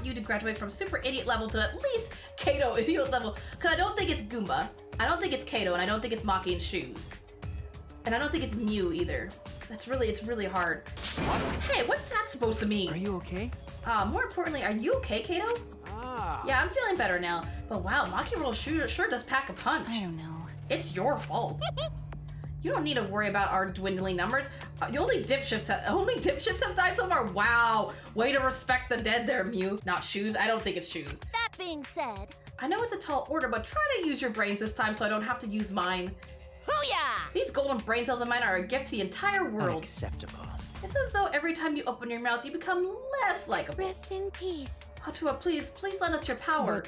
you to graduate from super idiot level to at least Kato idiot level. Cause I don't think it's Goomba. I don't think it's Kato, and I don't think it's Maki and Shoes. And I don't think it's Mew either. It's really hard. What? Hey, what's that supposed to mean? Are you okay? More importantly, are you okay, Kato? Ah. Yeah, I'm feeling better now. But wow, Maki Roll sure does pack a punch. I don't know. It's your fault. You don't need to worry about our dwindling numbers. The only dipshits have died so far. Wow, way to respect the dead there, Mew. Not Shoes. I don't think it's Shoes. That being said, I know it's a tall order, but try to use your brains this time so I don't have to use mine. Hoo-yah! These golden brain cells of mine are a gift to the entire world. Unacceptable. It's as though every time you open your mouth, you become less likable. rest in peace. Atua, please lend us your power.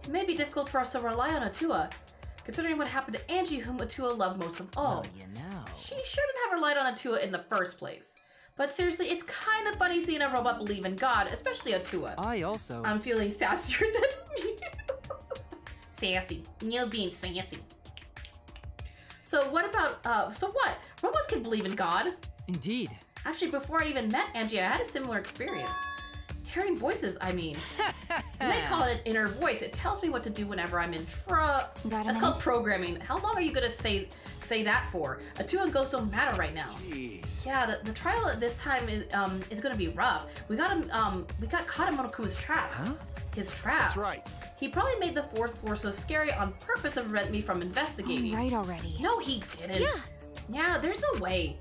It may be difficult for us to rely on Atua, considering what happened to Angie, whom Atua loved most of all. Well, you know. She shouldn't have relied on Atua in the first place. But seriously, it's kind of funny seeing a robot believe in God, especially Atua. I also... I'm feeling sassier than me. Sassy. You being sassy. So what about, so what? Robots can believe in God. Indeed. Actually, before I even met Angie, I had a similar experience. Hearing voices, I mean. You may call it an inner voice. It tells me what to do whenever I'm in That's called programming. How long are you gonna say that for? Atua and Ghost don't matter right now. Jeez. Yeah, the trial at this time is gonna be rough. We got caught in Monokuma's trap. Huh? His trap. That's right. He probably made the fourth floor so scary on purpose to prevent me from investigating. Right already. No, he didn't. Yeah. Yeah, there's no way.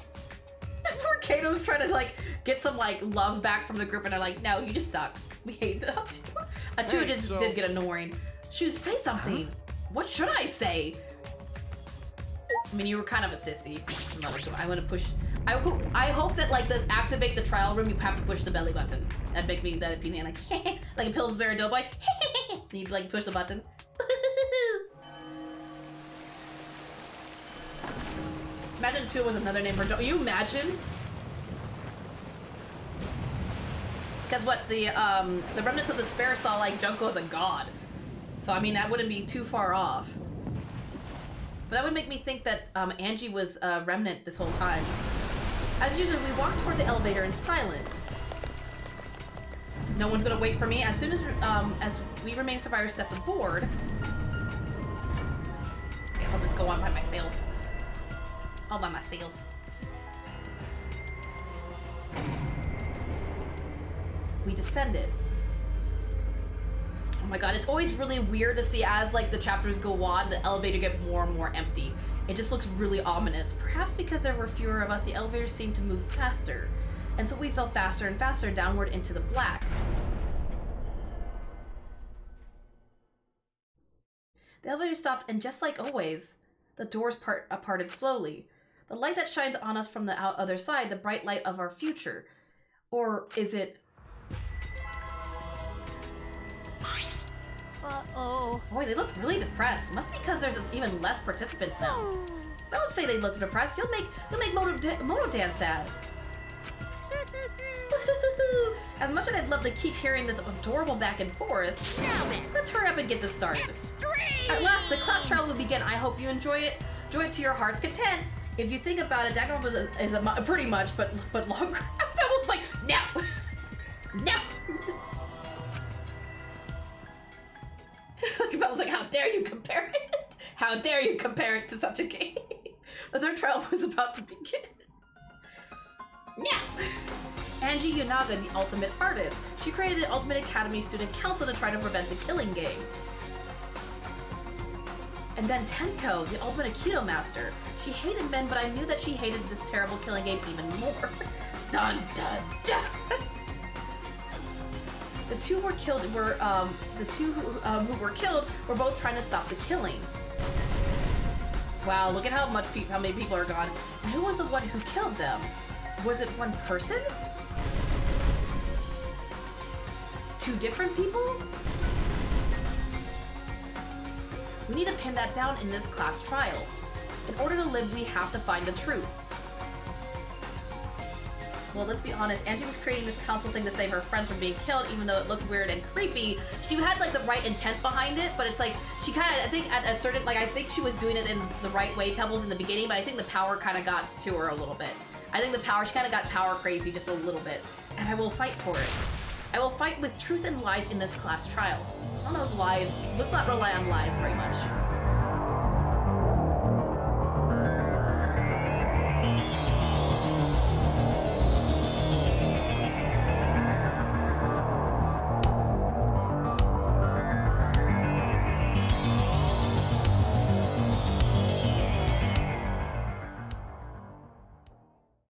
Poor Kato's trying to like get some like love back from the group, and they're like, no, you just suck. We hate them. Atua did get annoying. Shoes, say something. What should I say? I mean, you were kind of a sissy. I'm gonna push. I hope that like to activate the trial room, you have to push the belly button. That'd be me like like a Pillsbury Doughboy. You'd like push the button. Imagine 2 was another name for Joe. You imagine? Because what the remnants of the Spare saw like Junko as a god. So I mean that wouldn't be too far off. But that would make me think that Angie was a remnant this whole time. As usual, we walk toward the elevator in silence. No one's gonna wait for me. As soon as we remain survivors step aboard. I guess I'll just go on by myself. All by myself. We descended. Oh my god, it's always really weird to see as like the chapters go on, the elevator get more and more empty. It just looks really ominous. Perhaps because there were fewer of us, the elevators seemed to move faster. And so we fell faster and faster downward into the black. The elevator stopped, and just like always, the doors parted slowly. The light that shines on us from the other side, the bright light of our future. Or is it... Uh-oh. Boy, they look really depressed. Must be because there's even less participants now. Don't say they look depressed. You'll make Moto-Dan sad. As much as I'd love to keep hearing this adorable back and forth, let's hurry up and get this started. At last, the class trial will begin. I hope you enjoy it. Enjoy it to your heart's content. If you think about it, Danganronpa is pretty much, but longer. I was like, no, no. I was like, how dare you compare it? How dare you compare it to such a game? The third trial was about to begin. Yeah. Angie Yonaga, the ultimate artist. She created an Ultimate Academy Student Council to try to prevent the killing game. And then Tenko, the ultimate Aikido master. She hated men, but I knew that she hated this terrible killing game even more. Dun dun dun. The two were killed. The two who were killed were both trying to stop the killing. Wow, look at how many people are gone. And who was the one who killed them? Was it one person? 2 different people? We need to pin that down in this class trial. In order to live, we have to find the truth. Well, let's be honest, Angie was creating this council thing to save her friends from being killed, even though it looked weird and creepy. She had, like, the right intent behind it, but it's like, she kind of, I think at a certain, like, I think she was doing it in the right way, Pebbles, in the beginning, but I think the power kind of got to her a little bit. I think she kind of got power crazy just a little bit. And I will fight for it. I will fight with truth and lies in this class trial. I don't know if lies, let's not rely on lies very much.